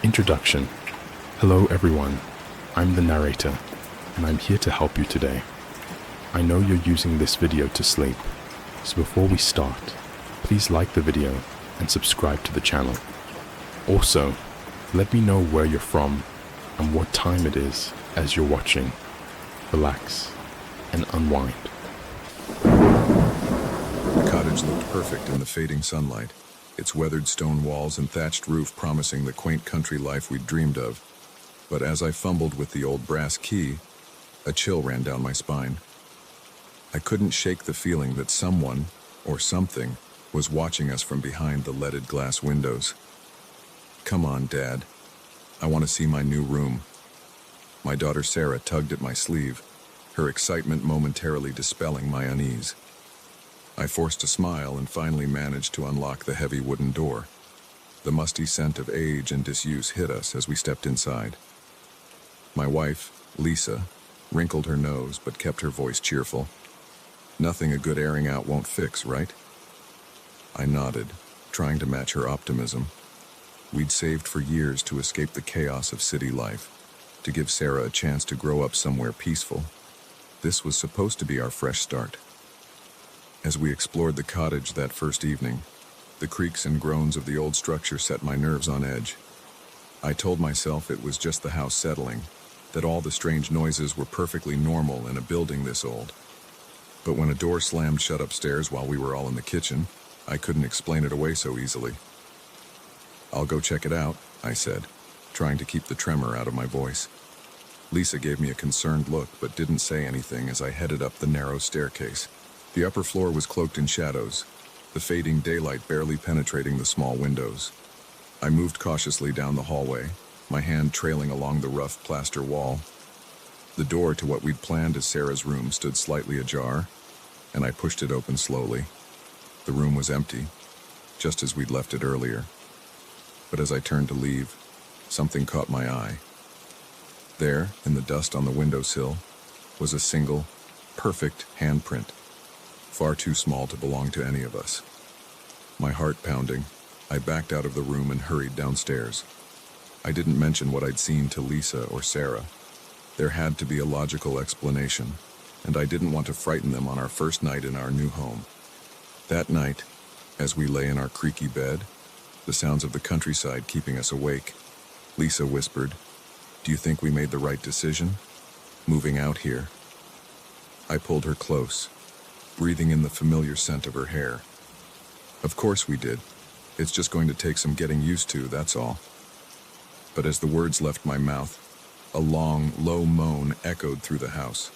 Introduction. Hello everyone, I'm the narrator, and I'm here to help you today. I know you're using this video to sleep, so before we start, please like the video and subscribe to the channel. Also, let me know where you're from and what time it is as you're watching. Relax and unwind. The cottage looked perfect in the fading sunlight, its weathered stone walls and thatched roof promising the quaint country life we'd dreamed of. But as I fumbled with the old brass key, a chill ran down my spine. I couldn't shake the feeling that someone, or something, was watching us from behind the leaded glass windows. "Come on, Dad. I want to see my new room." My daughter Sarah tugged at my sleeve, her excitement momentarily dispelling my unease. I forced a smile and finally managed to unlock the heavy wooden door. The musty scent of age and disuse hit us as we stepped inside. My wife, Lisa, wrinkled her nose but kept her voice cheerful. "Nothing a good airing out won't fix, right?" I nodded, trying to match her optimism. We'd saved for years to escape the chaos of city life, to give Sarah a chance to grow up somewhere peaceful. This was supposed to be our fresh start. As we explored the cottage that first evening, the creaks and groans of the old structure set my nerves on edge. I told myself it was just the house settling, that all the strange noises were perfectly normal in a building this old. But when a door slammed shut upstairs while we were all in the kitchen, I couldn't explain it away so easily. "I'll go check it out," I said, trying to keep the tremor out of my voice. Lisa gave me a concerned look but didn't say anything as I headed up the narrow staircase. The upper floor was cloaked in shadows, the fading daylight barely penetrating the small windows. I moved cautiously down the hallway, my hand trailing along the rough plaster wall. The door to what we'd planned as Sarah's room stood slightly ajar, and I pushed it open slowly. The room was empty, just as we'd left it earlier. But as I turned to leave, something caught my eye. There, in the dust on the windowsill, was a single, perfect handprint, far too small to belong to any of us. My heart pounding, I backed out of the room and hurried downstairs. I didn't mention what I'd seen to Lisa or Sarah. There had to be a logical explanation, and I didn't want to frighten them on our first night in our new home. That night, as we lay in our creaky bed, the sounds of the countryside keeping us awake, Lisa whispered, "Do you think we made the right decision? Moving out here?" I pulled her close, breathing in the familiar scent of her hair. "Of course we did. It's just going to take some getting used to, that's all." But as the words left my mouth, a long, low moan echoed through the house.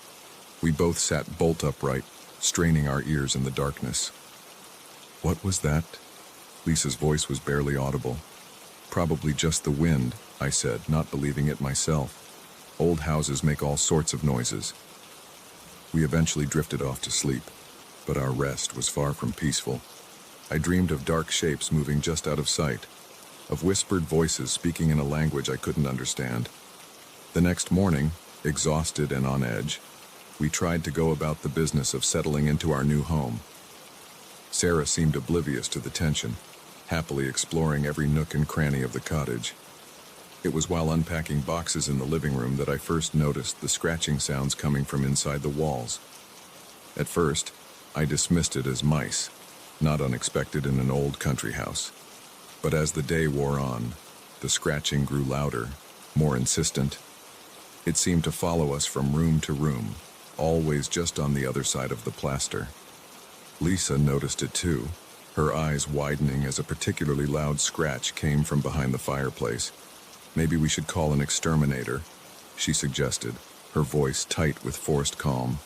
We both sat bolt upright, straining our ears in the darkness. "What was that?" Lisa's voice was barely audible. "Probably just the wind," I said, not believing it myself. "Old houses make all sorts of noises." We eventually drifted off to sleep, but our rest was far from peaceful. I dreamed of dark shapes moving just out of sight, of whispered voices speaking in a language I couldn't understand. The next morning, exhausted and on edge, we tried to go about the business of settling into our new home. Sarah seemed oblivious to the tension, happily exploring every nook and cranny of the cottage. It was while unpacking boxes in the living room that I first noticed the scratching sounds coming from inside the walls. At first, I dismissed it as mice, not unexpected in an old country house. But as the day wore on, the scratching grew louder, more insistent. It seemed to follow us from room to room, always just on the other side of the plaster. Lisa noticed it too, her eyes widening as a particularly loud scratch came from behind the fireplace. "Maybe we should call an exterminator," she suggested, her voice tight with forced calm.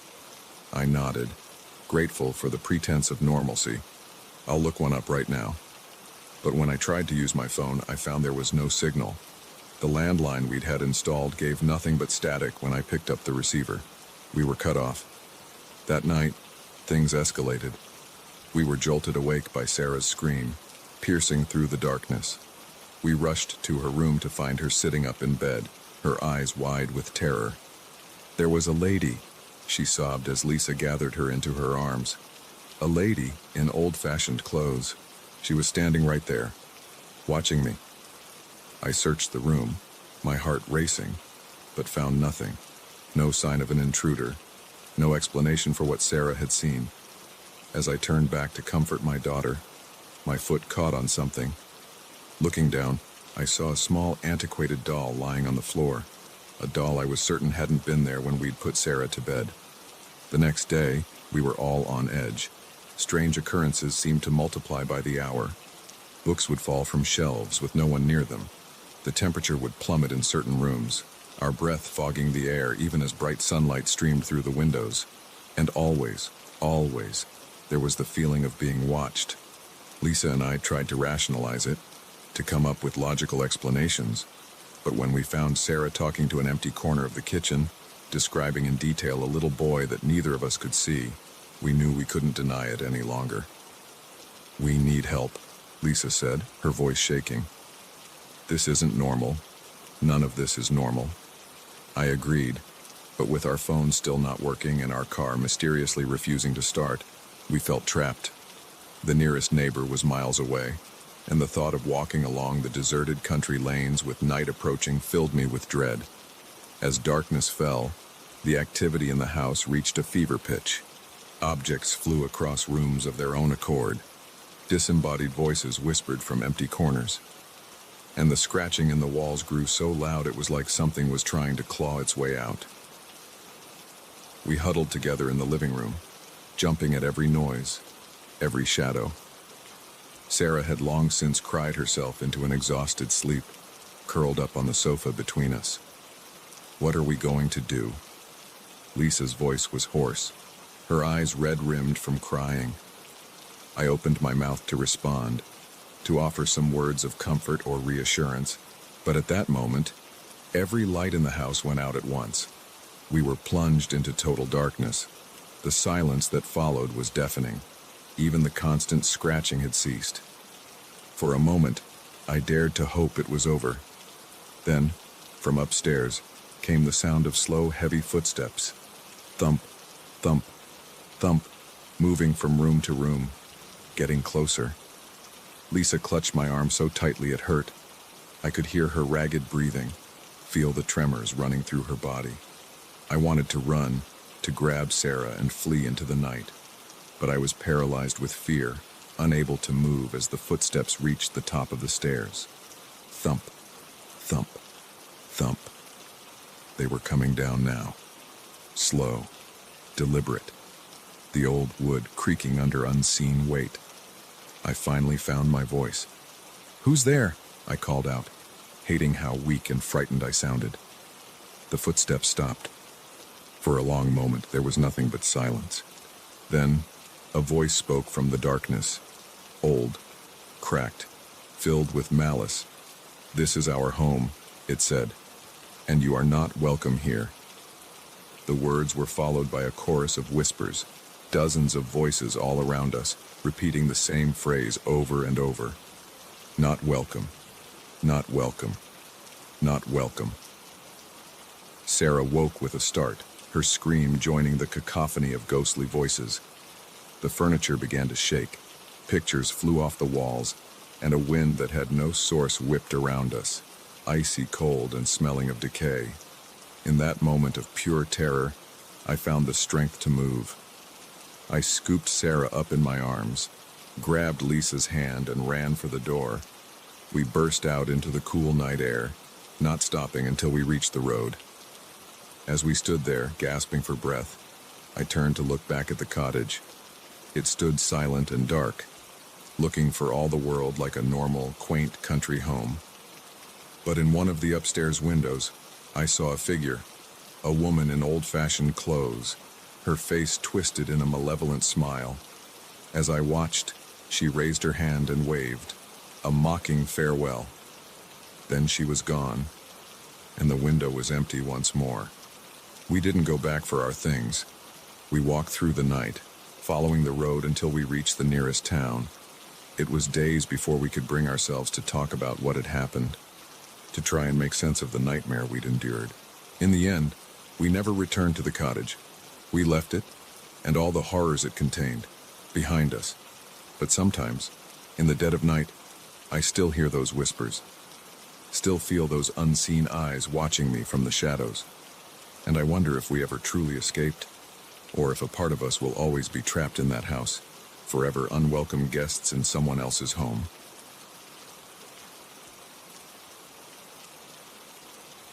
I nodded, grateful for the pretense of normalcy. "I'll look one up right now." But when I tried to use my phone, I found there was no signal. The landline we'd had installed gave nothing but static when I picked up the receiver. We were cut off. That night, things escalated. We were jolted awake by Sarah's scream, piercing through the darkness. We rushed to her room to find her sitting up in bed, her eyes wide with terror. "There was a lady," she sobbed as Lisa gathered her into her arms. "A lady in old-fashioned clothes. She was standing right there, watching me." I searched the room, my heart racing, but found nothing. No sign of an intruder, no explanation for what Sarah had seen. As I turned back to comfort my daughter, my foot caught on something. Looking down, I saw a small, antiquated doll lying on the floor, a doll I was certain hadn't been there when we'd put Sarah to bed. The next day, we were all on edge. Strange occurrences seemed to multiply by the hour. Books would fall from shelves with no one near them. The temperature would plummet in certain rooms, our breath fogging the air even as bright sunlight streamed through the windows. And always, there was the feeling of being watched. Lisa and I tried to rationalize it, to come up with logical explanations. But when we found Sarah talking to an empty corner of the kitchen, describing in detail a little boy that neither of us could see, we knew we couldn't deny it any longer. "We need help," Lisa said, her voice shaking. "This isn't normal. None of this is normal." I agreed, but with our phones still not working and our car mysteriously refusing to start, we felt trapped. The nearest neighbor was miles away, and the thought of walking along the deserted country lanes with night approaching filled me with dread. As darkness fell, the activity in the house reached a fever pitch. Objects flew across rooms of their own accord. Disembodied voices whispered from empty corners. And the scratching in the walls grew so loud it was like something was trying to claw its way out. We huddled together in the living room, jumping at every noise, every shadow. Sarah had long since cried herself into an exhausted sleep, curled up on the sofa between us. "What are we going to do?" Lisa's voice was hoarse, her eyes red-rimmed from crying. I opened my mouth to respond, to offer some words of comfort or reassurance, but at that moment, every light in the house went out at once. We were plunged into total darkness. The silence that followed was deafening. Even the constant scratching had ceased. For a moment, I dared to hope it was over. Then, from upstairs, came the sound of slow, heavy footsteps. Thump, thump, thump, moving from room to room, getting closer. Lisa clutched my arm so tightly it hurt. I could hear her ragged breathing, feel the tremors running through her body. I wanted to run, to grab Sarah and flee into the night, but I was paralyzed with fear, unable to move as the footsteps reached the top of the stairs. Thump, thump, thump. They were coming down now. Slow, deliberate. The old wood creaking under unseen weight. I finally found my voice. "Who's there?" I called out, hating how weak and frightened I sounded. The footsteps stopped. For a long moment, there was nothing but silence. Then, a voice spoke from the darkness. Old, cracked, filled with malice. "This is our home," it said, "and you are not welcome here." The words were followed by a chorus of whispers, dozens of voices all around us, repeating the same phrase over and over. "Not welcome, not welcome, not welcome." Sarah woke with a start, her scream joining the cacophony of ghostly voices. The furniture began to shake, pictures flew off the walls, and a wind that had no source whipped around us, icy cold and smelling of decay. In that moment of pure terror, I found the strength to move. I scooped Sarah up in my arms, grabbed Lisa's hand and ran for the door. We burst out into the cool night air, not stopping until we reached the road. As we stood there, gasping for breath, I turned to look back at the cottage. It stood silent and dark, looking for all the world like a normal, quaint country home. But in one of the upstairs windows, I saw a figure, a woman in old-fashioned clothes, her face twisted in a malevolent smile. As I watched, she raised her hand and waved, a mocking farewell. Then she was gone, and the window was empty once more. We didn't go back for our things. We walked through the night, following the road until we reached the nearest town. It was days before we could bring ourselves to talk about what had happened, to try and make sense of the nightmare we'd endured. In the end, we never returned to the cottage. We left it, and all the horrors it contained, behind us. But sometimes, in the dead of night, I still hear those whispers. still feel those unseen eyes watching me from the shadows. And I wonder if we ever truly escaped, or if a part of us will always be trapped in that house, forever unwelcome guests in someone else's home.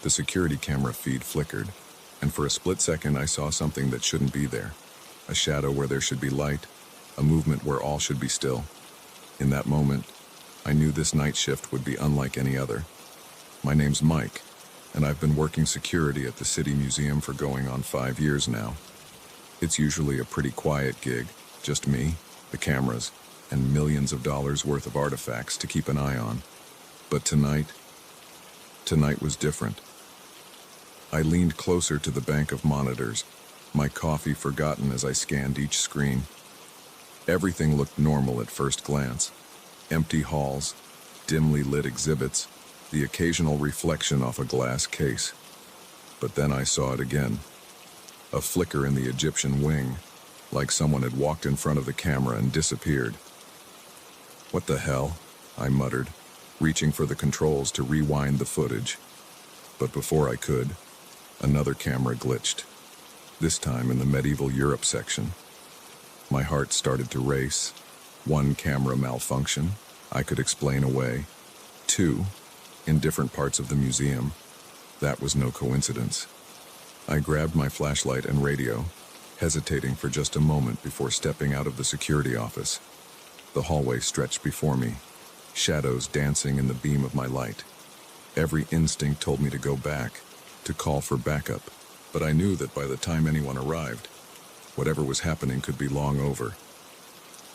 The security camera feed flickered, and for a split second I saw something that shouldn't be there. A shadow where there should be light, a movement where all should be still. In that moment, I knew this night shift would be unlike any other. My name's Mike, and I've been working security at the City Museum for going on 5 years now. It's usually a pretty quiet gig, just me, the cameras, and millions of dollars worth of artifacts to keep an eye on. But tonight was different. I leaned closer to the bank of monitors, my coffee forgotten as I scanned each screen. Everything looked normal at first glance. Empty halls, dimly lit exhibits, the occasional reflection off a glass case. But then I saw it again. A flicker in the Egyptian wing, like someone had walked in front of the camera and disappeared. "What the hell?" I muttered, reaching for the controls to rewind the footage. But before I could, another camera glitched, this time in the medieval Europe section. My heart started to race. One camera malfunction, I could explain away. Two, in different parts of the museum. That was no coincidence. I grabbed my flashlight and radio, hesitating for just a moment before stepping out of the security office. The hallway stretched before me, shadows dancing in the beam of my light. Every instinct told me to go back, to call for backup, but I knew that by the time anyone arrived, whatever was happening could be long over.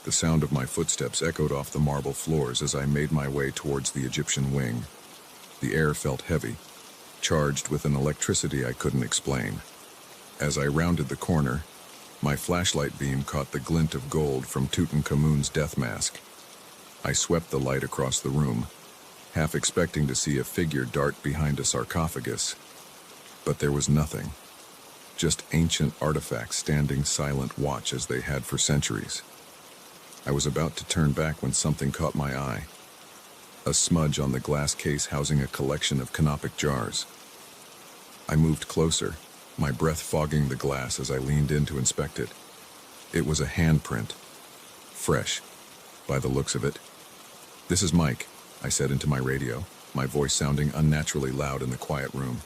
The sound of my footsteps echoed off the marble floors as I made my way towards the Egyptian wing. The air felt heavy, charged with an electricity I couldn't explain. As I rounded the corner, my flashlight beam caught the glint of gold from Tutankhamun's death mask. I swept the light across the room, half expecting to see a figure dart behind a sarcophagus. But there was nothing. Just ancient artifacts standing silent watch as they had for centuries. I was about to turn back when something caught my eye. A smudge on the glass case housing a collection of canopic jars. I moved closer, my breath fogging the glass as I leaned in to inspect it. It was a handprint. Fresh, by the looks of it. "This is Mike," I said into my radio, my voice sounding unnaturally loud in the quiet room.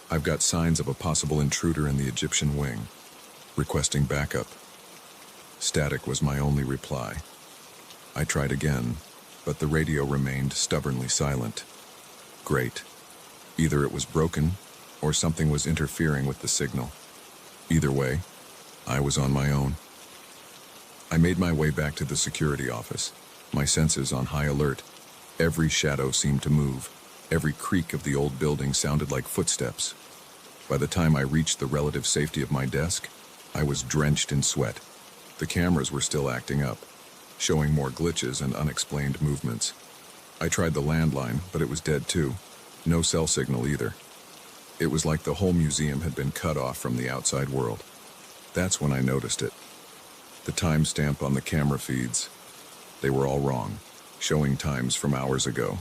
"I've got signs of a possible intruder in the Egyptian wing. Requesting backup." Static was my only reply. I tried again, but the radio remained stubbornly silent. Great. Either it was broken, or something was interfering with the signal. Either way, I was on my own. I made my way back to the security office, my senses on high alert. Every shadow seemed to move. Every creak of the old building sounded like footsteps. By the time I reached the relative safety of my desk, I was drenched in sweat. The cameras were still acting up, showing more glitches and unexplained movements. I tried the landline, but it was dead too. No cell signal either. It was like the whole museum had been cut off from the outside world. That's when I noticed it. The timestamp on the camera feeds. They were all wrong, showing times from hours ago.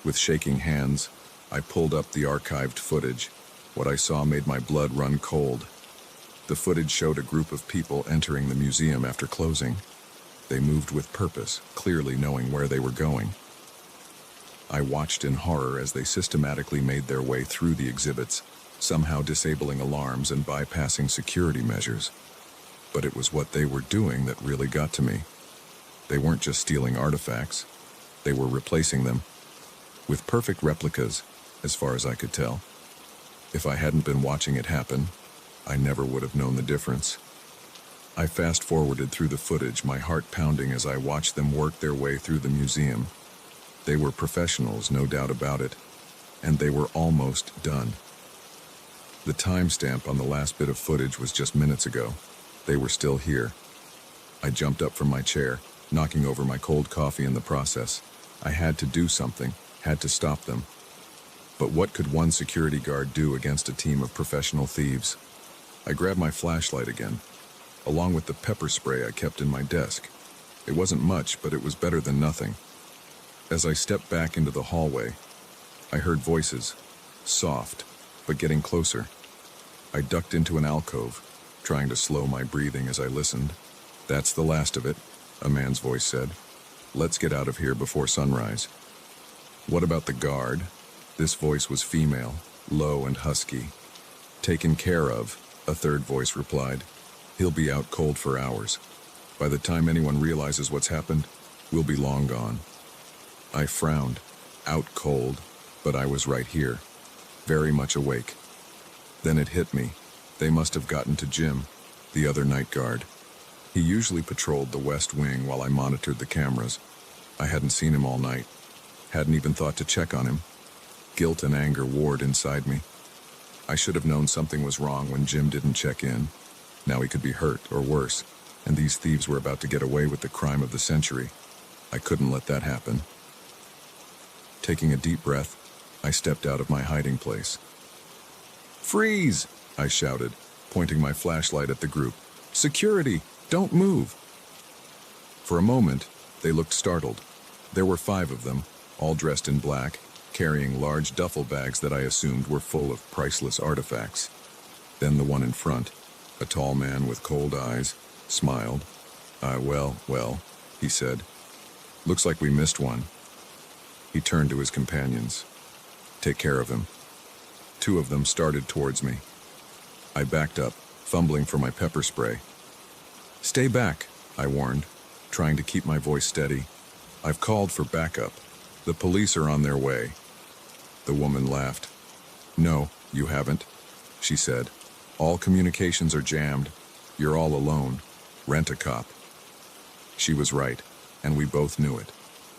With shaking hands, I pulled up the archived footage. What I saw made my blood run cold. The footage showed a group of people entering the museum after closing. They moved with purpose, clearly knowing where they were going. I watched in horror as they systematically made their way through the exhibits, somehow disabling alarms and bypassing security measures. But it was what they were doing that really got to me. They weren't just stealing artifacts. They were replacing them, with perfect replicas, as far as I could tell. If I hadn't been watching it happen, I never would have known the difference. I fast-forwarded through the footage, my heart pounding as I watched them work their way through the museum. They were professionals, no doubt about it, and they were almost done. The timestamp on the last bit of footage was just minutes ago. They were still here. I jumped up from my chair, knocking over my cold coffee in the process. I had to do something, had to stop them. But what could one security guard do against a team of professional thieves? I grabbed my flashlight again, along with the pepper spray I kept in my desk. It wasn't much, but it was better than nothing. As I stepped back into the hallway, I heard voices, soft, but getting closer. I ducked into an alcove, trying to slow my breathing as I listened. "That's the last of it," a man's voice said. "Let's get out of here before sunrise." "What about the guard?" This voice was female, low and husky. "Taken care of," a third voice replied. "He'll be out cold for hours. By the time anyone realizes what's happened, we'll be long gone." I frowned. Out cold, but I was right here, very much awake. Then it hit me. They must have gotten to Jim, the other night guard. He usually patrolled the West Wing while I monitored the cameras. I hadn't seen him all night. Hadn't even thought to check on him. Guilt and anger warred inside me. I should have known something was wrong when Jim didn't check in. Now he could be hurt, or worse, and these thieves were about to get away with the crime of the century. I couldn't let that happen. Taking a deep breath, I stepped out of my hiding place. "Freeze!" I shouted, pointing my flashlight at the group. "Security! Don't move!" For a moment, they looked startled. There were 5 of them, all dressed in black, carrying large duffel bags that I assumed were full of priceless artifacts. Then the one in front, a tall man with cold eyes, smiled. Well, he said. "Looks like we missed one." He turned to his companions. "Take care of him." 2 of them started towards me. I backed up, fumbling for my pepper spray. "Stay back," I warned, trying to keep my voice steady. "I've called for backup. The police are on their way." The woman laughed. "No, you haven't," she said. "All communications are jammed. You're all alone. Rent a cop." She was right, and we both knew it,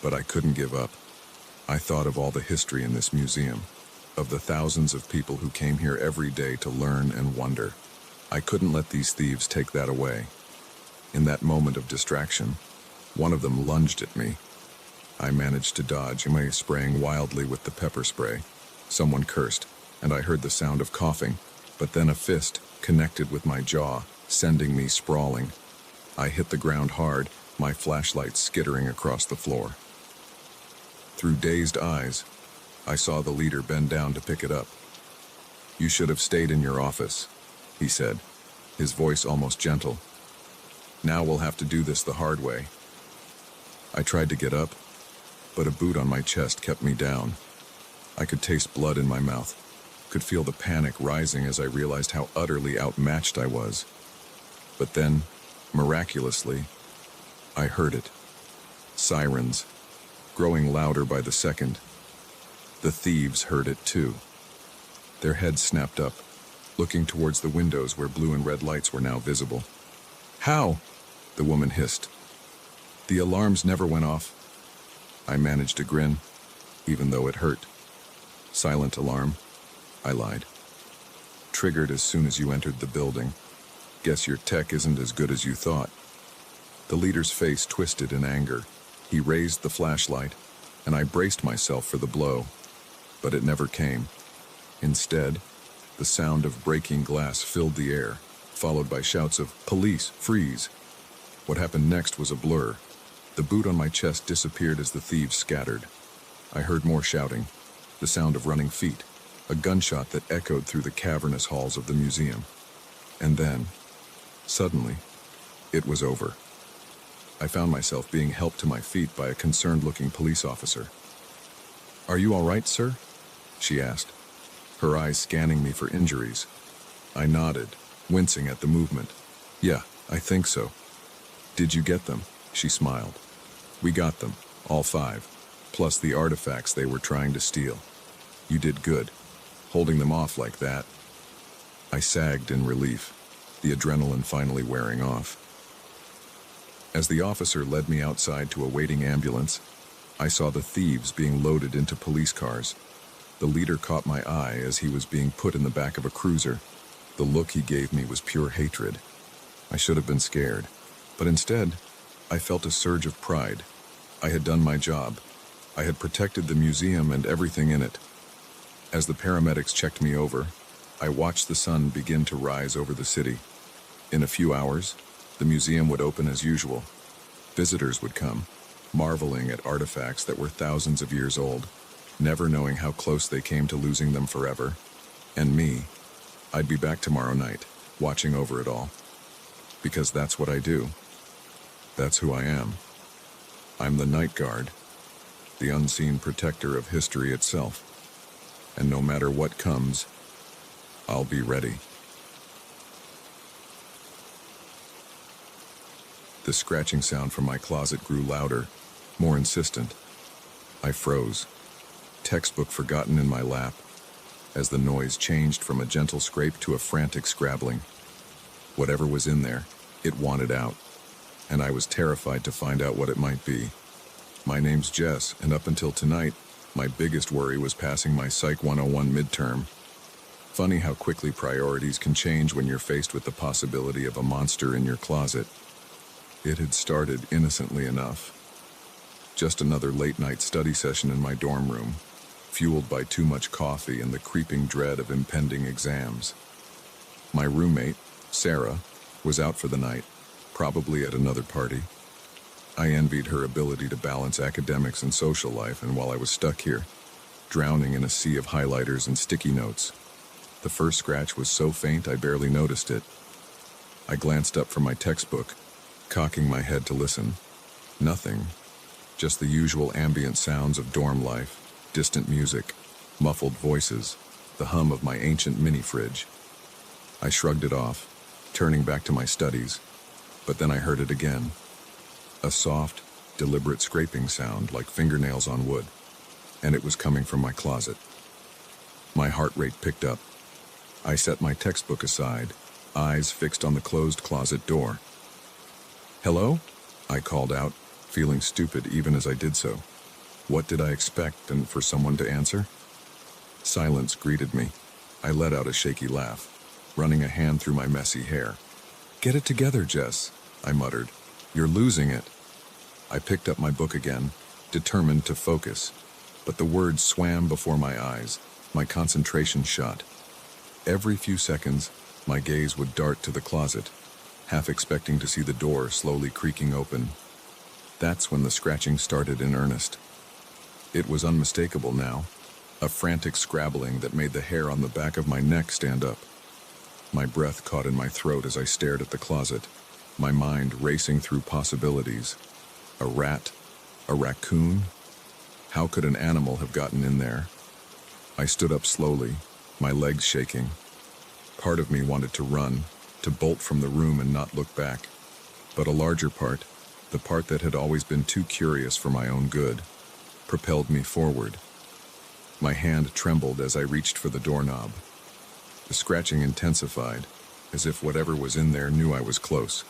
but I couldn't give up. I thought of all the history in this museum, of the thousands of people who came here every day to learn and wonder. I couldn't let these thieves take that away. In that moment of distraction, one of them lunged at me. I managed to dodge, spraying wildly with the pepper spray. Someone cursed, and I heard the sound of coughing, but then a fist connected with my jaw, sending me sprawling. I hit the ground hard, my flashlight skittering across the floor. Through dazed eyes, I saw the leader bend down to pick it up. "You should have stayed in your office," he said, his voice almost gentle. "Now we'll have to do this the hard way." I tried to get up, but a boot on my chest kept me down. I could taste blood in my mouth, could feel the panic rising as I realized how utterly outmatched I was. But then, miraculously, I heard it. Sirens, growing louder by the second. The thieves heard it too. Their heads snapped up, looking towards the windows where blue and red lights were now visible. "How?" the woman hissed. "The alarms never went off." I managed to grin, even though it hurt. "Silent alarm," I lied. "Triggered as soon as you entered the building. Guess your tech isn't as good as you thought." The leader's face twisted in anger. He raised the flashlight, and I braced myself for the blow. But it never came. Instead, the sound of breaking glass filled the air, followed by shouts of, "Police, freeze!" What happened next was a blur. The boot on my chest disappeared as the thieves scattered. I heard more shouting, the sound of running feet, a gunshot that echoed through the cavernous halls of the museum. And then, suddenly, it was over. I found myself being helped to my feet by a concerned-looking police officer. "Are you all right, sir?" she asked, her eyes scanning me for injuries. I nodded, wincing at the movement. "Yeah, I think so." "Did you get them?" She smiled. "We got them, all 5, plus the artifacts they were trying to steal. You did good, holding them off like that." I sagged in relief, the adrenaline finally wearing off. As the officer led me outside to a waiting ambulance, I saw the thieves being loaded into police cars. The leader caught my eye as he was being put in the back of a cruiser. The look he gave me was pure hatred. I should have been scared, but instead, I felt a surge of pride. I had done my job. I had protected the museum and everything in it. As the paramedics checked me over, I watched the sun begin to rise over the city. In a few hours, the museum would open as usual. Visitors would come, marveling at artifacts that were thousands of years old. never knowing how close they came to losing them forever. And me, I'd be back tomorrow night, watching over it all. Because that's what I do. That's who I am. I'm the night guard, the unseen protector of history itself. And no matter what comes, I'll be ready. The scratching sound from my closet grew louder, more insistent. I froze, textbook forgotten in my lap, as the noise changed from a gentle scrape to a frantic scrabbling. Whatever was in there, it wanted out, and I was terrified to find out what it might be. My name's Jess, and up until tonight, my biggest worry was passing my Psych 101 midterm. Funny how quickly priorities can change when you're faced with the possibility of a monster in your closet. It had started innocently enough. Just another late-night study session in my dorm room, fueled by too much coffee and the creeping dread of impending exams. My roommate, Sarah, was out for the night, probably at another party. I envied her ability to balance academics and social life, and while I was stuck here, drowning in a sea of highlighters and sticky notes, the first scratch was so faint I barely noticed it. I glanced up from my textbook, cocking my head to listen. Nothing. Just the usual ambient sounds of dorm life, distant music, muffled voices, the hum of my ancient mini-fridge. I shrugged it off, turning back to my studies, but then I heard it again. A soft, deliberate scraping sound like fingernails on wood, and it was coming from my closet. My heart rate picked up. I set my textbook aside, eyes fixed on the closed closet door. "Hello?" I called out, feeling stupid even as I did so. What did I expect, and for someone to answer? Silence greeted me. I let out a shaky laugh, running a hand through my messy hair. "Get it together, Jess," I muttered. "You're losing it." I picked up my book again, determined to focus, but the words swam before my eyes, my concentration shot. Every few seconds, my gaze would dart to the closet, half expecting to see the door slowly creaking open. That's when the scratching started in earnest. It was unmistakable now, a frantic scrabbling that made the hair on the back of my neck stand up. My breath caught in my throat as I stared at the closet, my mind racing through possibilities. A rat? A raccoon? How could an animal have gotten in there? I stood up slowly, my legs shaking. Part of me wanted to run, to bolt from the room and not look back. But a larger part, the part that had always been too curious for my own good, propelled me forward. My hand trembled as I reached for the doorknob. The scratching intensified, as if whatever was in there knew I was close.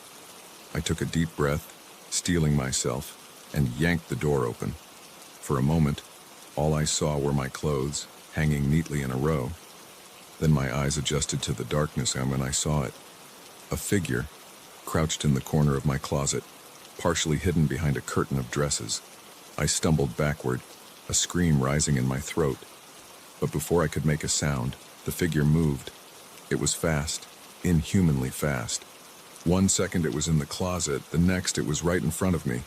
I took a deep breath, steeling myself, and yanked the door open. For a moment, all I saw were my clothes, hanging neatly in a row. Then my eyes adjusted to the darkness, and when I saw it, a figure, crouched in the corner of my closet, partially hidden behind a curtain of dresses. I stumbled backward, a scream rising in my throat. But before I could make a sound, the figure moved. It was fast, inhumanly fast. 1 second it was in the closet, the next it was right in front of me.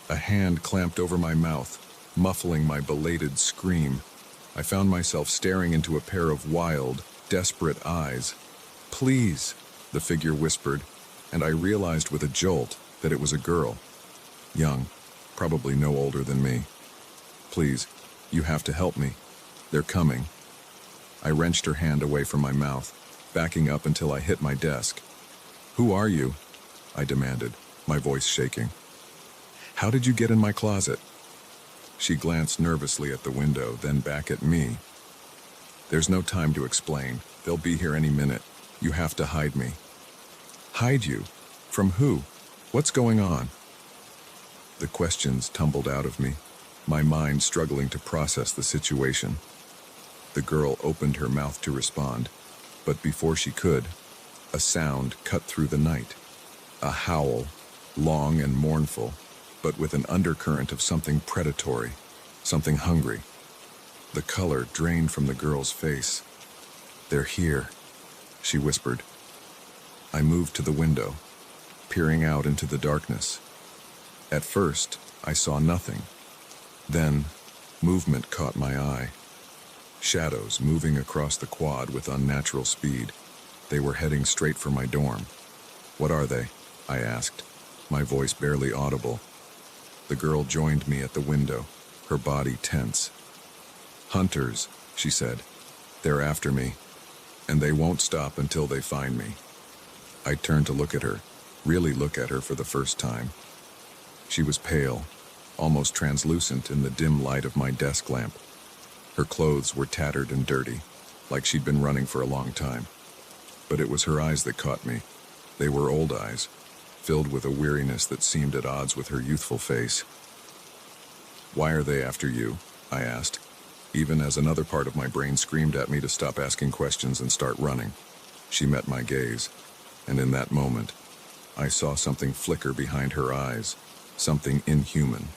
A hand clamped over my mouth, muffling my belated scream. I found myself staring into a pair of wild, desperate eyes. "Please," the figure whispered, and I realized with a jolt that it was a girl. Young, probably no older than me. "Please, you have to help me. They're coming." I wrenched her hand away from my mouth, backing up until I hit my desk. "Who are you?" I demanded, my voice shaking. "How did you get in my closet?" She glanced nervously at the window, then back at me. "There's no time to explain. They'll be here any minute. You have to hide me." "Hide you? From who? What's going on?" The questions tumbled out of me, my mind struggling to process the situation. The girl opened her mouth to respond, but before she could, a sound cut through the night. A howl, long and mournful, but with an undercurrent of something predatory, something hungry. The color drained from the girl's face. "They're here," she whispered. I moved to the window, peering out into the darkness. At first, I saw nothing. Then, Movement caught my eye. Shadows moving across the quad with unnatural speed. They were heading straight for my dorm. "What are they?" I asked, my voice barely audible. The girl joined me at the window, her body tense. "Hunters," she said. "They're after me, and they won't stop until they find me." I turned to look at her, really look at her for the first time. She was pale, almost translucent in the dim light of my desk lamp. Her clothes were tattered and dirty, like she'd been running for a long time. But it was her eyes that caught me. They were old eyes, filled with a weariness that seemed at odds with her youthful face. "Why are they after you?" I asked, even as another part of my brain screamed at me to stop asking questions and start running. She met my gaze, and in that moment, I saw something flicker behind her eyes, something inhuman.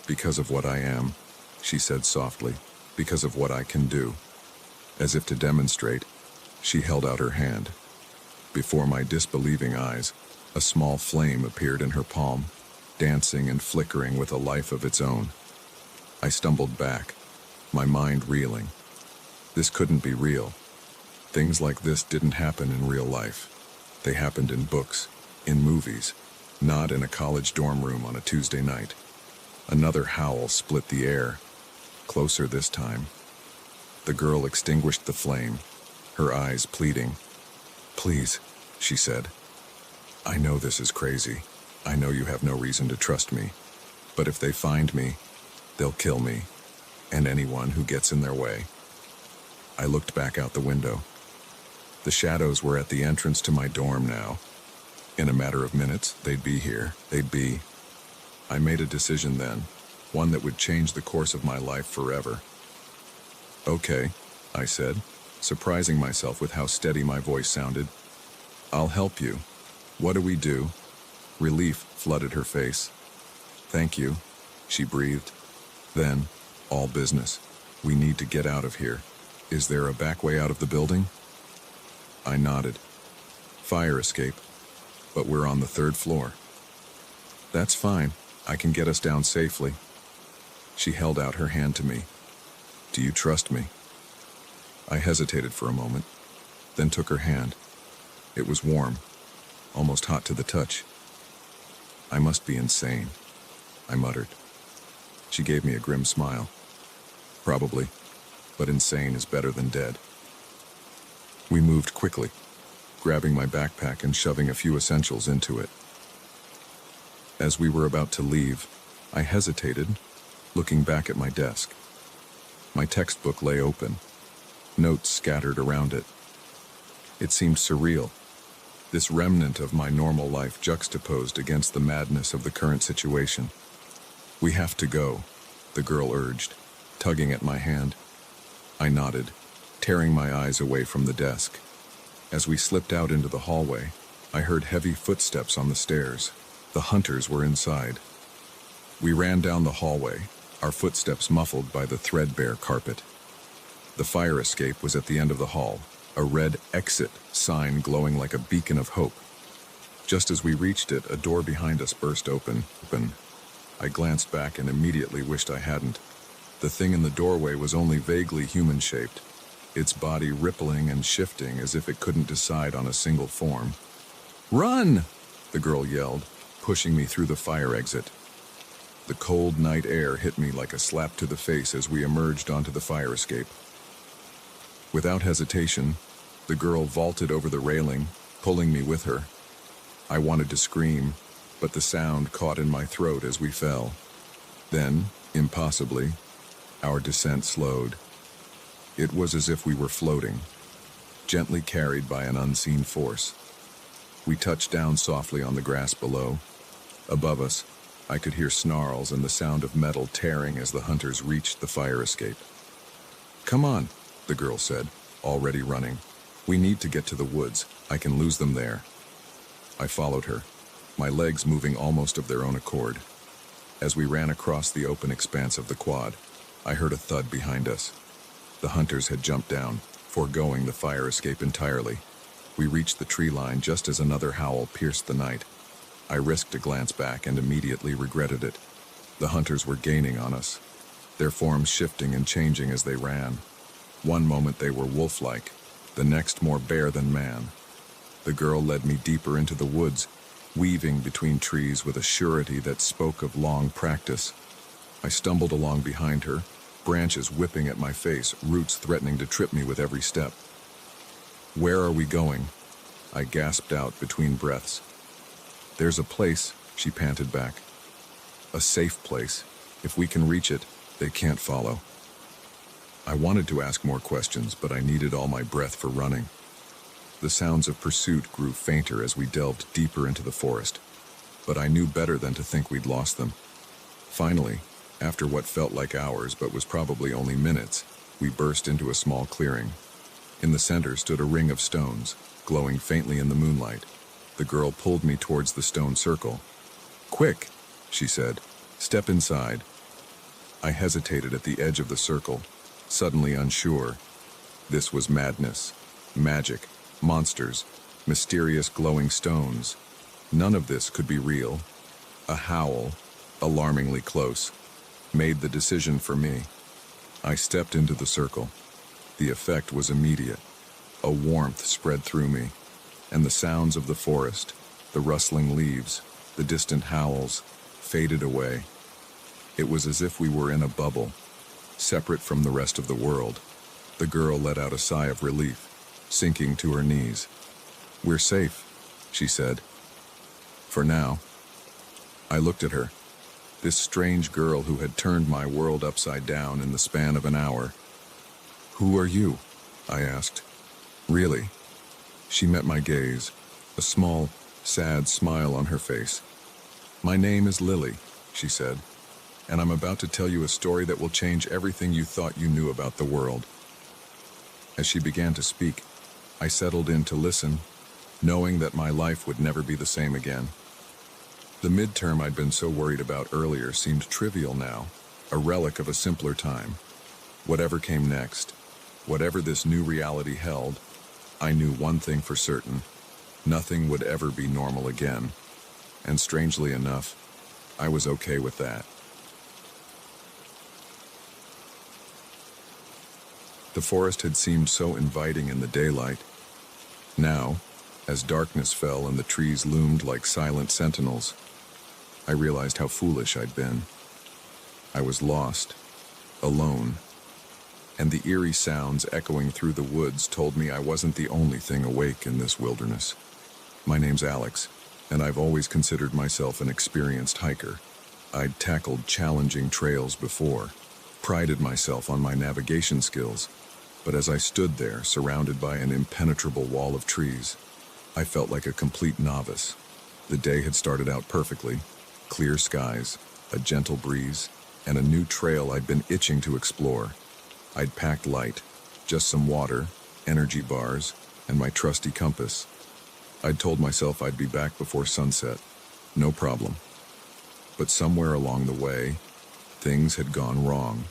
"Because of what I am," she said softly, "because of what I can do." As if to demonstrate, she held out her hand. Before my disbelieving eyes, a small flame appeared in her palm, dancing and flickering with a life of its own. I stumbled back, my mind reeling. This couldn't be real. Things like this didn't happen in real life. They happened in books, in movies, not in a college dorm room on a Tuesday night. Another howl split the air, closer this time. The girl extinguished the flame, her eyes pleading. "Please," she said. "I know this is crazy. I know you have no reason to trust me. But if they find me, they'll kill me, and anyone who gets in their way." I looked back out the window. The shadows were at the entrance to my dorm now. In a matter of minutes, they'd be here. I made a decision then, one that would change the course of my life forever. "Okay," I said, surprising myself with how steady my voice sounded. "I'll help you. What do we do?" Relief flooded her face. "Thank you," she breathed. Then, "All business. We need to get out of here. Is there a back way out of the building?" I nodded. "Fire escape. But we're on the 3rd floor." "That's fine. I can get us down safely." She held out her hand to me. "Do you trust me?" I hesitated for a moment, then took her hand. It was warm, almost hot to the touch. "I must be insane," I muttered. She gave me a grim smile. "Probably, but insane is better than dead." We moved quickly, grabbing my backpack and shoving a few essentials into it. As we were about to leave, I hesitated, looking back at my desk. My textbook lay open, notes scattered around it. It seemed surreal, this remnant of my normal life juxtaposed against the madness of the current situation. "We have to go," the girl urged, tugging at my hand. I nodded, tearing my eyes away from the desk. As we slipped out into the hallway, I heard heavy footsteps on the stairs. The hunters were inside. We ran down the hallway, our footsteps muffled by the threadbare carpet. The fire escape was at the end of the hall, a red exit sign glowing like a beacon of hope. Just as we reached it, a door behind us burst open. I glanced back and immediately wished I hadn't. The thing in the doorway was only vaguely human-shaped, its body rippling and shifting as if it couldn't decide on a single form. "Run!" the girl yelled, pushing me through the fire exit. The cold night air hit me like a slap to the face as we emerged onto the fire escape. Without hesitation, the girl vaulted over the railing, pulling me with her. I wanted to scream, but the sound caught in my throat as we fell. Then, impossibly, our descent slowed. It was as if we were floating, gently carried by an unseen force. We touched down softly on the grass below. Above us, I could hear snarls and the sound of metal tearing as the hunters reached the fire escape. "Come on," the girl said, already running. "We need to get to the woods. I can lose them there." I followed her, my legs moving almost of their own accord. As we ran across the open expanse of the quad, I heard a thud behind us. The hunters had jumped down, foregoing the fire escape entirely. We reached the tree line just as another howl pierced the night. I risked a glance back and immediately regretted it. The hunters were gaining on us. their forms shifting and changing as they ran. One moment they were wolf-like, the next more bear than man. The girl led me deeper into the woods, weaving between trees with a surety that spoke of long practice. I stumbled along behind her, branches whipping at my face, roots threatening to trip me with every step. "Where are we going?" I gasped out between breaths. "There's a place," she panted back. "A safe place. If we can reach it, they can't follow." I wanted to ask more questions, but I needed all my breath for running. The sounds of pursuit grew fainter as we delved deeper into the forest, but I knew better than to think we'd lost them. Finally, after what felt like hours but was probably only minutes, we burst into a small clearing. In the center stood a ring of stones, glowing faintly in the moonlight. The girl pulled me towards the stone circle. "Quick," she said. "Step inside." I hesitated at the edge of the circle, suddenly unsure. This was madness, magic, monsters, mysterious glowing stones. None of this could be real. A howl, alarmingly close, made the decision for me. I stepped into the circle. The effect was immediate. A warmth spread through me, and the sounds of the forest, the rustling leaves, the distant howls, faded away. It was as if we were in a bubble, separate from the rest of the world. The girl let out a sigh of relief, sinking to her knees. "We're safe," she said. "For now." I looked at her. This strange girl who had turned my world upside down in the span of an hour. "Who are you?" I asked. "Really?" She met my gaze, a small, sad smile on her face. "My name is Lily," she said, "and I'm about to tell you a story that will change everything you thought you knew about the world." As she began to speak, I settled in to listen, knowing that my life would never be the same again. The midterm I'd been so worried about earlier seemed trivial now, a relic of a simpler time. Whatever came next, whatever this new reality held, I knew one thing for certain: nothing would ever be normal again. And strangely enough, I was okay with that. The forest had seemed so inviting in the daylight. Now, as darkness fell and the trees loomed like silent sentinels, I realized how foolish I'd been. I was lost, alone, and the eerie sounds echoing through the woods told me I wasn't the only thing awake in this wilderness. My name's Alex, and I've always considered myself an experienced hiker. I'd tackled challenging trails before, prided myself on my navigation skills, but as I stood there, surrounded by an impenetrable wall of trees, I felt like a complete novice. The day had started out perfectly: clear skies, a gentle breeze, and a new trail I'd been itching to explore. I'd packed light, just some water, energy bars, and my trusty compass. I'd told myself I'd be back before sunset, no problem. But somewhere along the way, things had gone wrong.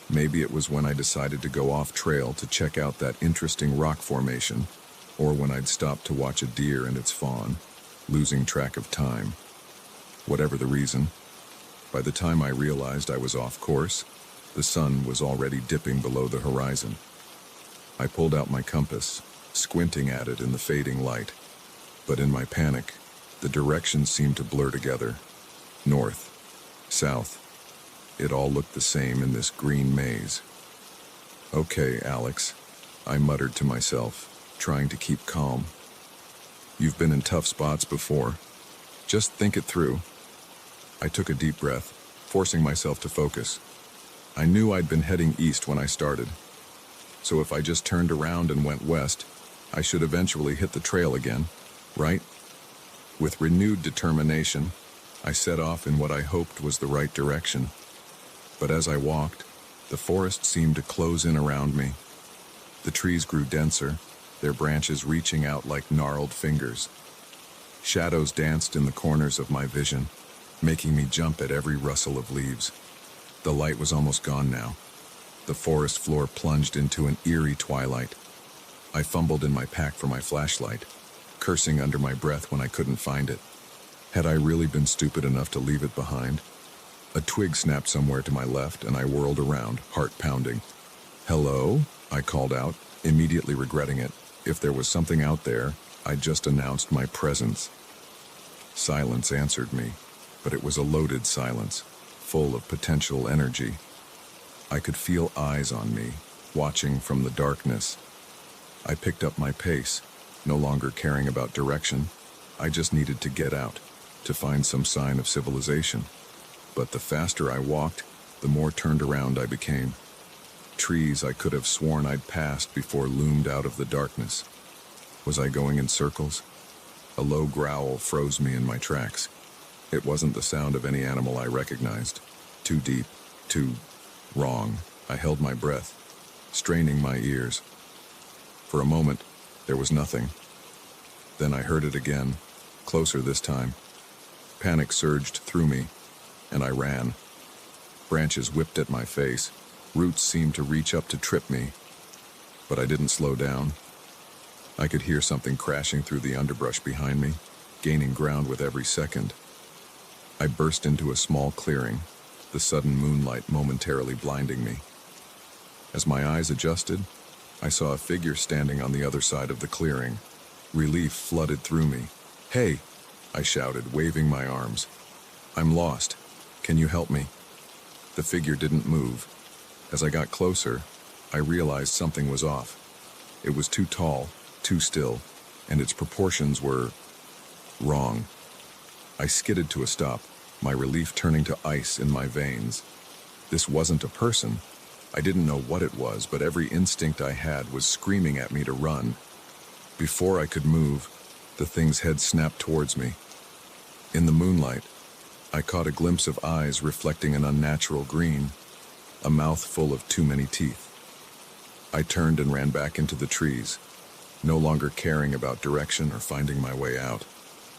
Maybe it was when I decided to go off trail to check out that interesting rock formation, or when I'd stopped to watch a deer and its fawn, losing track of time. Whatever the reason, by the time I realized I was off course, the sun was already dipping below the horizon. I pulled out my compass, squinting at it in the fading light, but in my panic, the directions seemed to blur together. North, south, it all looked the same in this green maze. "Okay, Alex," I muttered to myself, trying to keep calm. "You've been in tough spots before. Just think it through." I took a deep breath, forcing myself to focus. I knew I'd been heading east when I started, so if I just turned around and went west, I should eventually hit the trail again, right? With renewed determination, I set off in what I hoped was the right direction. But as I walked, the forest seemed to close in around me. The trees grew denser, their branches reaching out like gnarled fingers. Shadows danced in the corners of my vision, making me jump at every rustle of leaves. The light was almost gone now. The forest floor plunged into an eerie twilight. I fumbled in my pack for my flashlight, cursing under my breath when I couldn't find it. Had I really been stupid enough to leave it behind? A twig snapped somewhere to my left, and I whirled around, heart pounding. "Hello?" I called out, immediately regretting it. If there was something out there, I just announced my presence. Silence answered me, but it was a loaded silence, full of potential energy. I could feel eyes on me, watching from the darkness. I picked up my pace, no longer caring about direction. I just needed to get out, to find some sign of civilization. But the faster I walked, the more turned around I became. Trees I could have sworn I'd passed before loomed out of the darkness. Was I going in circles? A low growl froze me in my tracks. It wasn't the sound of any animal I recognized. Too deep, too wrong. I held my breath, straining my ears. For a moment, there was nothing. Then I heard it again, closer this time. Panic surged through me, and I ran. Branches whipped at my face. Roots seemed to reach up to trip me, but I didn't slow down. I could hear something crashing through the underbrush behind me, gaining ground with every second. I burst into a small clearing, the sudden moonlight momentarily blinding me. As my eyes adjusted, I saw a figure standing on the other side of the clearing. Relief flooded through me. "Hey!" I shouted, waving my arms. "I'm lost. Can you help me?" The figure didn't move. As I got closer, I realized something was off. It was too tall, too still, and its proportions were wrong. I skidded to a stop, my relief turning to ice in my veins. This wasn't a person. I didn't know what it was, but every instinct I had was screaming at me to run. Before I could move, the thing's head snapped towards me. In the moonlight, I caught a glimpse of eyes reflecting an unnatural green, a mouth full of too many teeth. I turned and ran back into the trees, no longer caring about direction or finding my way out.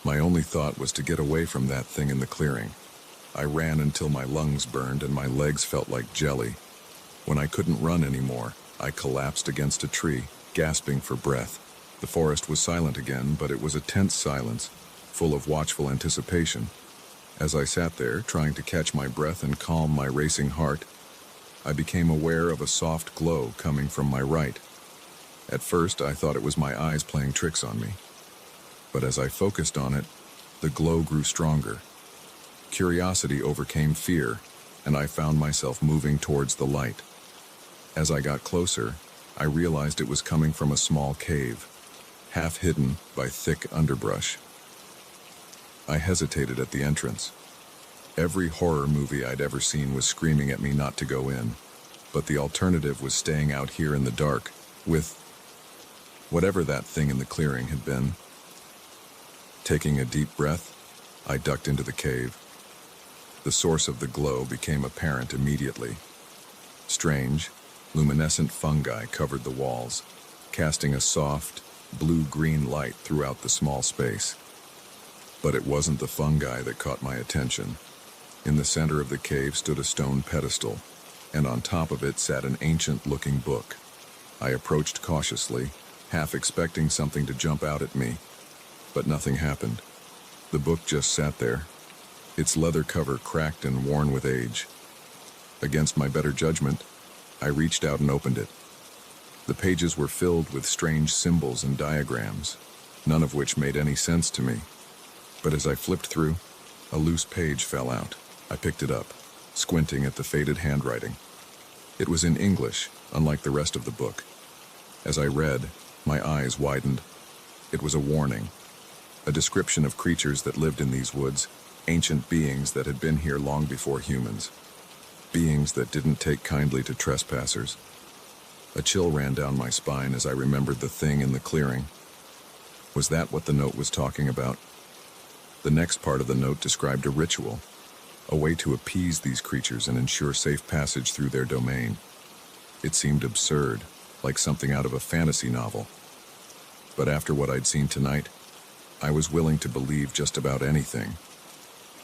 My only thought was to get away from that thing in the clearing. I ran until my lungs burned and my legs felt like jelly. When I couldn't run anymore, I collapsed against a tree, gasping for breath. The forest was silent again, but it was a tense silence, full of watchful anticipation. As I sat there, trying to catch my breath and calm my racing heart, I became aware of a soft glow coming from my right. At first, I thought it was my eyes playing tricks on me. But as I focused on it, the glow grew stronger. Curiosity overcame fear, and I found myself moving towards the light. As I got closer, I realized it was coming from a small cave, half hidden by thick underbrush. I hesitated at the entrance. Every horror movie I'd ever seen was screaming at me not to go in, but the alternative was staying out here in the dark with whatever that thing in the clearing had been. Taking a deep breath, I ducked into the cave. The source of the glow became apparent immediately. Strange, luminescent fungi covered the walls, casting a soft, blue-green light throughout the small space. But it wasn't the fungi that caught my attention. In the center of the cave stood a stone pedestal, and on top of it sat an ancient-looking book. I approached cautiously, half expecting something to jump out at me, but nothing happened. The book just sat there, its leather cover cracked and worn with age. Against my better judgment, I reached out and opened it. The pages were filled with strange symbols and diagrams, none of which made any sense to me. But as I flipped through, a loose page fell out. I picked it up, squinting at the faded handwriting. It was in English, unlike the rest of the book. As I read, my eyes widened. It was a warning, a description of creatures that lived in these woods, ancient beings that had been here long before humans. Beings that didn't take kindly to trespassers. A chill ran down my spine as I remembered the thing in the clearing. Was that what the note was talking about? The next part of the note described a ritual, a way to appease these creatures and ensure safe passage through their domain. It seemed absurd, like something out of a fantasy novel. But after what I'd seen tonight, I was willing to believe just about anything.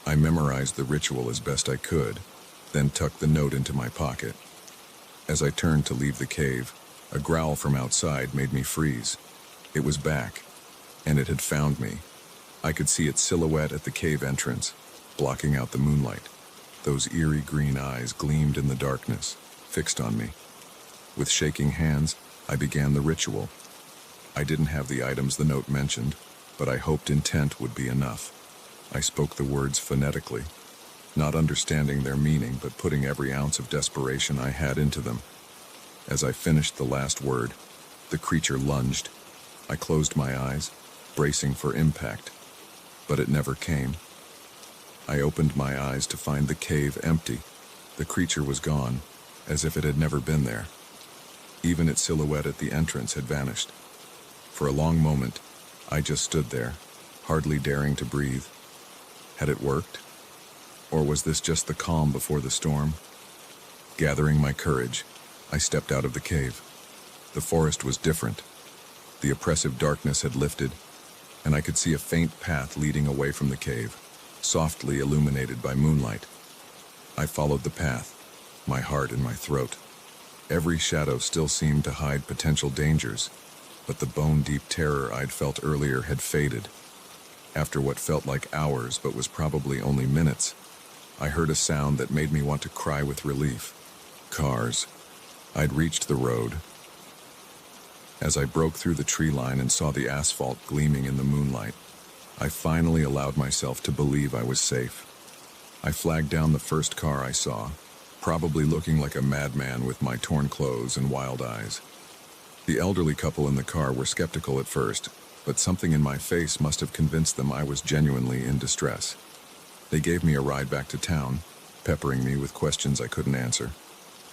I memorized the ritual as best I could, then tucked the note into my pocket. As I turned to leave the cave, a growl from outside made me freeze. It was back, and it had found me. I could see its silhouette at the cave entrance, blocking out the moonlight. Those eerie green eyes gleamed in the darkness, fixed on me. With shaking hands, I began the ritual. I didn't have the items the note mentioned, but I hoped intent would be enough. I spoke the words phonetically, not understanding their meaning, but putting every ounce of desperation I had into them. As I finished the last word, the creature lunged. I closed my eyes, bracing for impact, but it never came. I opened my eyes to find the cave empty. The creature was gone, as if it had never been there. Even its silhouette at the entrance had vanished. For a long moment, I just stood there, hardly daring to breathe. Had it worked? Or was this just the calm before the storm? Gathering my courage, I stepped out of the cave. The forest was different. The oppressive darkness had lifted, and I could see a faint path leading away from the cave, softly illuminated by moonlight. I followed the path, my heart in my throat. Every shadow still seemed to hide potential dangers, but the bone-deep terror I'd felt earlier had faded. After what felt like hours but was probably only minutes, I heard a sound that made me want to cry with relief. Cars. I'd reached the road. As I broke through the tree line and saw the asphalt gleaming in the moonlight, I finally allowed myself to believe I was safe. I flagged down the first car I saw, probably looking like a madman with my torn clothes and wild eyes. The elderly couple in the car were skeptical at first, but something in my face must have convinced them I was genuinely in distress. They gave me a ride back to town, peppering me with questions I couldn't answer.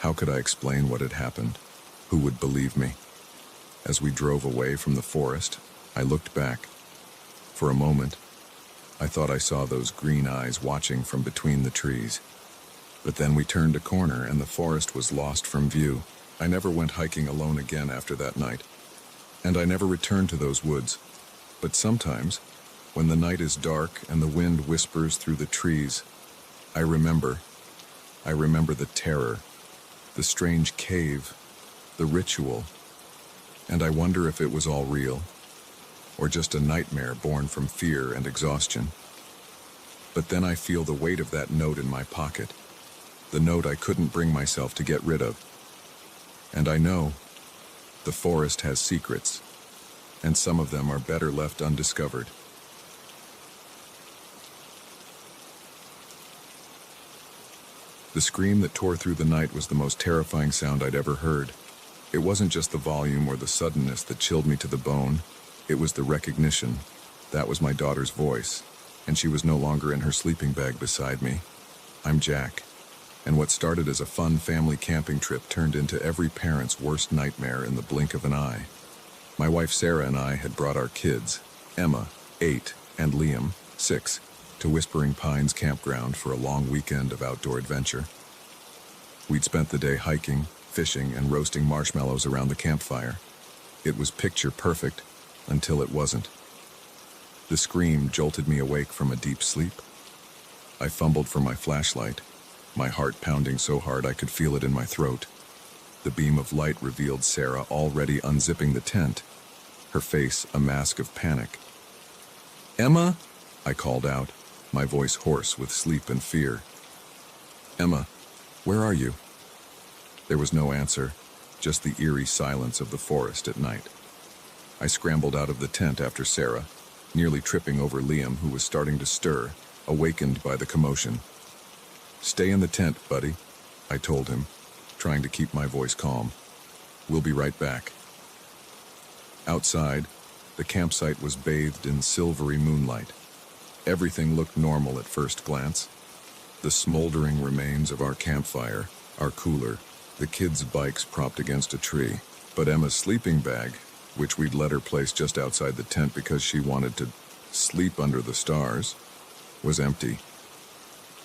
How could I explain what had happened? Who would believe me? As we drove away from the forest, I looked back. For a moment, I thought I saw those green eyes watching from between the trees. But then we turned a corner and the forest was lost from view. I never went hiking alone again after that night, and I never returned to those woods. But sometimes, when the night is dark and the wind whispers through the trees, I remember the terror, the strange cave, the ritual, and I wonder if it was all real, or just a nightmare born from fear and exhaustion. But then I feel the weight of that note in my pocket, the note I couldn't bring myself to get rid of. And I know the forest has secrets, and some of them are better left undiscovered. The scream that tore through the night was the most terrifying sound I'd ever heard. It wasn't just the volume or the suddenness that chilled me to the bone. It was the recognition. That was my daughter's voice, and she was no longer in her sleeping bag beside me. I'm Jack, and what started as a fun family camping trip turned into every parent's worst nightmare in the blink of an eye. My wife Sarah and I had brought our kids, Emma, 8, and Liam, 6, to Whispering Pines Campground for a long weekend of outdoor adventure. We'd spent the day hiking, fishing, and roasting marshmallows around the campfire. It was picture perfect until it wasn't. The scream jolted me awake from a deep sleep. I fumbled for my flashlight, my heart pounding so hard I could feel it in my throat. The beam of light revealed Sarah already unzipping the tent, her face a mask of panic. "Emma?" I called out, my voice hoarse with sleep and fear. "Emma, where are you?" There was no answer, just the eerie silence of the forest at night. I scrambled out of the tent after Sarah, nearly tripping over Liam, who was starting to stir, awakened by the commotion. "Stay in the tent, buddy," I told him, trying to keep my voice calm. "We'll be right back." Outside, the campsite was bathed in silvery moonlight. Everything looked normal at first glance. The smoldering remains of our campfire, our cooler, the kids' bikes propped against a tree. But Emma's sleeping bag, which we'd let her place just outside the tent because she wanted to sleep under the stars, was empty.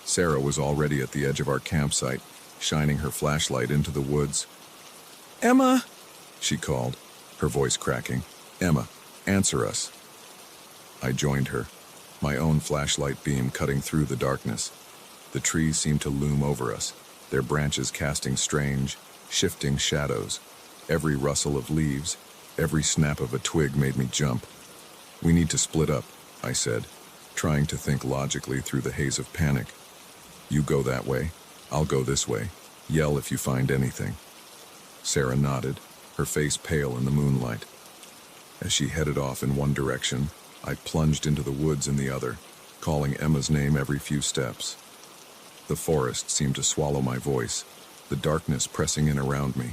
Sarah was already at the edge of our campsite, shining her flashlight into the woods. "Emma!" she called, her voice cracking. "Emma, answer us." I joined her, my own flashlight beam cutting through the darkness. The trees seemed to loom over us, their branches casting strange, shifting shadows. Every rustle of leaves, every snap of a twig made me jump. "We need to split up," I said, trying to think logically through the haze of panic. You go that way, I'll go this way. Yell if you find anything. Sarah nodded, her face pale in the moonlight. As she headed off in one direction, I plunged into the woods in the other, calling Emma's name every few steps. The forest seemed to swallow my voice, the darkness pressing in around me.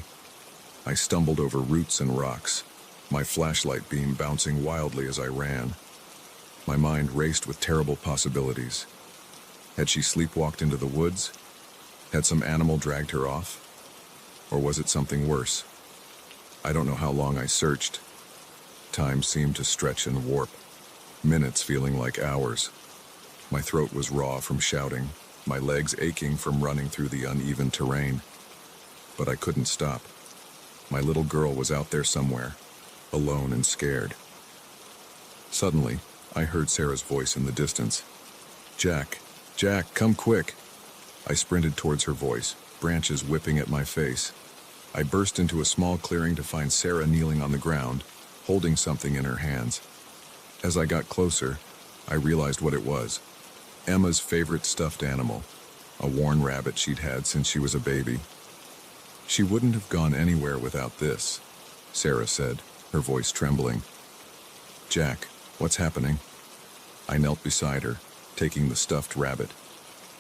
I stumbled over roots and rocks, my flashlight beam bouncing wildly as I ran. My mind raced with terrible possibilities. Had she sleepwalked into the woods? Had some animal dragged her off? Or was it something worse? I don't know how long I searched. Time seemed to stretch and warp, minutes feeling like hours. My throat was raw from shouting, my legs aching from running through the uneven terrain. But I couldn't stop. My little girl was out there somewhere, alone and scared. Suddenly, I heard Sarah's voice in the distance. "Jack, Jack, come quick!" I sprinted towards her voice, branches whipping at my face. I burst into a small clearing to find Sarah kneeling on the ground, holding something in her hands. As I got closer, I realized what it was. Emma's favorite stuffed animal, a worn rabbit she'd had since she was a baby. "She wouldn't have gone anywhere without this," Sarah said, her voice trembling. "Jack, what's happening?" I knelt beside her, taking the stuffed rabbit.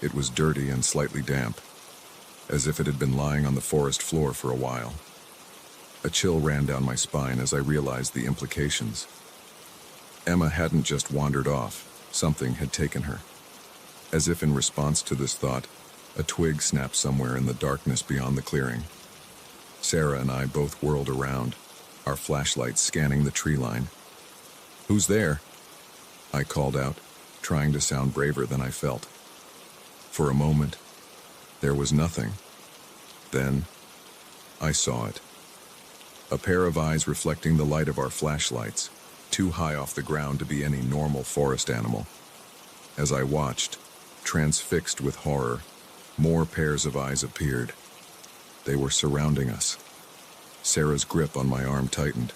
It was dirty and slightly damp, as if it had been lying on the forest floor for a while. A chill ran down my spine as I realized the implications. Emma hadn't just wandered off, something had taken her. As if in response to this thought, a twig snapped somewhere in the darkness beyond the clearing. Sarah and I both whirled around, our flashlights scanning the tree line. "Who's there?" I called out, trying to sound braver than I felt. For a moment, there was nothing. Then, I saw it. A pair of eyes reflecting the light of our flashlights, too high off the ground to be any normal forest animal. As I watched, transfixed with horror, more pairs of eyes appeared. They were surrounding us. Sarah's grip on my arm tightened.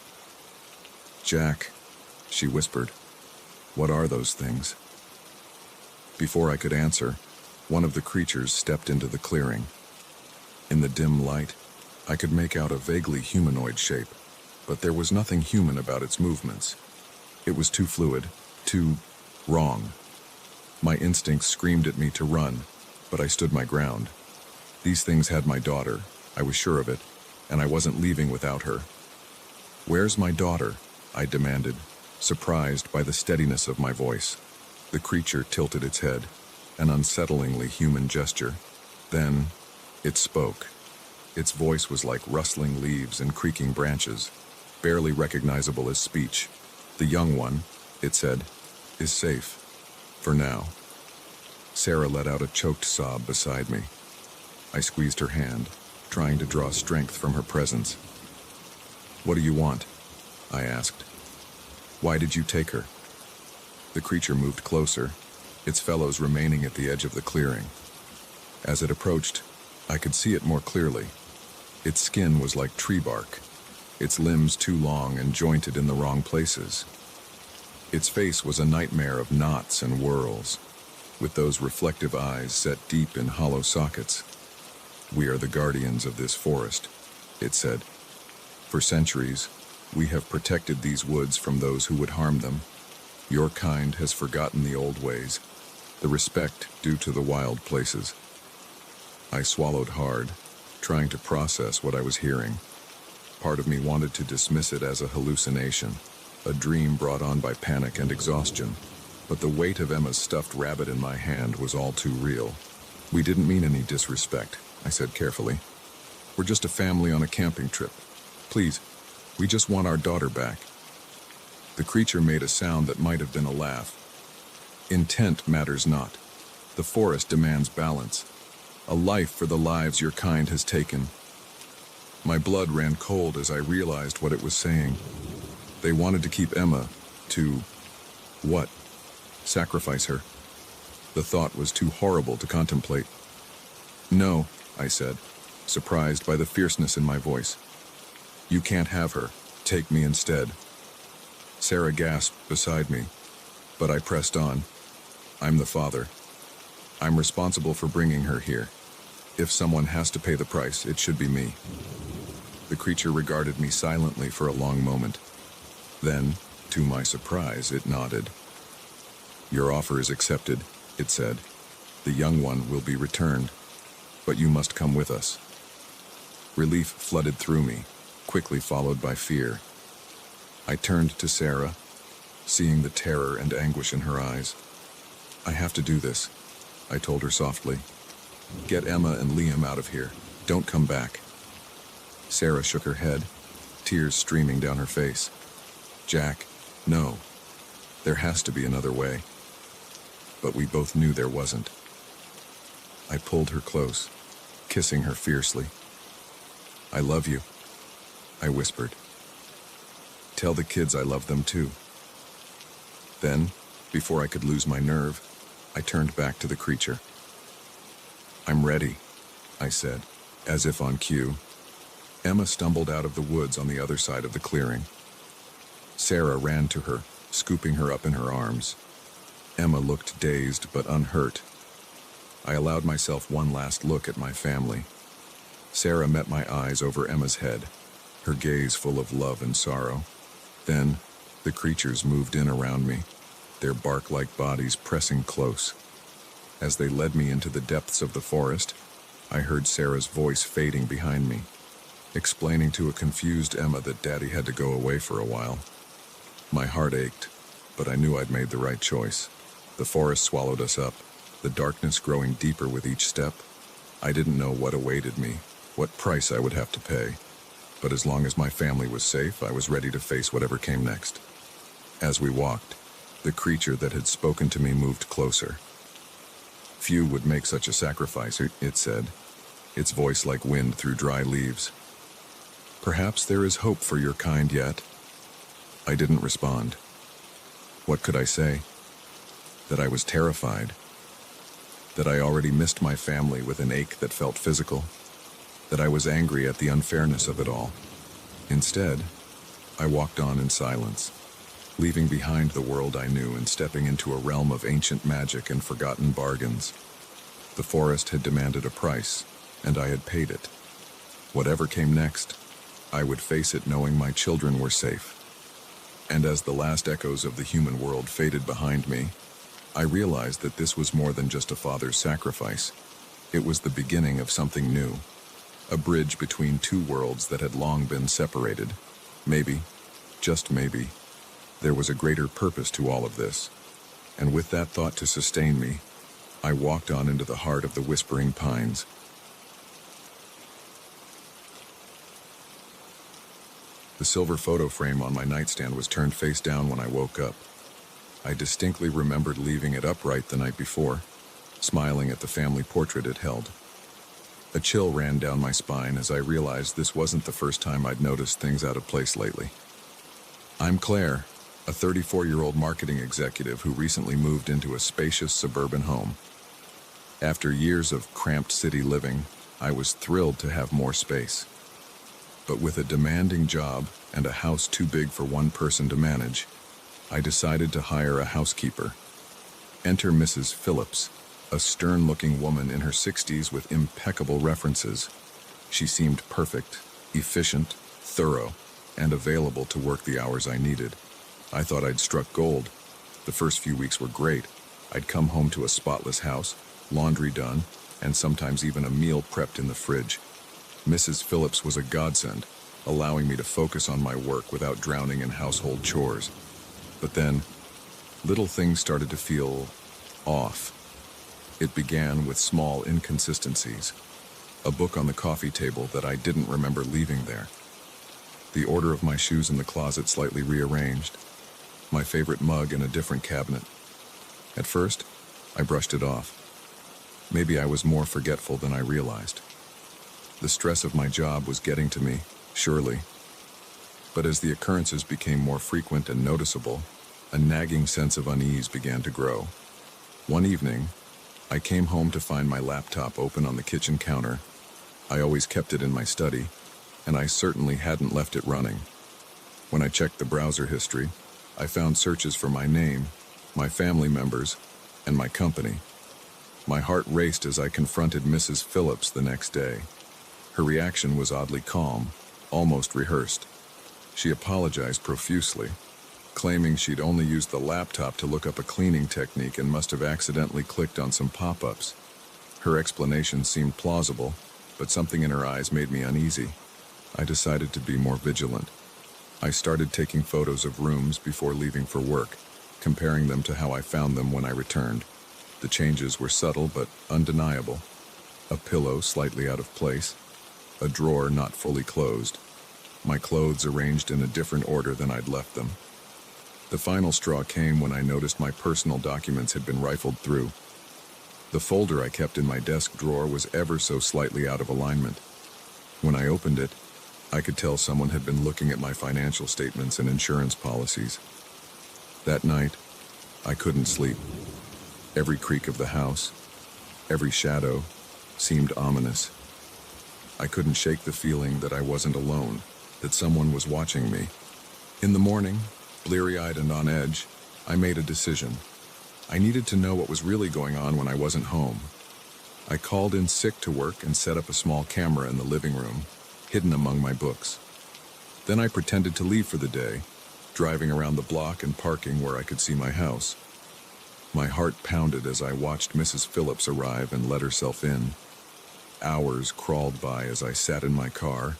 "Jack," she whispered, "what are those things?" Before I could answer, one of the creatures stepped into the clearing. In the dim light, I could make out a vaguely humanoid shape, but there was nothing human about its movements. It was too fluid, too wrong. My instincts screamed at me to run, but I stood my ground. These things had my daughter, I was sure of it, and I wasn't leaving without her. "Where's my daughter?" I demanded, surprised by the steadiness of my voice. The creature tilted its head, an unsettlingly human gesture. Then, it spoke. Its voice was like rustling leaves and creaking branches, barely recognizable as speech. "The young one," it said, "is safe. For now." Sarah let out a choked sob beside me. I squeezed her hand, trying to draw strength from her presence. "What do you want?" I asked. "Why did you take her?" The creature moved closer, its fellows remaining at the edge of the clearing. As it approached, I could see it more clearly. Its skin was like tree bark, its limbs too long and jointed in the wrong places. Its face was a nightmare of knots and whorls, with those reflective eyes set deep in hollow sockets. "We are the guardians of this forest," it said. "For centuries, we have protected these woods from those who would harm them. Your kind has forgotten the old ways, the respect due to the wild places." I swallowed hard, trying to process what I was hearing. Part of me wanted to dismiss it as a hallucination, a dream brought on by panic and exhaustion, but the weight of Emma's stuffed rabbit in my hand was all too real. "We didn't mean any disrespect," I said carefully. "We're just a family on a camping trip. Please, we just want our daughter back." The creature made a sound that might have been a laugh. "Intent matters not. The forest demands balance. A life for the lives your kind has taken." My blood ran cold as I realized what it was saying. They wanted to keep Emma, to... what? Sacrifice her. The thought was too horrible to contemplate. "No," I said, surprised by the fierceness in my voice. "You can't have her. Take me instead." Sarah gasped beside me, but I pressed on. "I'm the father." I'm responsible for bringing her here. If someone has to pay the price, it should be me. The creature regarded me silently for a long moment. Then, to my surprise, it nodded. Your offer is accepted, it said. The young one will be returned, but you must come with us. Relief flooded through me, quickly followed by fear. I turned to Sarah, seeing the terror and anguish in her eyes. I have to do this, I told her softly. Get Emma and Liam out of here. Don't come back. Sarah shook her head, tears streaming down her face. Jack, no. There has to be another way. But we both knew there wasn't. I pulled her close, kissing her fiercely. I love you, I whispered. Tell the kids I love them too. Then, before I could lose my nerve, I turned back to the creature. I'm ready, I said, as if on cue. Emma stumbled out of the woods on the other side of the clearing. Sarah ran to her, scooping her up in her arms. Emma looked dazed but unhurt. I allowed myself one last look at my family. Sarah met my eyes over Emma's head, her gaze full of love and sorrow. Then, the creatures moved in around me, their bark-like bodies pressing close. As they led me into the depths of the forest, I heard Sarah's voice fading behind me, explaining to a confused Emma that Daddy had to go away for a while. My heart ached, but I knew I'd made the right choice. The forest swallowed us up, the darkness growing deeper with each step. I didn't know what awaited me, what price I would have to pay, but as long as my family was safe, I was ready to face whatever came next. As we walked, the creature that had spoken to me moved closer. Few would make such a sacrifice, it said, its voice like wind through dry leaves. Perhaps there is hope for your kind yet. I didn't respond. What could I say? That I was terrified. That I already missed my family with an ache that felt physical. That I was angry at the unfairness of it all. Instead, I walked on in silence, leaving behind the world I knew and stepping into a realm of ancient magic and forgotten bargains. The forest had demanded a price, and I had paid it. Whatever came next, I would face it knowing my children were safe. And as the last echoes of the human world faded behind me, I realized that this was more than just a father's sacrifice. It was the beginning of something new, a bridge between two worlds that had long been separated. Maybe, just maybe, there was a greater purpose to all of this. And with that thought to sustain me, I walked on into the heart of the whispering pines. The silver photo frame on my nightstand was turned face down when I woke up. I distinctly remembered leaving it upright the night before, smiling at the family portrait it held. A chill ran down my spine as I realized this wasn't the first time I'd noticed things out of place lately. I'm Claire, a 34-year-old marketing executive who recently moved into a spacious suburban home. After years of cramped city living, I was thrilled to have more space. But with a demanding job and a house too big for one person to manage, I decided to hire a housekeeper. Enter Mrs. Phillips, a stern-looking woman in her 60s with impeccable references. She seemed perfect, efficient, thorough, and available to work the hours I needed. I thought I'd struck gold. The first few weeks were great. I'd come home to a spotless house, laundry done, and sometimes even a meal prepped in the fridge. Mrs. Phillips was a godsend, allowing me to focus on my work without drowning in household chores. But then, little things started to feel off. It began with small inconsistencies. A book on the coffee table that I didn't remember leaving there. The order of my shoes in the closet slightly rearranged. My favorite mug in a different cabinet. At first, I brushed it off. Maybe I was more forgetful than I realized. The stress of my job was getting to me, surely. But as the occurrences became more frequent and noticeable, a nagging sense of unease began to grow. One evening, I came home to find my laptop open on the kitchen counter. I always kept it in my study, and I certainly hadn't left it running. When I checked the browser history, I found searches for my name, my family members, and my company. My heart raced as I confronted Mrs. Phillips the next day. Her reaction was oddly calm, almost rehearsed. She apologized profusely, claiming she'd only used the laptop to look up a cleaning technique and must have accidentally clicked on some pop-ups. Her explanation seemed plausible, but something in her eyes made me uneasy. I decided to be more vigilant. I started taking photos of rooms before leaving for work, comparing them to how I found them when I returned. The changes were subtle but undeniable. A pillow slightly out of place, a drawer not fully closed, my clothes arranged in a different order than I'd left them. The final straw came when I noticed my personal documents had been rifled through. The folder I kept in my desk drawer was ever so slightly out of alignment. When I opened it, I could tell someone had been looking at my financial statements and insurance policies. That night, I couldn't sleep. Every creak of the house, every shadow, seemed ominous. I couldn't shake the feeling that I wasn't alone, that someone was watching me. In the morning, bleary-eyed and on edge, I made a decision. I needed to know what was really going on when I wasn't home. I called in sick to work and set up a small camera in the living room, hidden among my books. Then I pretended to leave for the day, driving around the block and parking where I could see my house. My heart pounded as I watched Mrs. Phillips arrive and let herself in. Hours crawled by as I sat in my car,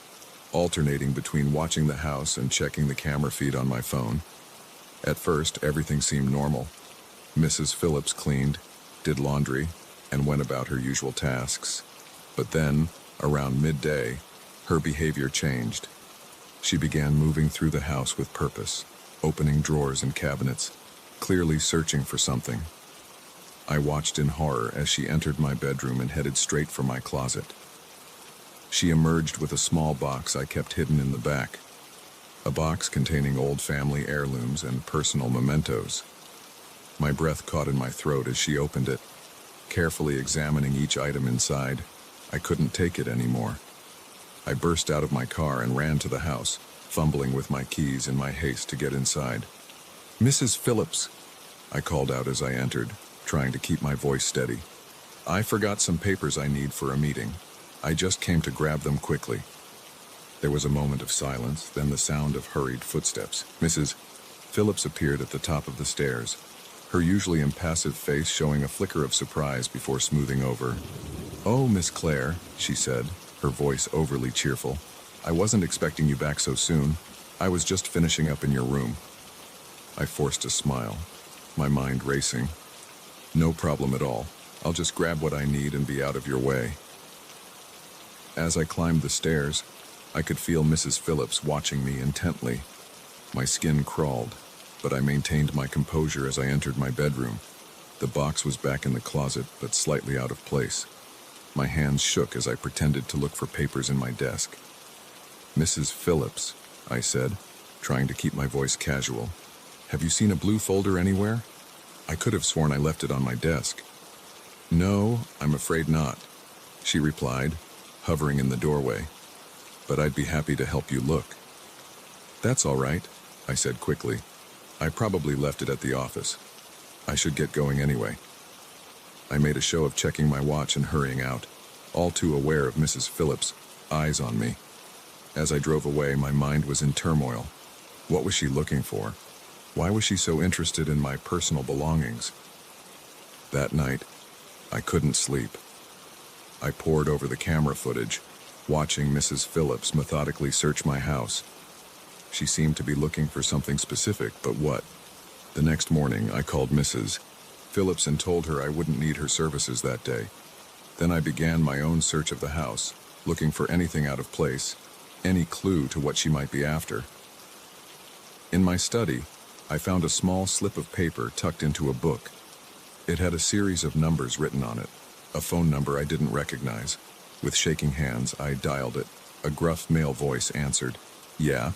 alternating between watching the house and checking the camera feed on my phone. At first, everything seemed normal. Mrs. Phillips cleaned, did laundry, and went about her usual tasks. But then, around midday, her behavior changed. She began moving through the house with purpose, opening drawers and cabinets, clearly searching for something. I watched in horror as she entered my bedroom and headed straight for my closet. She emerged with a small box I kept hidden in the back, a box containing old family heirlooms and personal mementos. My breath caught in my throat as she opened it, carefully examining each item inside. I couldn't take it anymore. I burst out of my car and ran to the house, fumbling with my keys in my haste to get inside. "Mrs. Phillips," I called out as I entered, trying to keep my voice steady. "I forgot some papers I need for a meeting. I just came to grab them quickly." There was a moment of silence, then the sound of hurried footsteps. Mrs. Phillips appeared at the top of the stairs, her usually impassive face showing a flicker of surprise before smoothing over. "Oh, Miss Claire," she said, her voice overly cheerful. "I wasn't expecting you back so soon. I was just finishing up in your room." I forced a smile, my mind racing. "No problem at all. I'll just grab what I need and be out of your way." As I climbed the stairs, I could feel Mrs. Phillips watching me intently. My skin crawled, but I maintained my composure as I entered my bedroom. The box was back in the closet, but slightly out of place. My hands shook as I pretended to look for papers in my desk. "Mrs. Phillips," I said, trying to keep my voice casual, "have you seen a blue folder anywhere? I could have sworn I left it on my desk." "No, I'm afraid not," she replied, hovering in the doorway. "But I'd be happy to help you look." "That's all right," I said quickly. "I probably left it at the office. I should get going anyway." I made a show of checking my watch and hurrying out, all too aware of Mrs. Phillips' eyes on me. As I drove away, my mind was in turmoil. What was she looking for? Why was she so interested in my personal belongings? That night, I couldn't sleep. I pored over the camera footage, watching Mrs. Phillips methodically search my house. She seemed to be looking for something specific, but what? The next morning, I called Mrs. Phillips and told her I wouldn't need her services that day. Then I began my own search of the house, looking for anything out of place, any clue to what she might be after. In my study, I found a small slip of paper tucked into a book. It had a series of numbers written on it, a phone number I didn't recognize. With shaking hands, I dialed it. A gruff male voice answered. "Yeah?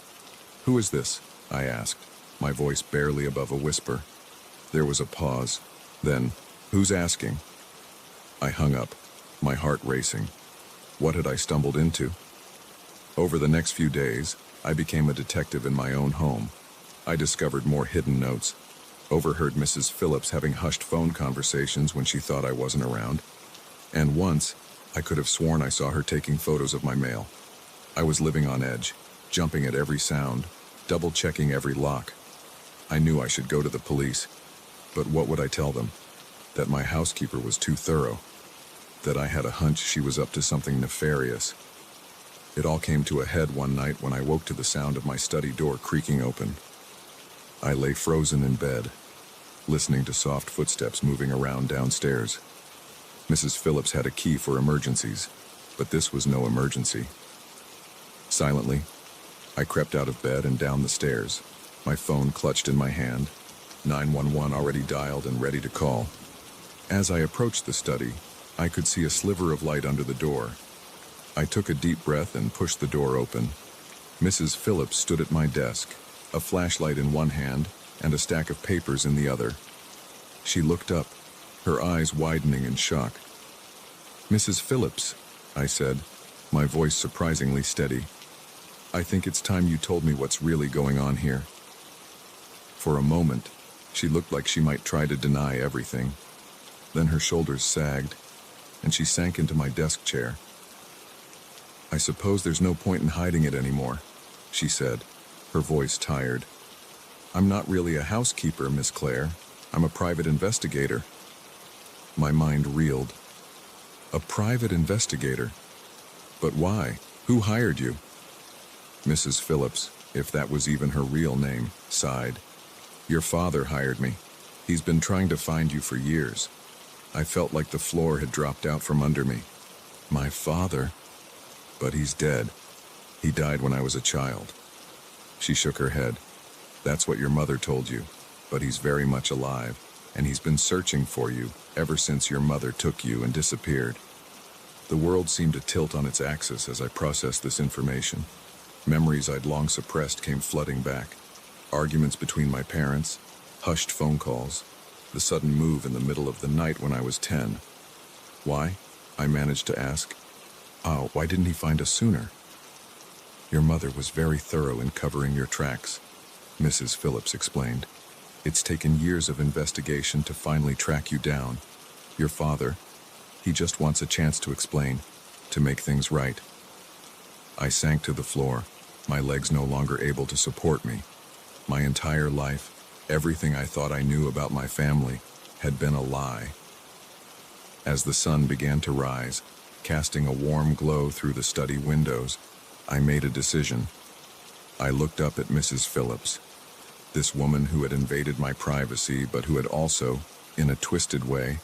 Who is this?" I asked, my voice barely above a whisper. There was a pause. Then, "Who's asking?" I hung up, my heart racing. What had I stumbled into? Over the next few days, I became a detective in my own home. I discovered more hidden notes, overheard Mrs. Phillips having hushed phone conversations when she thought I wasn't around, and once, I could have sworn I saw her taking photos of my mail. I was living on edge, jumping at every sound, double-checking every lock. I knew I should go to the police, but what would I tell them? That my housekeeper was too thorough, that I had a hunch she was up to something nefarious. It all came to a head one night when I woke to the sound of my study door creaking open. I lay frozen in bed, listening to soft footsteps moving around downstairs. Mrs. Phillips had a key for emergencies, but this was no emergency. Silently, I crept out of bed and down the stairs, my phone clutched in my hand, 911 already dialed and ready to call. As I approached the study, I could see a sliver of light under the door. I took a deep breath and pushed the door open. Mrs. Phillips stood at my desk, a flashlight in one hand and a stack of papers in the other. She looked up, her eyes widening in shock. "Mrs. Phillips," I said, my voice surprisingly steady, "I think it's time you told me what's really going on here." For a moment, she looked like she might try to deny everything. Then her shoulders sagged, and she sank into my desk chair. "I suppose there's no point in hiding it anymore," she said, her voice tired. "I'm not really a housekeeper, Miss Claire. I'm a private investigator." My mind reeled. A private investigator? But why? Who hired you? Mrs. Phillips, if that was even her real name, sighed. "Your father hired me. He's been trying to find you for years." I felt like the floor had dropped out from under me. My father? But he's dead. He died when I was a child. She shook her head. "That's what your mother told you, but he's very much alive, and he's been searching for you ever since your mother took you and disappeared." The world seemed to tilt on its axis as I processed this information. Memories I'd long suppressed came flooding back. Arguments between my parents, hushed phone calls, the sudden move in the middle of the night when I was 10. "Why?" I managed to ask. "Oh, why didn't he find us sooner?" "Your mother was very thorough in covering your tracks," Mrs. Phillips explained. "It's taken years of investigation to finally track you down. Your father, he just wants a chance to explain, to make things right." I sank to the floor, my legs no longer able to support me. My entire life, everything I thought I knew about my family, had been a lie. As the sun began to rise, casting a warm glow through the study windows, I made a decision. I looked up at Mrs. Phillips, this woman who had invaded my privacy but who had also, in a twisted way,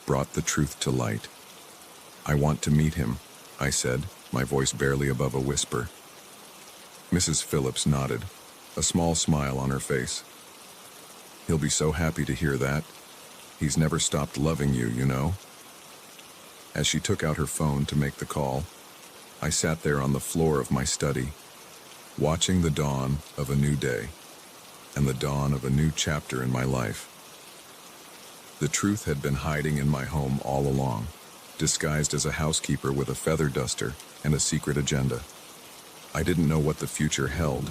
brought the truth to light. "I want to meet him," I said, my voice barely above a whisper. Mrs. Phillips nodded, a small smile on her face. "He'll be so happy to hear that. He's never stopped loving you, you know." As she took out her phone to make the call, I sat there on the floor of my study, watching the dawn of a new day, and the dawn of a new chapter in my life. The truth had been hiding in my home all along, disguised as a housekeeper with a feather duster and a secret agenda. I didn't know what the future held,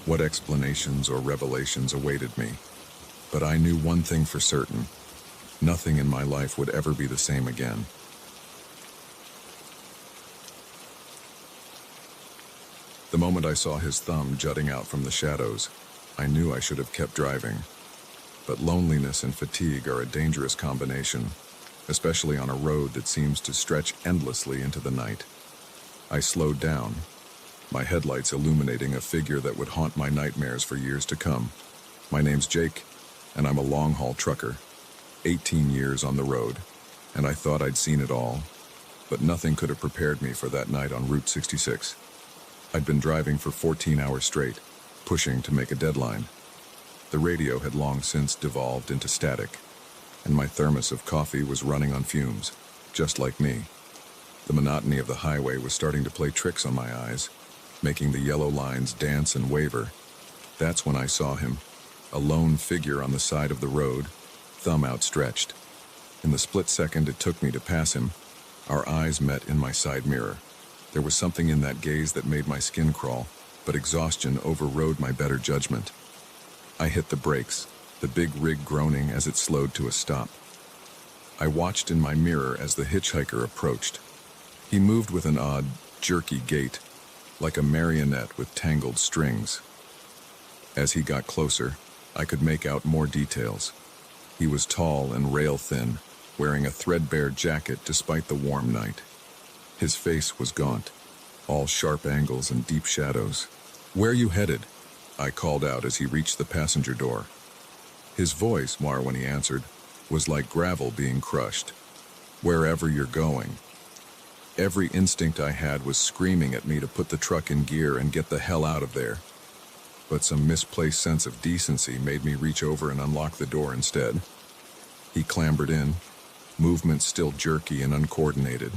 what explanations or revelations awaited me, but I knew one thing for certain: nothing in my life would ever be the same again. The moment I saw his thumb jutting out from the shadows, I knew I should have kept driving. But loneliness and fatigue are a dangerous combination, especially on a road that seems to stretch endlessly into the night. I slowed down, my headlights illuminating a figure that would haunt my nightmares for years to come. My name's Jake, and I'm a long-haul trucker, 18 years on the road, and I thought I'd seen it all, but nothing could have prepared me for that night on Route 66. I'd been driving for 14 hours straight, pushing to make a deadline. The radio had long since devolved into static, and my thermos of coffee was running on fumes, just like me. The monotony of the highway was starting to play tricks on my eyes, making the yellow lines dance and waver. That's when I saw him, a lone figure on the side of the road, thumb outstretched. In the split second it took me to pass him, our eyes met in my side mirror. There was something in that gaze that made my skin crawl, but exhaustion overrode my better judgment. I hit the brakes, the big rig groaning as it slowed to a stop. I watched in my mirror as the hitchhiker approached. He moved with an odd, jerky gait, like a marionette with tangled strings. As he got closer, I could make out more details. He was tall and rail-thin, wearing a threadbare jacket despite the warm night. His face was gaunt, all sharp angles and deep shadows. "Where you headed?" I called out as he reached the passenger door. His voice, when he answered, was like gravel being crushed. "Wherever you're going." Every instinct I had was screaming at me to put the truck in gear and get the hell out of there. But some misplaced sense of decency made me reach over and unlock the door instead. He clambered in, movements still jerky and uncoordinated.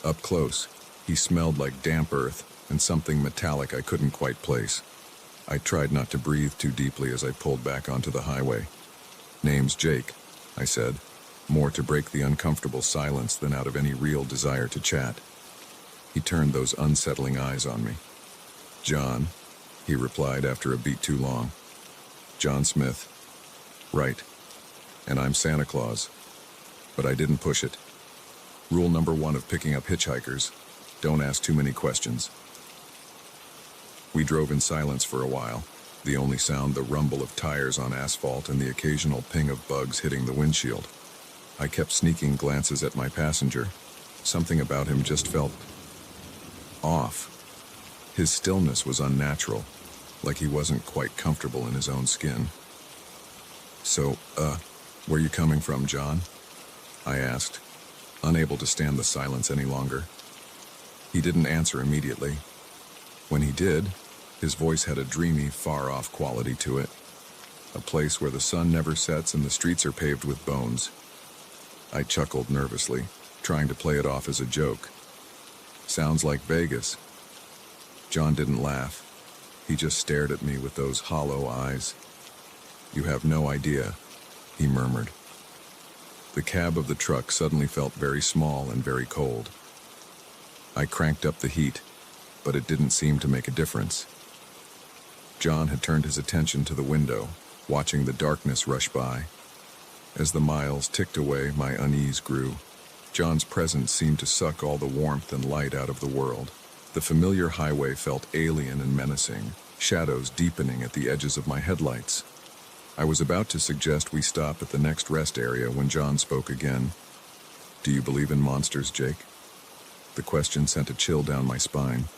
Up close, he smelled like damp earth and something metallic I couldn't quite place. I tried not to breathe too deeply as I pulled back onto the highway. "Name's Jake," I said, more to break the uncomfortable silence than out of any real desire to chat. He turned those unsettling eyes on me. "John," he replied after a beat too long. "John Smith." "Right. And I'm Santa Claus." But I didn't push it. Rule number 1 of picking up hitchhikers: don't ask too many questions. We drove in silence for a while, the only sound the rumble of tires on asphalt and the occasional ping of bugs hitting the windshield. I kept sneaking glances at my passenger. Something about him just felt off. His stillness was unnatural, like he wasn't quite comfortable in his own skin. "So, where you coming from, John?" I asked, unable to stand the silence any longer. He didn't answer immediately. When he did, his voice had a dreamy, far-off quality to it. A place where the sun never sets and the streets are paved with bones. I chuckled nervously, trying to play it off as a joke. "Sounds like Vegas." John didn't laugh. He just stared at me with those hollow eyes. "You have no idea," he murmured. The cab of the truck suddenly felt very small and very cold. I cranked up the heat, but it didn't seem to make a difference. John had turned his attention to the window, watching the darkness rush by. As the miles ticked away, my unease grew. John's presence seemed to suck all the warmth and light out of the world. The familiar highway felt alien and menacing, shadows deepening at the edges of my headlights. I was about to suggest we stop at the next rest area when John spoke again. "Do you believe in monsters, Jake?" The question sent a chill down my spine.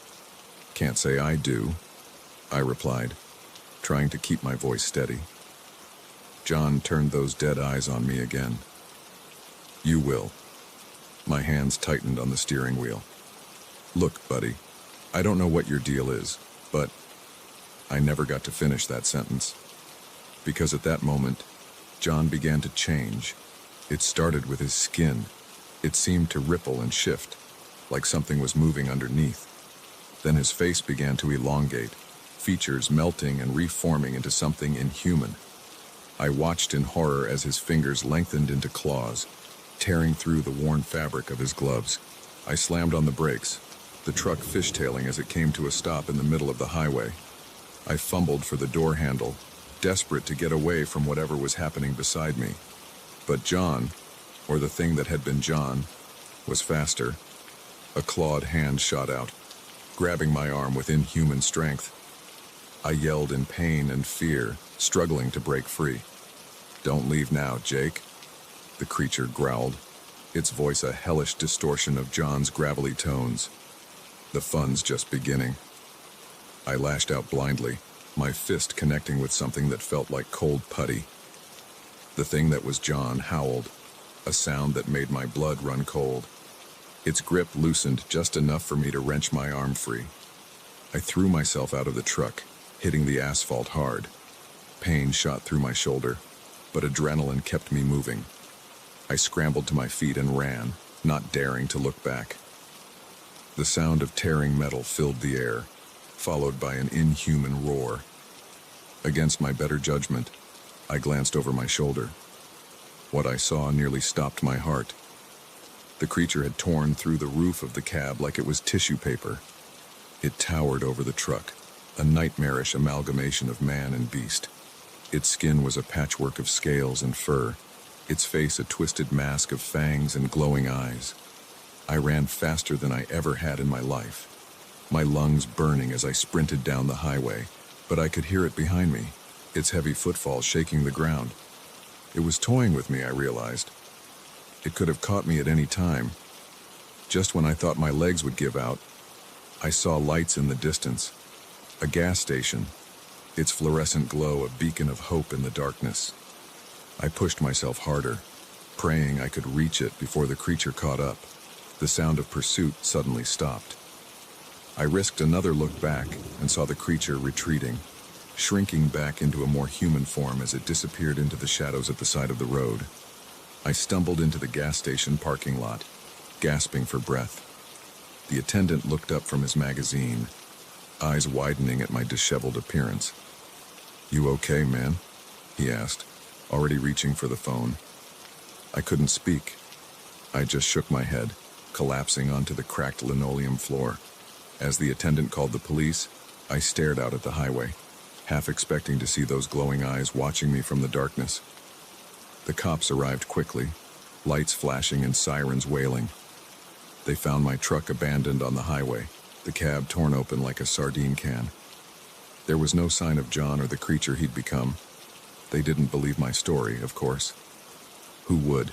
"Can't say I do," I replied, trying to keep my voice steady. John turned those dead eyes on me again. "You will." My hands tightened on the steering wheel. "Look, buddy, I don't know what your deal is, but..." I never got to finish that sentence. Because at that moment, John began to change. It started with his skin. It seemed to ripple and shift, like something was moving underneath. Then his face began to elongate, features melting and reforming into something inhuman. I watched in horror as his fingers lengthened into claws, tearing through the worn fabric of his gloves. I slammed on the brakes, the truck fishtailing as it came to a stop in the middle of the highway. I fumbled for the door handle, desperate to get away from whatever was happening beside me. But John, or the thing that had been John, was faster. A clawed hand shot out, grabbing my arm with inhuman strength. I yelled in pain and fear, struggling to break free. "Don't leave now, Jake," the creature growled, its voice a hellish distortion of John's gravelly tones. "The fun's just beginning." I lashed out blindly, my fist connecting with something that felt like cold putty. The thing that was John howled, a sound that made my blood run cold. Its grip loosened just enough for me to wrench my arm free. I threw myself out of the truck, hitting the asphalt hard. Pain shot through my shoulder, but adrenaline kept me moving. I scrambled to my feet and ran, not daring to look back. The sound of tearing metal filled the air, followed by an inhuman roar. Against my better judgment, I glanced over my shoulder. What I saw nearly stopped my heart. The creature had torn through the roof of the cab like it was tissue paper. It towered over the truck, a nightmarish amalgamation of man and beast. Its skin was a patchwork of scales and fur, its face a twisted mask of fangs and glowing eyes. I ran faster than I ever had in my life, my lungs burning as I sprinted down the highway, but I could hear it behind me, its heavy footfalls shaking the ground. It was toying with me, I realized. It could have caught me at any time. Just when I thought my legs would give out, I saw lights in the distance. A gas station, its fluorescent glow a beacon of hope in the darkness. I pushed myself harder, praying I could reach it before the creature caught up. The sound of pursuit suddenly stopped. I risked another look back and saw the creature retreating, shrinking back into a more human form as it disappeared into the shadows at the side of the road. I stumbled into the gas station parking lot, gasping for breath. The attendant looked up from his magazine, eyes widening at my disheveled appearance. "You okay, man?" he asked, already reaching for the phone. I couldn't speak. I just shook my head, collapsing onto the cracked linoleum floor. As the attendant called the police, I stared out at the highway, half expecting to see those glowing eyes watching me from the darkness. The cops arrived quickly, lights flashing and sirens wailing. They found my truck abandoned on the highway, the cab torn open like a sardine can. There was no sign of John or the creature he'd become. They didn't believe my story, of course. Who would?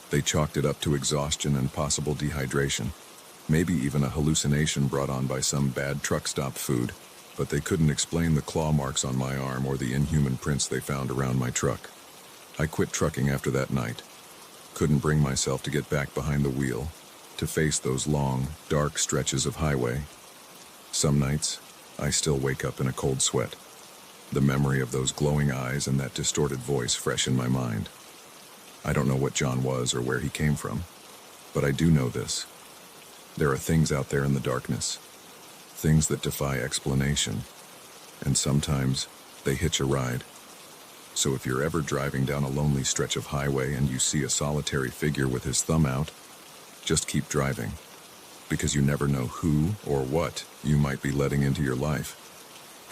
They chalked it up to exhaustion and possible dehydration, maybe even a hallucination brought on by some bad truck stop food, but they couldn't explain the claw marks on my arm or the inhuman prints they found around my truck. I quit trucking after that night. Couldn't bring myself to get back behind the wheel, to face those long, dark stretches of highway. Some nights, I still wake up in a cold sweat, the memory of those glowing eyes and that distorted voice fresh in my mind. I don't know what John was or where he came from, but I do know this. There are things out there in the darkness, things that defy explanation, and sometimes they hitch a ride. So if you're ever driving down a lonely stretch of highway and you see a solitary figure with his thumb out, just keep driving, because you never know who or what you might be letting into your life.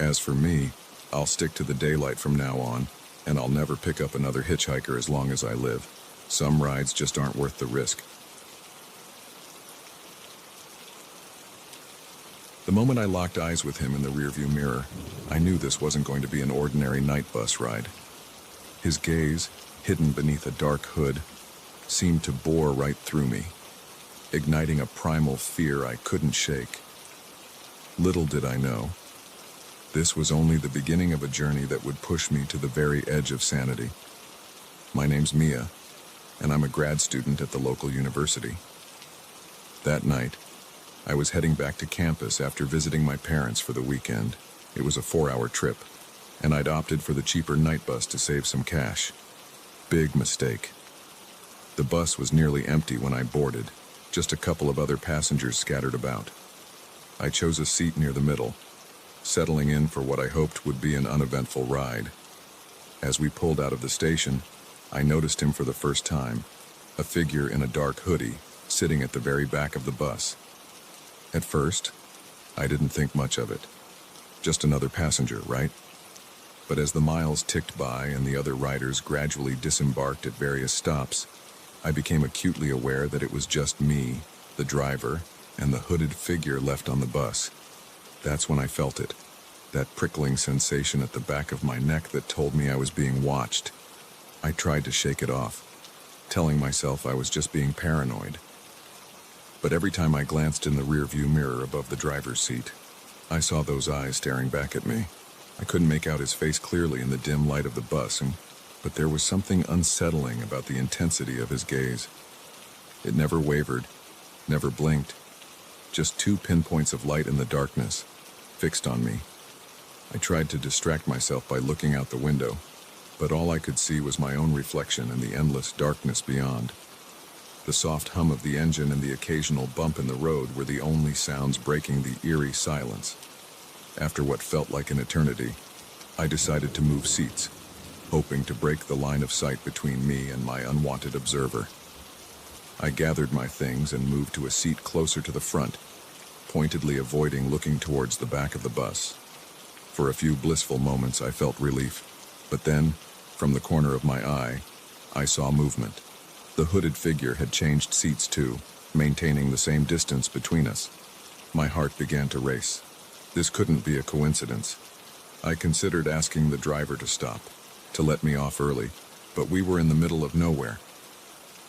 As for me, I'll stick to the daylight from now on, and I'll never pick up another hitchhiker as long as I live. Some rides just aren't worth the risk. The moment I locked eyes with him in the rearview mirror, I knew this wasn't going to be an ordinary night bus ride. His gaze, hidden beneath a dark hood, seemed to bore right through me, igniting a primal fear I couldn't shake. Little did I know, this was only the beginning of a journey that would push me to the very edge of sanity. My name's Mia, and I'm a grad student at the local university. That night, I was heading back to campus after visiting my parents for the weekend. It was a 4-hour trip, and I'd opted for the cheaper night bus to save some cash. Big mistake. The bus was nearly empty when I boarded, just a couple of other passengers scattered about. I chose a seat near the middle, settling in for what I hoped would be an uneventful ride. As we pulled out of the station, I noticed him for the first time, a figure in a dark hoodie, sitting at the very back of the bus. At first, I didn't think much of it. Just another passenger, right? But as the miles ticked by and the other riders gradually disembarked at various stops, I became acutely aware that it was just me, the driver, and the hooded figure left on the bus. That's when I felt it, that prickling sensation at the back of my neck that told me I was being watched. I tried to shake it off, telling myself I was just being paranoid. But every time I glanced in the rearview mirror above the driver's seat, I saw those eyes staring back at me. I couldn't make out his face clearly in the dim light of the bus, but there was something unsettling about the intensity of his gaze. It never wavered, never blinked, just 2 pinpoints of light in the darkness, fixed on me. I tried to distract myself by looking out the window, but all I could see was my own reflection and the endless darkness beyond. The soft hum of the engine and the occasional bump in the road were the only sounds breaking the eerie silence. After what felt like an eternity, I decided to move seats, hoping to break the line of sight between me and my unwanted observer. I gathered my things and moved to a seat closer to the front, pointedly avoiding looking towards the back of the bus. For a few blissful moments I felt relief, But then, from the corner of my eye, I saw movement. The hooded figure had changed seats too, maintaining the same distance between us. My heart began to race. This couldn't be a coincidence. I considered asking the driver to stop, to let me off early, but we were in the middle of nowhere.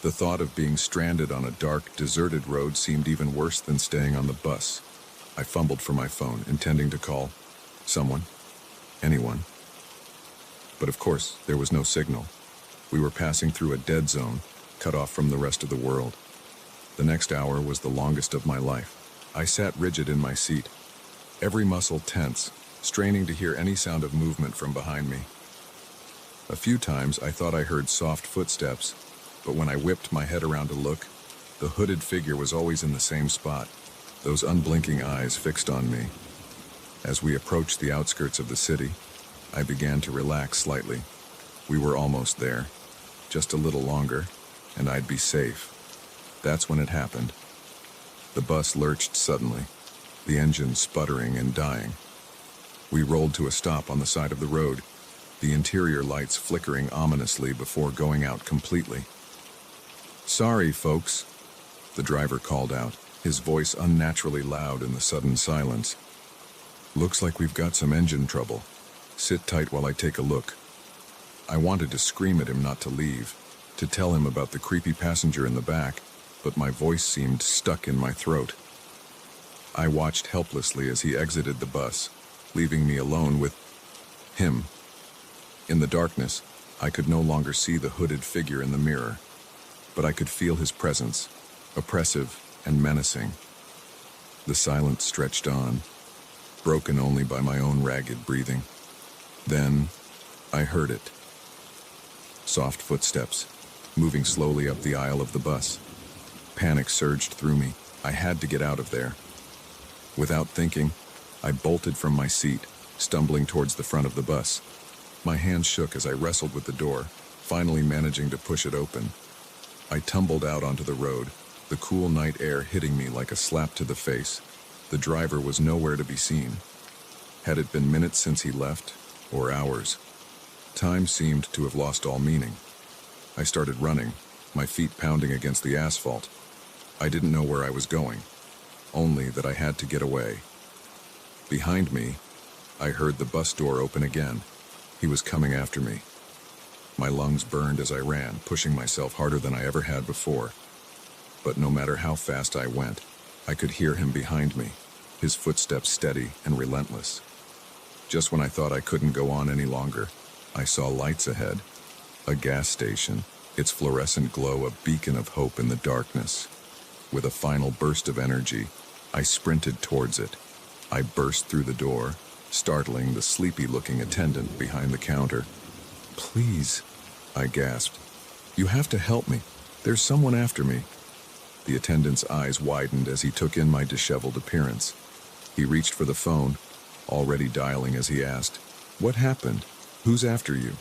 The thought of being stranded on a dark, deserted road seemed even worse than staying on the bus. I fumbled for my phone, intending to call someone, anyone. But of course, there was no signal. We were passing through a dead zone, cut off from the rest of the world. The next hour was the longest of my life. I sat rigid in my seat, every muscle tense, straining to hear any sound of movement from behind me. A few times I thought I heard soft footsteps, but when I whipped my head around to look, the hooded figure was always in the same spot, those unblinking eyes fixed on me. As we approached the outskirts of the city, I began to relax slightly. We were almost there. Just a little longer, and I'd be safe. That's when it happened. The bus lurched suddenly, the engine sputtering and dying. We rolled to a stop on the side of the road, the interior lights flickering ominously before going out completely. "Sorry, folks," the driver called out, his voice unnaturally loud in the sudden silence. "Looks like we've got some engine trouble. Sit tight while I take a look." I wanted to scream at him not to leave, to tell him about the creepy passenger in the back, but my voice seemed stuck in my throat. I watched helplessly as he exited the bus, leaving me alone with him. In the darkness, I could no longer see the hooded figure in the mirror, but I could feel his presence, oppressive and menacing. The silence stretched on, broken only by my own ragged breathing. Then, I heard it. Soft footsteps, moving slowly up the aisle of the bus. Panic surged through me. I had to get out of there. Without thinking, I bolted from my seat, stumbling towards the front of the bus. My hands shook as I wrestled with the door, finally managing to push it open. I tumbled out onto the road, the cool night air hitting me like a slap to the face. The driver was nowhere to be seen. Had it been minutes since he left, or hours? Time seemed to have lost all meaning. I started running, my feet pounding against the asphalt. I didn't know where I was going, only that I had to get away. Behind me, I heard the bus door open again. He was coming after me. My lungs burned as I ran, pushing myself harder than I ever had before. But no matter how fast I went, I could hear him behind me, his footsteps steady and relentless. Just when I thought I couldn't go on any longer, I saw lights ahead. A gas station, its fluorescent glow a beacon of hope in the darkness. With a final burst of energy, I sprinted towards it. I burst through the door, startling the sleepy-looking attendant behind the counter. "Please," I gasped. "You have to help me. There's someone after me." The attendant's eyes widened as he took in my disheveled appearance. He reached for the phone, already dialing as he asked, "What happened? Who's after you?"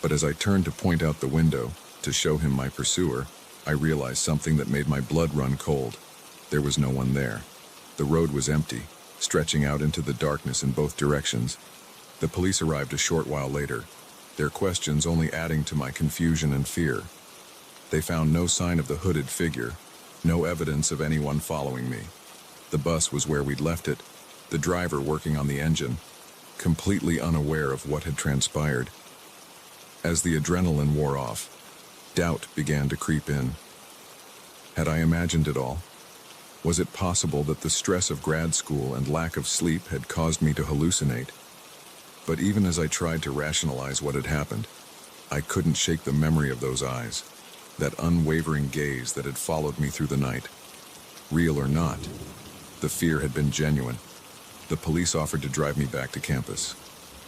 But as I turned to point out the window, to show him my pursuer, I realized something that made my blood run cold. There was no one there. The road was empty, stretching out into the darkness in both directions. The police arrived a short while later, their questions only adding to my confusion and fear. They found no sign of the hooded figure, no evidence of anyone following me. The bus was where we'd left it, the driver working on the engine, completely unaware of what had transpired. As the adrenaline wore off, doubt began to creep in. Had I imagined it all? Was it possible that the stress of grad school and lack of sleep had caused me to hallucinate? But even as I tried to rationalize what had happened, I couldn't shake the memory of those eyes, that unwavering gaze that had followed me through the night. Real or not, the fear had been genuine. The police offered to drive me back to campus,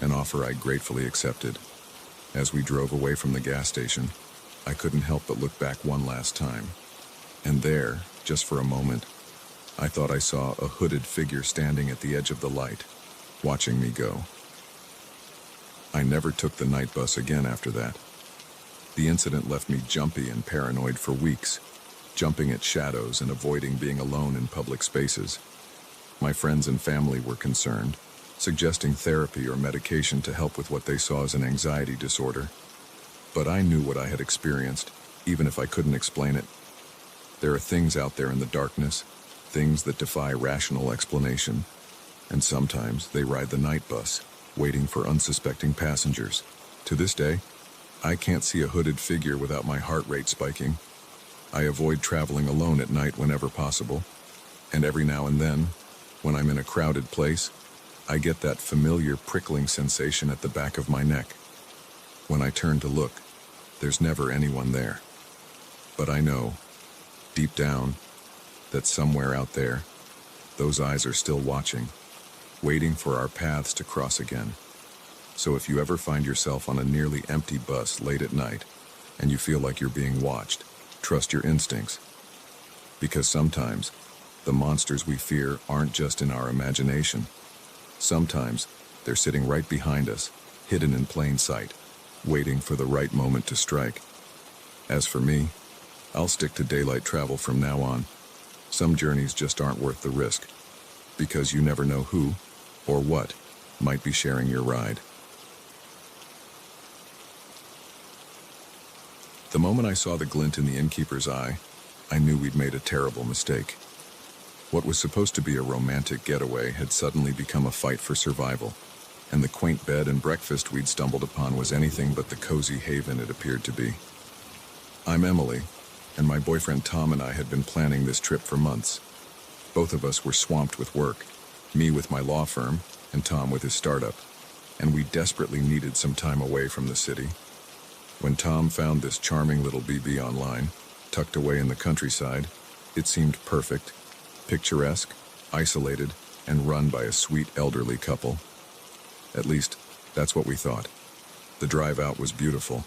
an offer I gratefully accepted. As we drove away from the gas station, I couldn't help but look back one last time. And there, just for a moment, I thought I saw a hooded figure standing at the edge of the light, watching me go. I never took the night bus again after that. The incident left me jumpy and paranoid for weeks, jumping at shadows and avoiding being alone in public spaces. My friends and family were concerned, suggesting therapy or medication to help with what they saw as an anxiety disorder. But I knew what I had experienced, even if I couldn't explain it. There are things out there in the darkness, things that defy rational explanation, and sometimes they ride the night bus, waiting for unsuspecting passengers. To this day, I can't see a hooded figure without my heart rate spiking. I avoid traveling alone at night whenever possible, and every now and then, when I'm in a crowded place, I get that familiar prickling sensation at the back of my neck. When I turn to look, there's never anyone there. But I know, deep down, that somewhere out there, those eyes are still watching, waiting for our paths to cross again. So if you ever find yourself on a nearly empty bus late at night, and you feel like you're being watched, trust your instincts. Because sometimes, the monsters we fear aren't just in our imagination. Sometimes, they're sitting right behind us, hidden in plain sight, waiting for the right moment to strike. As for me, I'll stick to daylight travel from now on. Some journeys just aren't worth the risk, because you never know who, or what, might be sharing your ride. The moment I saw the glint in the innkeeper's eye, I knew we'd made a terrible mistake. What was supposed to be a romantic getaway had suddenly become a fight for survival, and the quaint bed and breakfast we'd stumbled upon was anything but the cozy haven it appeared to be. I'm Emily, and my boyfriend Tom and I had been planning this trip for months. Both of us were swamped with work, me with my law firm, and Tom with his startup, and we desperately needed some time away from the city. When Tom found this charming little BB online, tucked away in the countryside, it seemed perfect, picturesque, isolated, and run by a sweet elderly couple. At least, that's what we thought. The drive out was beautiful,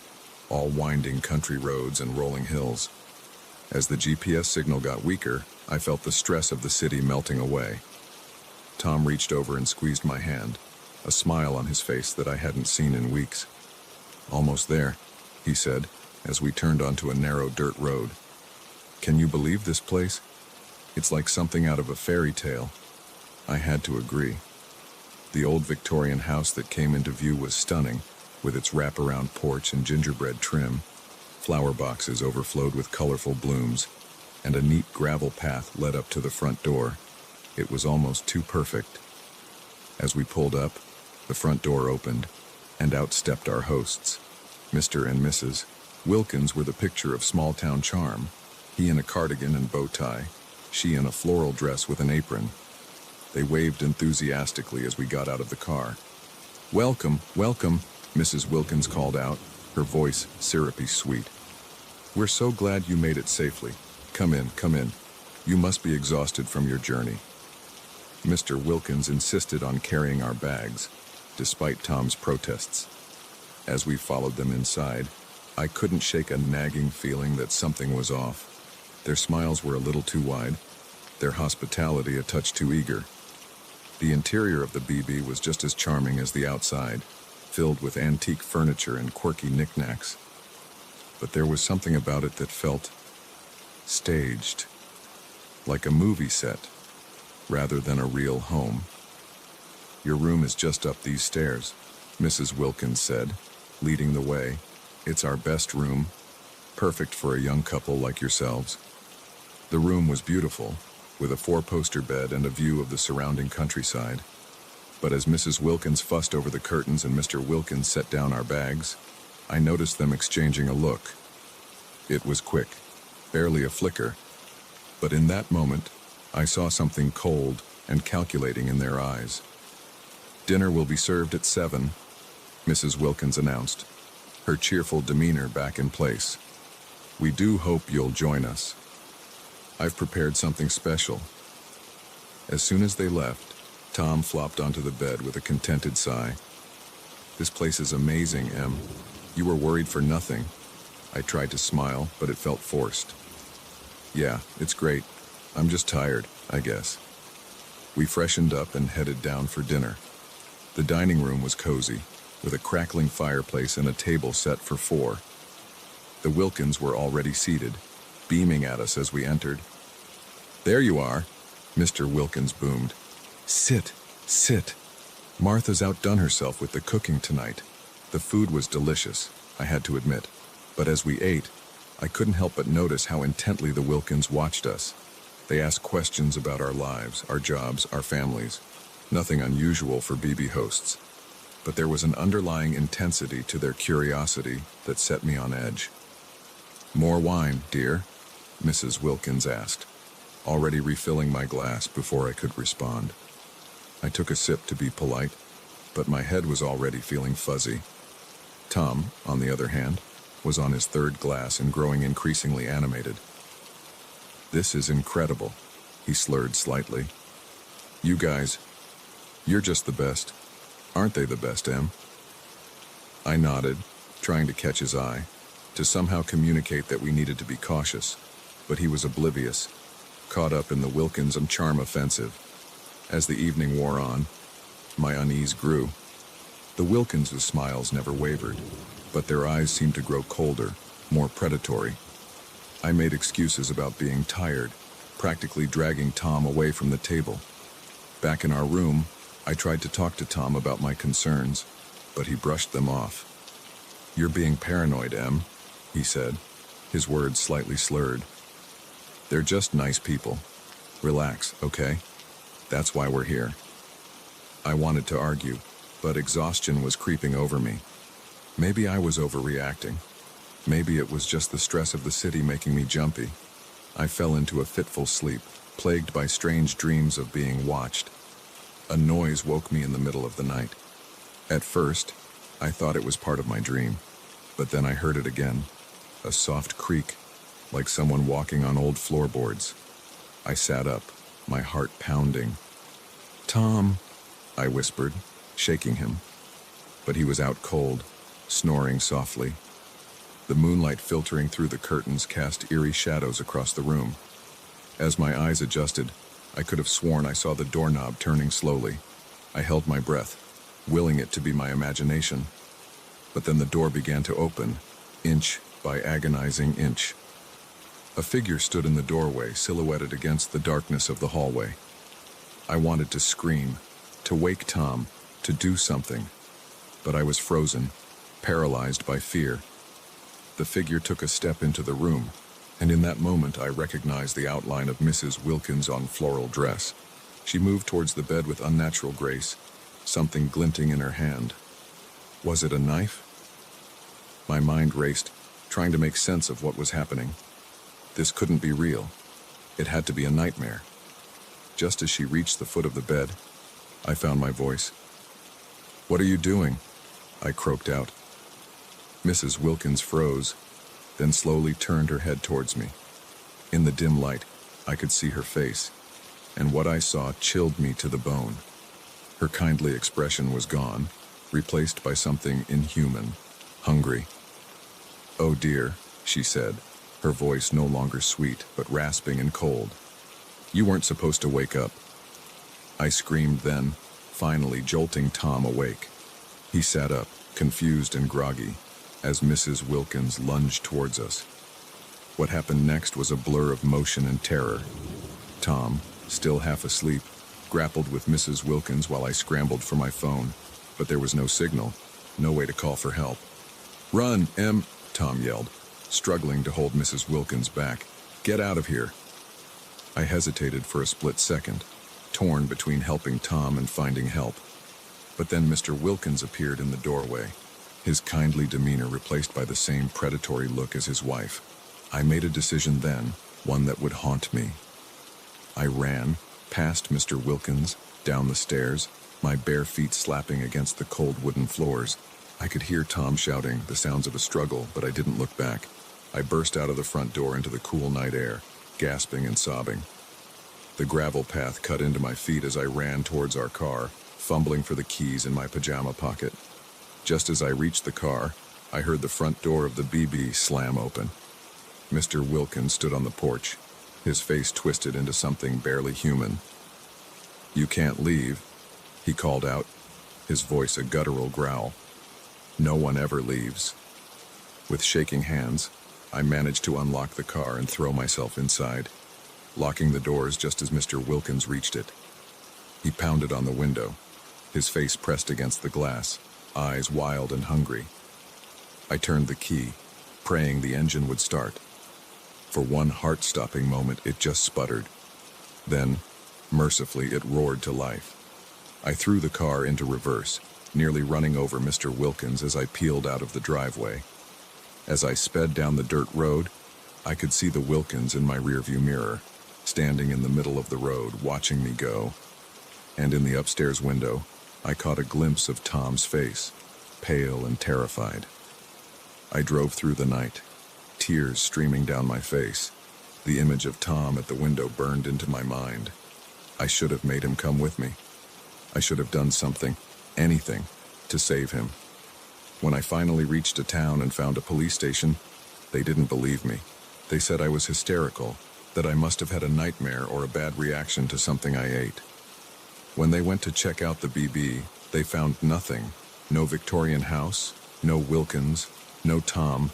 all winding country roads and rolling hills. As the GPS signal got weaker, I felt the stress of the city melting away. Tom reached over and squeezed my hand, a smile on his face that I hadn't seen in weeks. "Almost there," he said, as we turned onto a narrow dirt road. "Can you believe this place? It's like something out of a fairy tale." I had to agree. The old Victorian house that came into view was stunning, with its wraparound porch and gingerbread trim. Flower boxes overflowed with colorful blooms, and a neat gravel path led up to the front door. It was almost too perfect. As we pulled up, the front door opened, and out stepped our hosts. Mr. and Mrs. Wilkins were the picture of small-town charm, he in a cardigan and bow tie, she in a floral dress with an apron. They waved enthusiastically as we got out of the car. "Welcome, welcome," Mrs. Wilkins called out, her voice syrupy sweet. "We're so glad you made it safely. Come in, come in. You must be exhausted from your journey." Mr. Wilkins insisted on carrying our bags, despite Tom's protests. As we followed them inside, I couldn't shake a nagging feeling that something was off. Their smiles were a little too wide, their hospitality a touch too eager. The interior of the BB was just as charming as the outside, filled with antique furniture and quirky knickknacks. But there was something about it that felt staged, like a movie set, rather than a real home. "Your room is just up these stairs," Mrs. Wilkins said, leading the way. "It's our best room, perfect for a young couple like yourselves." The room was beautiful, with a four-poster bed and a view of the surrounding countryside. But as Mrs. Wilkins fussed over the curtains and Mr. Wilkins set down our bags, I noticed them exchanging a look. It was quick, barely a flicker, but in that moment, I saw something cold and calculating in their eyes. "Dinner will be served at 7, Mrs. Wilkins announced, her cheerful demeanor back in place. "We do hope you'll join us. I've prepared something special." As soon as they left, Tom flopped onto the bed with a contented sigh. "This place is amazing, Em. You were worried for nothing." I tried to smile, but it felt forced. "Yeah, it's great. I'm just tired, I guess." We freshened up and headed down for dinner. The dining room was cozy, with a crackling fireplace and a table set for 4. The Wilkins were already seated, beaming at us as we entered. "There you are," Mr. Wilkins boomed. "Sit, sit." Martha's outdone herself with the cooking tonight. The food was delicious, I had to admit, but as we ate, I couldn't help but notice how intently the Wilkins watched us. They asked questions about our lives, our jobs, our families. Nothing unusual for BB hosts. But there was an underlying intensity to their curiosity that set me on edge. "More wine, dear?" Mrs. Wilkins asked, already refilling my glass before I could respond. I took a sip to be polite, but my head was already feeling fuzzy. Tom, on the other hand, was on his third glass and growing increasingly animated. "This is incredible," he slurred slightly. "You guys, you're just the best. Aren't they the best, Em?" I nodded, trying to catch his eye, to somehow communicate that we needed to be cautious, but he was oblivious, caught up in the Wilkins charm offensive. As the evening wore on, my unease grew. The Wilkins' smiles never wavered, but their eyes seemed to grow colder, more predatory. I made excuses about being tired, practically dragging Tom away from the table. Back in our room, I tried to talk to Tom about my concerns, but he brushed them off. "You're being paranoid, Em," he said, his words slightly slurred. "They're just nice people. Relax, okay? That's why we're here." I wanted to argue, but exhaustion was creeping over me. Maybe I was overreacting. Maybe it was just the stress of the city making me jumpy. I fell into a fitful sleep, plagued by strange dreams of being watched. A noise woke me in the middle of the night. At first, I thought it was part of my dream, but then I heard it again, a soft creak, like someone walking on old floorboards. I sat up, my heart pounding. "Tom," I whispered, shaking him. But he was out cold, snoring softly. The moonlight filtering through the curtains cast eerie shadows across the room. As my eyes adjusted, I could have sworn I saw the doorknob turning slowly. I held my breath, willing it to be my imagination. But then the door began to open, inch by agonizing inch. A figure stood in the doorway, silhouetted against the darkness of the hallway. I wanted to scream, to wake Tom, to do something, but I was frozen, paralyzed by fear. The figure took a step into the room, and in that moment I recognized the outline of Mrs. Wilkins' floral dress. She moved towards the bed with unnatural grace, something glinting in her hand. Was it a knife? My mind raced, trying to make sense of what was happening. This couldn't be real. It had to be a nightmare. Just as she reached the foot of the bed, I found my voice. "What are you doing?" I croaked out. Mrs. Wilkins froze, then slowly turned her head towards me. In the dim light, I could see her face, and what I saw chilled me to the bone. Her kindly expression was gone, replaced by something inhuman, hungry. "Oh dear," she said, her voice no longer sweet, but rasping and cold. "You weren't supposed to wake up." I screamed then, finally jolting Tom awake. He sat up, confused and groggy, as Mrs. Wilkins lunged towards us. What happened next was a blur of motion and terror. Tom, still half asleep, grappled with Mrs. Wilkins while I scrambled for my phone, but there was no signal, no way to call for help. "Run, Em!" Tom yelled, struggling to hold Mrs. Wilkins back. "Get out of here!" I hesitated for a split second, torn between helping Tom and finding help. But then Mr. Wilkins appeared in the doorway, his kindly demeanor replaced by the same predatory look as his wife. I made a decision then, one that would haunt me. I ran, past Mr. Wilkins, down the stairs, my bare feet slapping against the cold wooden floors. I could hear Tom shouting, the sounds of a struggle, but I didn't look back. I burst out of the front door into the cool night air, gasping and sobbing. The gravel path cut into my feet as I ran towards our car, fumbling for the keys in my pajama pocket. Just as I reached the car, I heard the front door of the BB slam open. Mr. Wilkins stood on the porch, his face twisted into something barely human. "You can't leave," he called out, his voice a guttural growl. "No one ever leaves." With shaking hands, I managed to unlock the car and throw myself inside, locking the doors just as Mr. Wilkins reached it. He pounded on the window, his face pressed against the glass, eyes wild and hungry. I turned the key, praying the engine would start. For one heart-stopping moment, it just sputtered. Then, mercifully, it roared to life. I threw the car into reverse, nearly running over Mr. Wilkins as I peeled out of the driveway. As I sped down the dirt road, I could see the Wilkins in my rearview mirror, standing in the middle of the road, watching me go. And in the upstairs window, I caught a glimpse of Tom's face, pale and terrified. I drove through the night, tears streaming down my face. The image of Tom at the window burned into my mind. I should have made him come with me. I should have done something, anything, to save him. When I finally reached a town and found a police station, they didn't believe me. They said I was hysterical, that I must have had a nightmare or a bad reaction to something I ate. When they went to check out the BB, they found nothing. No Victorian house, no Wilkins, no Tom,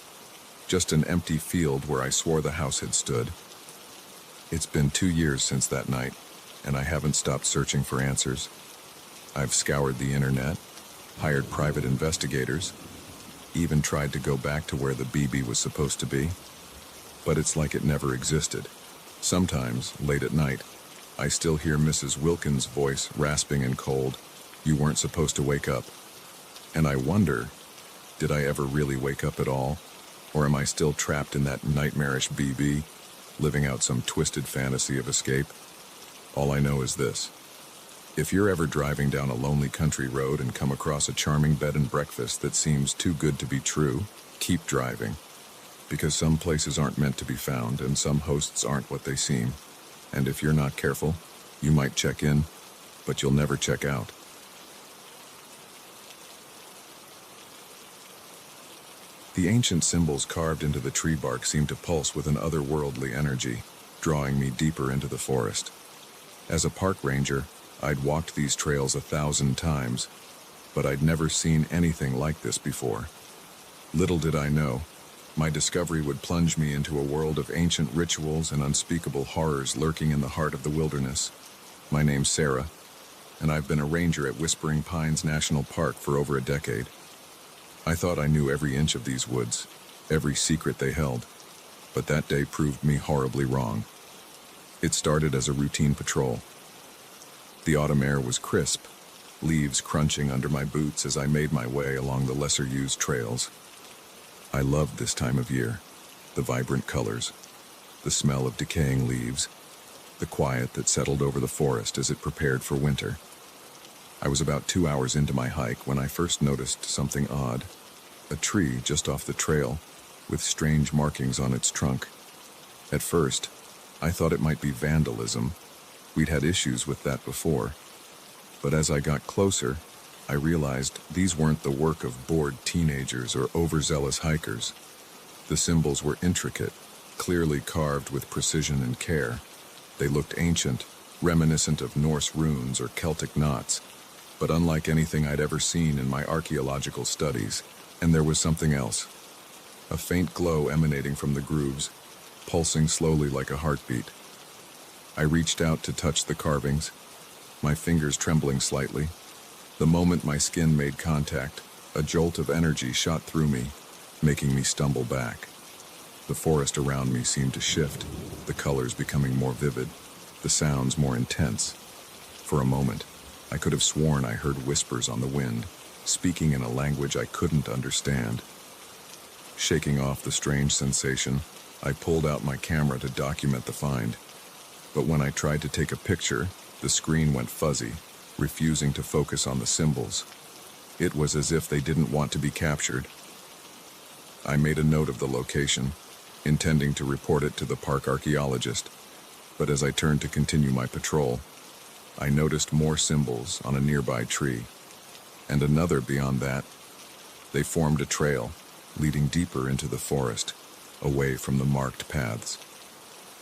just an empty field where I swore the house had stood. It's been 2 years since that night, and I haven't stopped searching for answers. I've scoured the internet, hired private investigators, even tried to go back to where the BB was supposed to be. But it's like it never existed. Sometimes, late at night, I still hear Mrs. Wilkins' voice rasping and cold. You weren't supposed to wake up. And I wonder, did I ever really wake up at all? Or am I still trapped in that nightmarish BB, living out some twisted fantasy of escape? All I know is this. If you're ever driving down a lonely country road and come across a charming bed and breakfast that seems too good to be true, keep driving. Because some places aren't meant to be found and some hosts aren't what they seem. And if you're not careful, you might check in, but you'll never check out. The ancient symbols carved into the tree bark seemed to pulse with an otherworldly energy, drawing me deeper into the forest. As a park ranger, I'd walked these trails 1,000 times, but I'd never seen anything like this before. Little did I know, my discovery would plunge me into a world of ancient rituals and unspeakable horrors lurking in the heart of the wilderness. My name's Sarah, and I've been a ranger at Whispering Pines National Park for over a decade. I thought I knew every inch of these woods, every secret they held, but that day proved me horribly wrong. It started as a routine patrol. The autumn air was crisp, leaves crunching under my boots as I made my way along the lesser-used trails. I loved this time of year, the vibrant colors, the smell of decaying leaves, the quiet that settled over the forest as it prepared for winter. I was about 2 hours into my hike when I first noticed something odd. A tree just off the trail, with strange markings on its trunk. At first, I thought it might be vandalism. We'd had issues with that before. But as I got closer, I realized these weren't the work of bored teenagers or overzealous hikers. The symbols were intricate, clearly carved with precision and care. They looked ancient, reminiscent of Norse runes or Celtic knots, but unlike anything I'd ever seen in my archaeological studies. And there was something else. A faint glow emanating from the grooves, pulsing slowly like a heartbeat. I reached out to touch the carvings, my fingers trembling slightly. The moment my skin made contact, a jolt of energy shot through me, making me stumble back. The forest around me seemed to shift, the colors becoming more vivid, the sounds more intense. For a moment, I could have sworn I heard whispers on the wind, speaking in a language I couldn't understand. Shaking off the strange sensation, I pulled out my camera to document the find. But when I tried to take a picture, the screen went fuzzy, refusing to focus on the symbols. It was as if they didn't want to be captured. I made a note of the location, intending to report it to the park archaeologist, but as I turned to continue my patrol, I noticed more symbols on a nearby tree, and another beyond that. They formed a trail, leading deeper into the forest, away from the marked paths.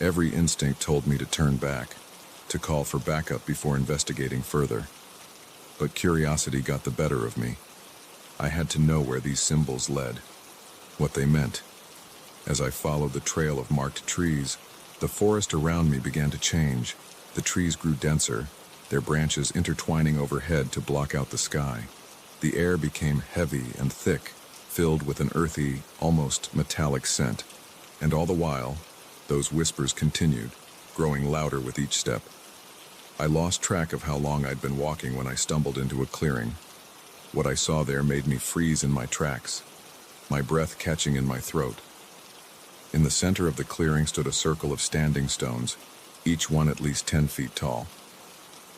Every instinct told me to turn back, to call for backup before investigating further. But curiosity got the better of me. I had to know where these symbols led, what they meant. As I followed the trail of marked trees, the forest around me began to change. The trees grew denser, their branches intertwining overhead to block out the sky. The air became heavy and thick, filled with an earthy, almost metallic scent. And all the while, those whispers continued, growing louder with each step. I lost track of how long I'd been walking when I stumbled into a clearing. What I saw there made me freeze in my tracks, my breath catching in my throat. In the center of the clearing stood a circle of standing stones, each one at least 10 feet tall.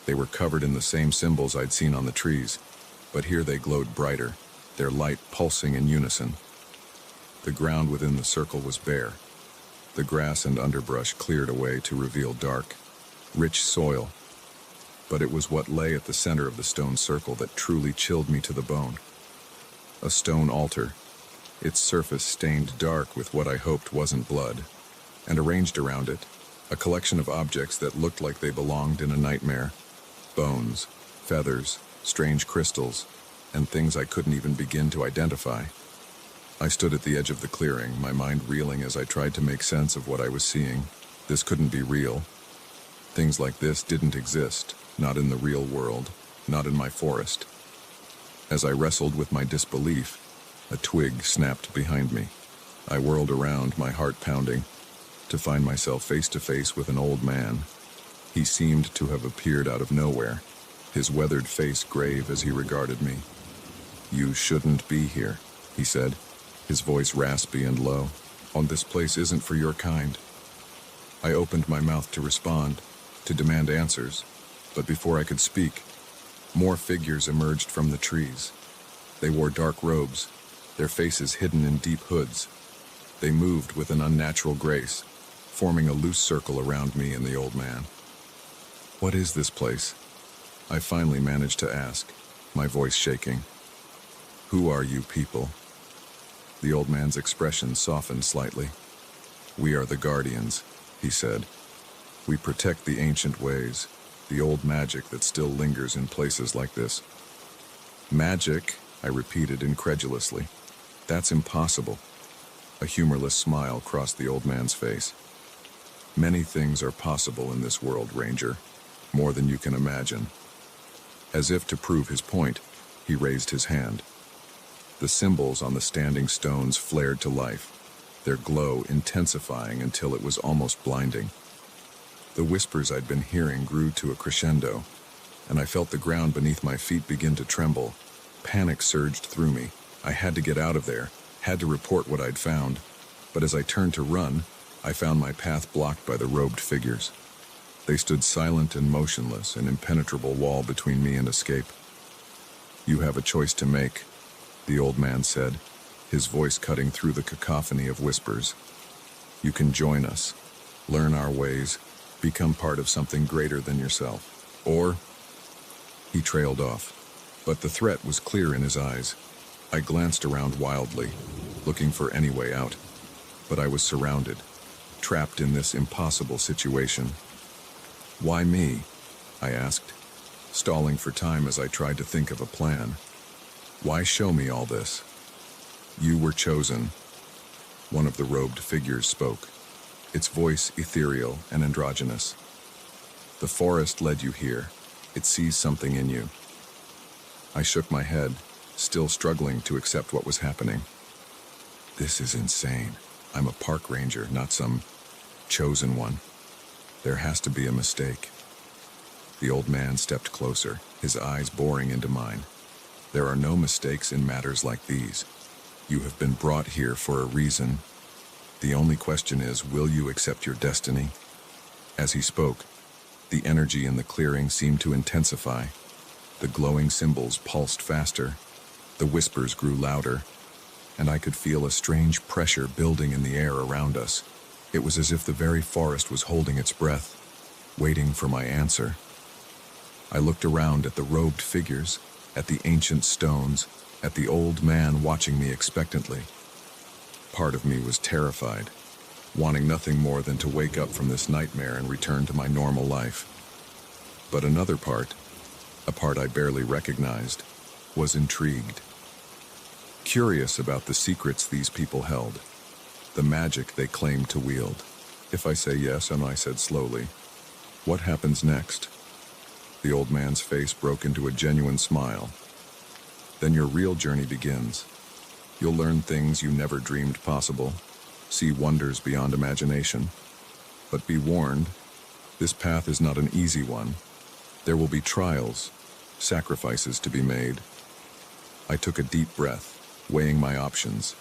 They were covered in the same symbols I'd seen on the trees, but here they glowed brighter, their light pulsing in unison. The ground within the circle was bare. The grass and underbrush cleared away to reveal dark, rich soil. But it was what lay at the center of the stone circle that truly chilled me to the bone. A stone altar, its surface stained dark with what I hoped wasn't blood, and arranged around it, a collection of objects that looked like they belonged in a nightmare. Bones, feathers, strange crystals, and things I couldn't even begin to identify. I stood at the edge of the clearing, my mind reeling as I tried to make sense of what I was seeing. This couldn't be real. Things like this didn't exist, not in the real world, not in my forest. As I wrestled with my disbelief, a twig snapped behind me. I whirled around, my heart pounding, to find myself face to face with an old man. He seemed to have appeared out of nowhere, his weathered face grave as he regarded me. "You shouldn't be here," he said, his voice raspy and low. "This place isn't for your kind." I opened my mouth to respond, to demand answers, but before I could speak, more figures emerged from the trees. They wore dark robes, their faces hidden in deep hoods. They moved with an unnatural grace, forming a loose circle around me and the old man. "What is this place?" I finally managed to ask, my voice shaking. "Who are you people?" The old man's expression softened slightly. "We are the guardians," he said. "We protect the ancient ways, the old magic that still lingers in places like this." "Magic?" I repeated incredulously. "That's impossible." A humorless smile crossed the old man's face. "Many things are possible in this world, Ranger, more than you can imagine." As if to prove his point, he raised his hand. The symbols on the standing stones flared to life, their glow intensifying until it was almost blinding. The whispers I'd been hearing grew to a crescendo, and I felt the ground beneath my feet begin to tremble. Panic surged through me. I had to get out of there, had to report what I'd found. But as I turned to run, I found my path blocked by the robed figures. They stood silent and motionless, an impenetrable wall between me and escape. "You have a choice to make," the old man said, his voice cutting through the cacophony of whispers. "You can join us, learn our ways, become part of something greater than yourself. Or—" He trailed off, but the threat was clear in his eyes. I glanced around wildly, looking for any way out, but I was surrounded, trapped in this impossible situation. "Why me?" I asked, stalling for time as I tried to think of a plan. "Why show me all this?" "You were chosen," one of the robed figures spoke, its voice ethereal and androgynous. "The forest led you here. It sees something in you." I shook my head, still struggling to accept what was happening. "This is insane. I'm a park ranger, not some chosen one. There has to be a mistake." The old man stepped closer, his eyes boring into mine. "There are no mistakes in matters like these. You have been brought here for a reason. The only question is, will you accept your destiny?" As he spoke, the energy in the clearing seemed to intensify. The glowing symbols pulsed faster, the whispers grew louder, and I could feel a strange pressure building in the air around us. It was as if the very forest was holding its breath, waiting for my answer. I looked around at the robed figures, at the ancient stones, at the old man watching me expectantly. Part of me was terrified, wanting nothing more than to wake up from this nightmare and return to my normal life. But another part, a part I barely recognized, was intrigued. Curious about the secrets these people held, the magic they claimed to wield. "If I say yes," and I said slowly, "what happens next?" The old man's face broke into a genuine smile. Then your real journey begins. You'll learn things you never dreamed possible, see wonders beyond imagination. But be warned, this path is not an easy one. There will be trials, sacrifices to be made. I took a deep breath, weighing my options.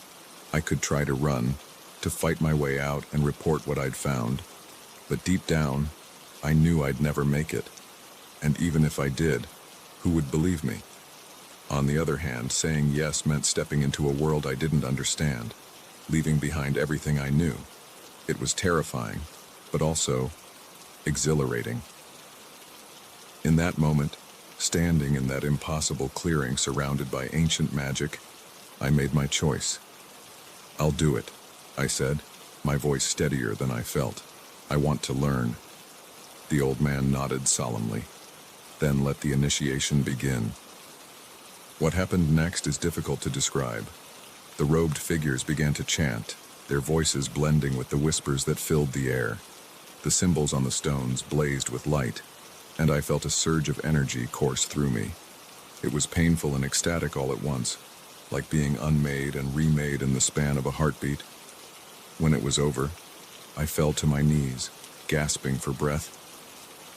I could try to run, to fight my way out and report what I'd found. But deep down, I knew I'd never make it. And even if I did, who would believe me? On the other hand, saying yes meant stepping into a world I didn't understand, leaving behind everything I knew. It was terrifying, but also exhilarating. In that moment, standing in that impossible clearing surrounded by ancient magic, I made my choice. "I'll do it," I said, my voice steadier than I felt. "I want to learn." The old man nodded solemnly. "Then let the initiation begin." What happened next is difficult to describe. The robed figures began to chant, their voices blending with the whispers that filled the air. The symbols on the stones blazed with light, and I felt a surge of energy course through me. It was painful and ecstatic all at once, like being unmade and remade in the span of a heartbeat. When it was over, I fell to my knees, gasping for breath.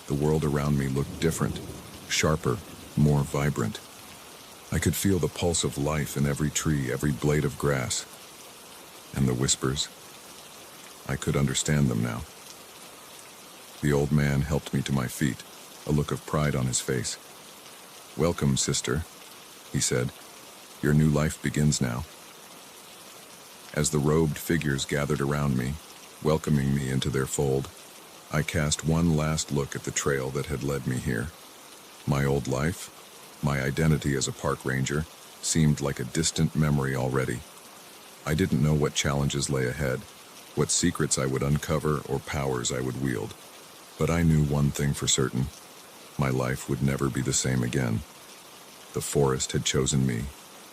The world around me looked different, sharper, more vibrant. I could feel the pulse of life in every tree, every blade of grass. And the whispers, I could understand them now. The old man helped me to my feet, a look of pride on his face. "Welcome, sister," he said. "Your new life begins now." As the robed figures gathered around me, welcoming me into their fold, I cast one last look at the trail that had led me here. My old life, my identity as a park ranger, seemed like a distant memory already. I didn't know what challenges lay ahead, what secrets I would uncover or powers I would wield. But I knew one thing for certain. My life would never be the same again. The forest had chosen me,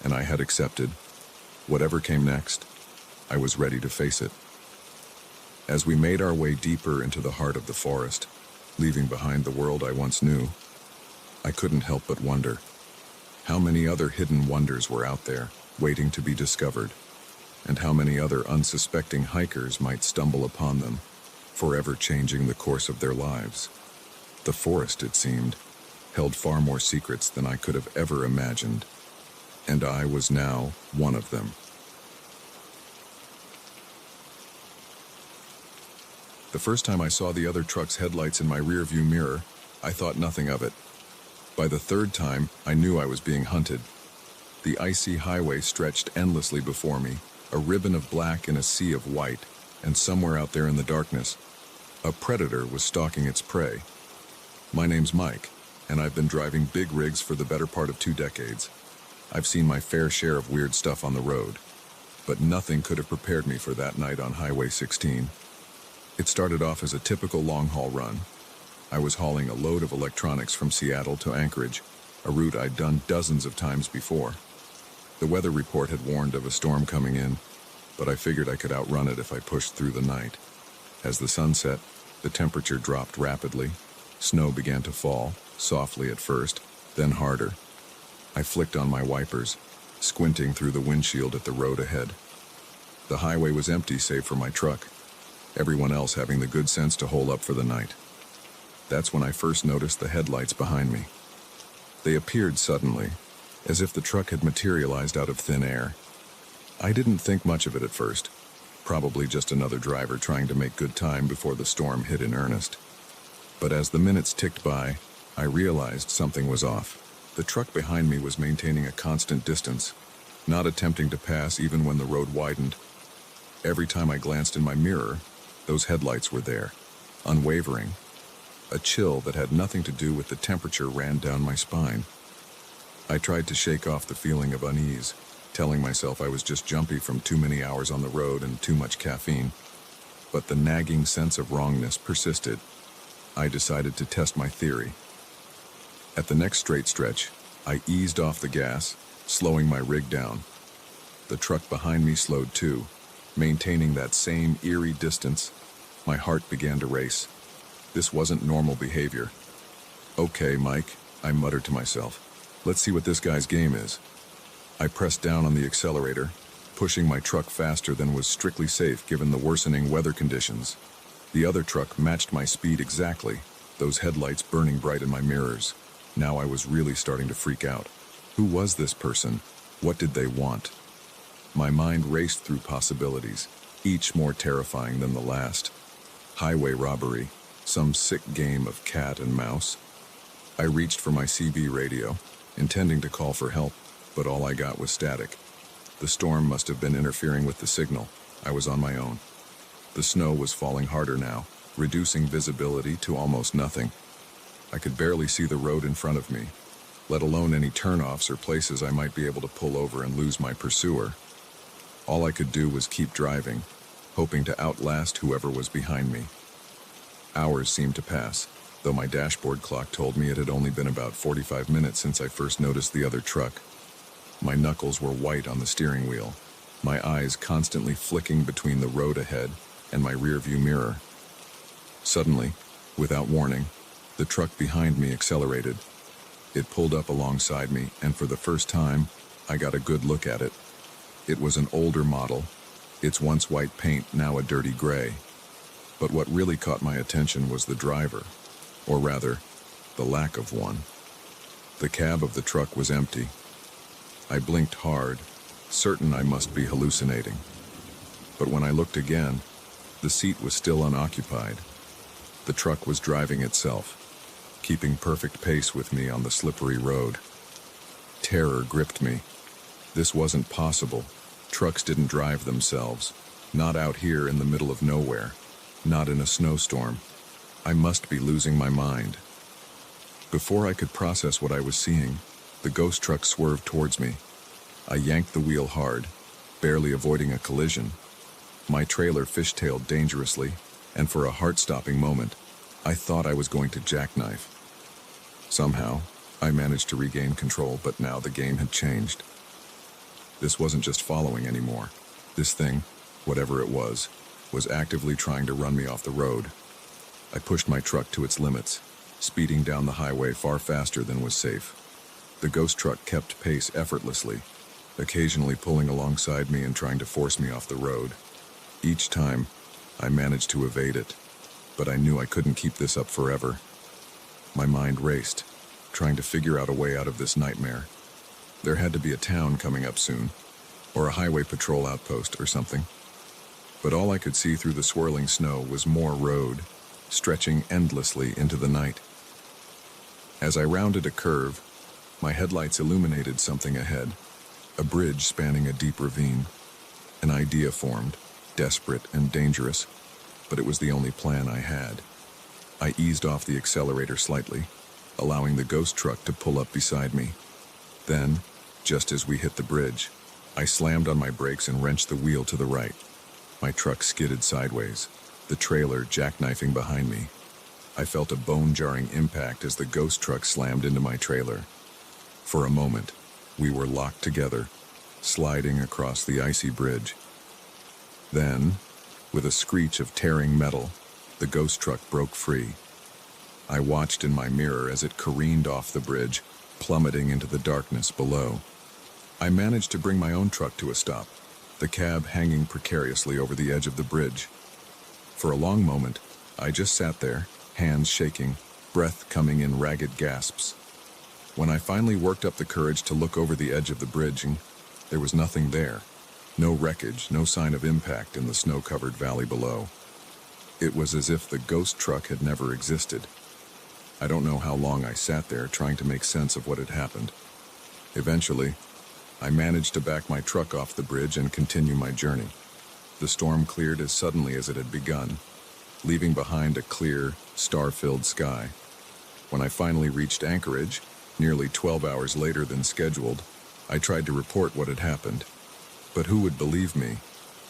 and I had accepted. Whatever came next, I was ready to face it. As we made our way deeper into the heart of the forest, leaving behind the world I once knew, I couldn't help but wonder. How many other hidden wonders were out there, waiting to be discovered? And how many other unsuspecting hikers might stumble upon them, forever changing the course of their lives? The forest, it seemed, held far more secrets than I could have ever imagined, and I was now one of them. The first time I saw the other truck's headlights in my rearview mirror, I thought nothing of it. By the third time, I knew I was being hunted. The icy highway stretched endlessly before me, a ribbon of black in a sea of white, and somewhere out there in the darkness, a predator was stalking its prey. My name's Mike, and I've been driving big rigs for the better part of 2 decades. I've seen my fair share of weird stuff on the road, but nothing could have prepared me for that night on Highway 16. It started off as a typical long-haul run. I was hauling a load of electronics from Seattle to Anchorage, a route I'd done dozens of times before. The weather report had warned of a storm coming in, but I figured I could outrun it if I pushed through the night. As the sun set, the temperature dropped rapidly. Snow began to fall, softly at first, then harder. I flicked on my wipers, squinting through the windshield at the road ahead. The highway was empty save for my truck, everyone else having the good sense to hole up for the night. That's when I first noticed the headlights behind me. They appeared suddenly, as if the truck had materialized out of thin air. I didn't think much of it at first, probably just another driver trying to make good time before the storm hit in earnest. But as the minutes ticked by, I realized something was off. The truck behind me was maintaining a constant distance, not attempting to pass even when the road widened. Every time I glanced in my mirror, those headlights were there, unwavering. A chill that had nothing to do with the temperature ran down my spine. I tried to shake off the feeling of unease, telling myself I was just jumpy from too many hours on the road and too much caffeine. But the nagging sense of wrongness persisted. I decided to test my theory. At the next straight stretch, I eased off the gas, slowing my rig down. The truck behind me slowed too, maintaining that same eerie distance. My heart began to race. This wasn't normal behavior. Okay, Mike, I muttered to myself. Let's see what this guy's game is. I pressed down on the accelerator, pushing my truck faster than was strictly safe given the worsening weather conditions. The other truck matched my speed exactly, those headlights burning bright in my mirrors. Now I was really starting to freak out. Who was this person? What did they want? My mind raced through possibilities, each more terrifying than the last. Highway robbery, some sick game of cat and mouse. I reached for my CB radio, intending to call for help, but all I got was static. The storm must have been interfering with the signal. I was on my own. The snow was falling harder now, reducing visibility to almost nothing. I could barely see the road in front of me, let alone any turnoffs or places I might be able to pull over and lose my pursuer. All I could do was keep driving, hoping to outlast whoever was behind me. Hours seemed to pass, though my dashboard clock told me it had only been about 45 minutes since I first noticed the other truck. My knuckles were white on the steering wheel, my eyes constantly flicking between the road ahead and my rearview mirror. Suddenly, without warning, the truck behind me accelerated. It pulled up alongside me, and for the first time, I got a good look at it. It was an older model, its once white paint now a dirty gray. But what really caught my attention was the driver, or rather, the lack of one. The cab of the truck was empty. I blinked hard, certain I must be hallucinating. But when I looked again, the seat was still unoccupied. The truck was driving itself, keeping perfect pace with me on the slippery road. Terror gripped me. This wasn't possible. Trucks didn't drive themselves, not out here in the middle of nowhere, not in a snowstorm. I must be losing my mind. Before I could process what I was seeing, the ghost truck swerved towards me. I yanked the wheel hard, barely avoiding a collision. My trailer fishtailed dangerously, and for a heart-stopping moment, I thought I was going to jackknife. Somehow, I managed to regain control, but now the game had changed. This wasn't just following anymore. This thing, whatever it was actively trying to run me off the road. I pushed my truck to its limits, speeding down the highway far faster than was safe. The ghost truck kept pace effortlessly, occasionally pulling alongside me and trying to force me off the road. Each time, I managed to evade it, but I knew I couldn't keep this up forever. My mind raced, trying to figure out a way out of this nightmare. There had to be a town coming up soon, or a highway patrol outpost or something. But all I could see through the swirling snow was more road, stretching endlessly into the night. As I rounded a curve, my headlights illuminated something ahead, a bridge spanning a deep ravine. An idea formed, desperate and dangerous, but it was the only plan I had. I eased off the accelerator slightly, allowing the ghost truck to pull up beside me. Then, just as we hit the bridge, I slammed on my brakes and wrenched the wheel to the right. My truck skidded sideways, the trailer jackknifing behind me. I felt a bone-jarring impact as the ghost truck slammed into my trailer. For a moment, we were locked together, sliding across the icy bridge. Then, with a screech of tearing metal, the ghost truck broke free. I watched in my mirror as it careened off the bridge, plummeting into the darkness below. I managed to bring my own truck to a stop, the cab hanging precariously over the edge of the bridge. For a long moment, I just sat there, hands shaking, breath coming in ragged gasps. When I finally worked up the courage to look over the edge of the bridge, there was nothing there. No wreckage, no sign of impact in the snow-covered valley below. It was as if the ghost truck had never existed. I don't know how long I sat there trying to make sense of what had happened. Eventually, I managed to back my truck off the bridge and continue my journey. The storm cleared as suddenly as it had begun, leaving behind a clear, star-filled sky. When I finally reached Anchorage, nearly 12 hours later than scheduled, I tried to report what had happened. But who would believe me?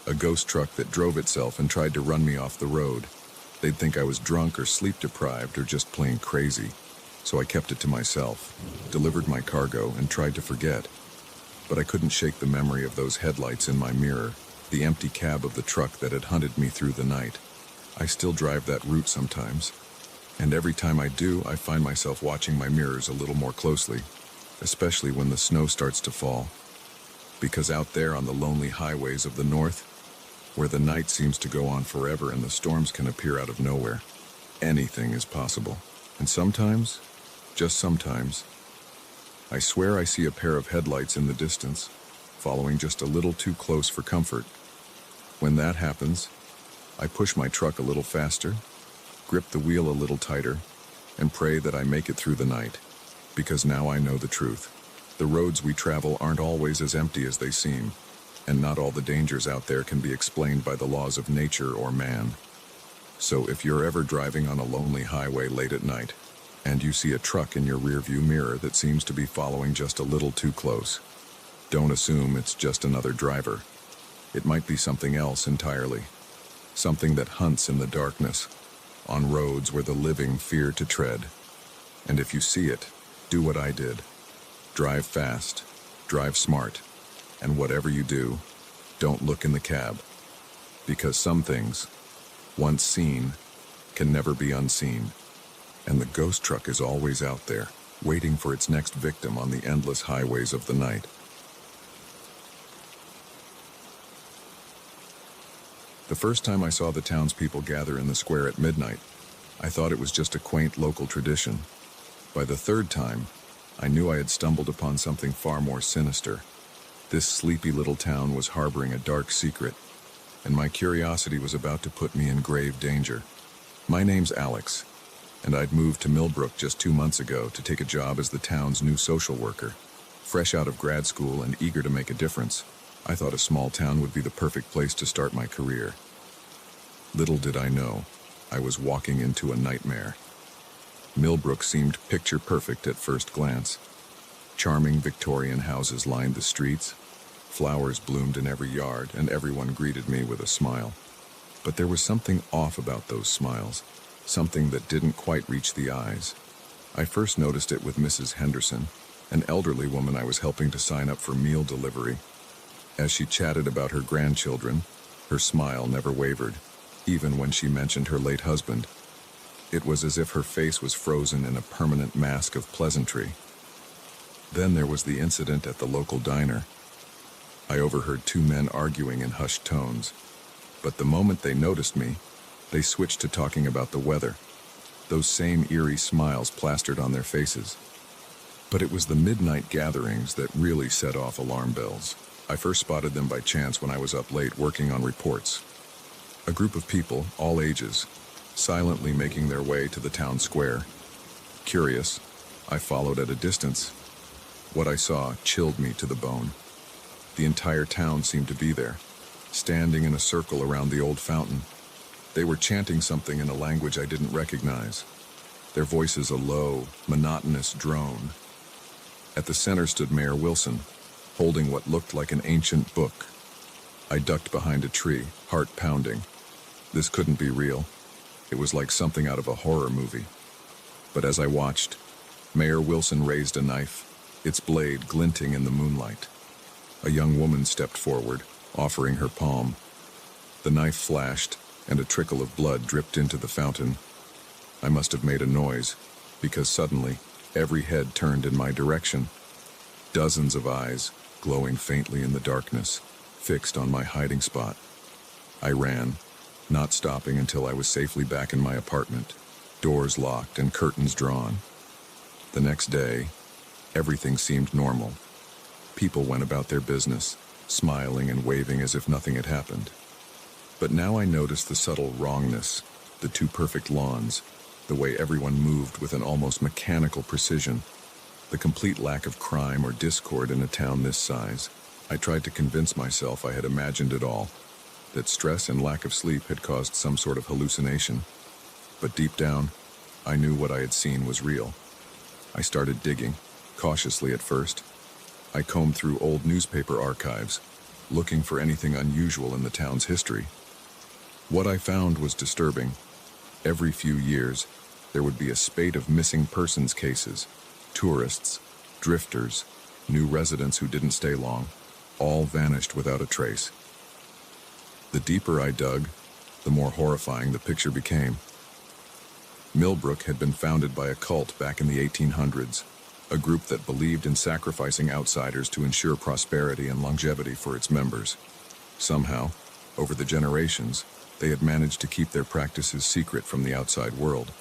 A ghost truck that drove itself and tried to run me off the road. They'd think I was drunk or sleep-deprived or just plain crazy. So I kept it to myself, delivered my cargo, and tried to forget. But I couldn't shake the memory of those headlights in my mirror, the empty cab of the truck that had hunted me through the night. I still drive that route sometimes. And every time I do, I find myself watching my mirrors a little more closely, especially when the snow starts to fall. Because out there on the lonely highways of the north, where the night seems to go on forever and the storms can appear out of nowhere, anything is possible. And sometimes, just sometimes, I swear I see a pair of headlights in the distance, following just a little too close for comfort. When that happens, I push my truck a little faster, grip the wheel a little tighter, and pray that I make it through the night. Because now I know the truth. The roads we travel aren't always as empty as they seem, and not all the dangers out there can be explained by the laws of nature or man. So if you're ever driving on a lonely highway late at night, and you see a truck in your rearview mirror that seems to be following just a little too close, don't assume it's just another driver. It might be something else entirely. Something that hunts in the darkness, on roads where the living fear to tread. And if you see it, do what I did. Drive fast, drive smart, and whatever you do, don't look in the cab. Because some things, once seen, can never be unseen. And the ghost truck is always out there, waiting for its next victim on the endless highways of the night. The first time I saw the townspeople gather in the square at midnight, I thought it was just a quaint local tradition. By the third time, I knew I had stumbled upon something far more sinister. This sleepy little town was harboring a dark secret, and my curiosity was about to put me in grave danger. My name's Alex, and I'd moved to Millbrook just 2 months ago to take a job as the town's new social worker. Fresh out of grad school and eager to make a difference, I thought a small town would be the perfect place to start my career. Little did I know, I was walking into a nightmare. Millbrook seemed picture perfect at first glance. Charming Victorian houses lined the streets, flowers bloomed in every yard, and everyone greeted me with a smile. But there was something off about those smiles, something that didn't quite reach the eyes. I first noticed it with Mrs. Henderson, an elderly woman I was helping to sign up for meal delivery. As she chatted about her grandchildren, her smile never wavered, even when she mentioned her late husband. It was as if her face was frozen in a permanent mask of pleasantry. Then there was the incident at the local diner. I overheard 2 men arguing in hushed tones, but the moment they noticed me, they switched to talking about the weather. Those same eerie smiles plastered on their faces. But it was the midnight gatherings that really set off alarm bells. I first spotted them by chance when I was up late working on reports. A group of people, all ages, silently making their way to the town square. Curious, I followed at a distance. What I saw chilled me to the bone. The entire town seemed to be there, standing in a circle around the old fountain. They were chanting something in a language I didn't recognize, their voices a low, monotonous drone. At the center stood Mayor Wilson, holding what looked like an ancient book. I ducked behind a tree, heart pounding. This couldn't be real. It was like something out of a horror movie. But as I watched, Mayor Wilson raised a knife, its blade glinting in the moonlight. A young woman stepped forward, offering her palm. The knife flashed, and a trickle of blood dripped into the fountain. I must have made a noise, because suddenly, every head turned in my direction. Dozens of eyes, glowing faintly in the darkness, fixed on my hiding spot. I ran, not stopping until I was safely back in my apartment, doors locked and curtains drawn. The next day, everything seemed normal. People went about their business, smiling and waving as if nothing had happened. But now I noticed the subtle wrongness, the too perfect lawns, the way everyone moved with an almost mechanical precision, the complete lack of crime or discord in a town this size. I tried to convince myself I had imagined it all, that stress and lack of sleep had caused some sort of hallucination. But deep down, I knew what I had seen was real. I started digging, cautiously at first. I combed through old newspaper archives, looking for anything unusual in the town's history. What I found was disturbing. Every few years, there would be a spate of missing persons cases, tourists, drifters, new residents who didn't stay long, all vanished without a trace. The deeper I dug, the more horrifying the picture became. Millbrook had been founded by a cult back in the 1800s, a group that believed in sacrificing outsiders to ensure prosperity and longevity for its members. Somehow, over the generations, they had managed to keep their practices secret from the outside world.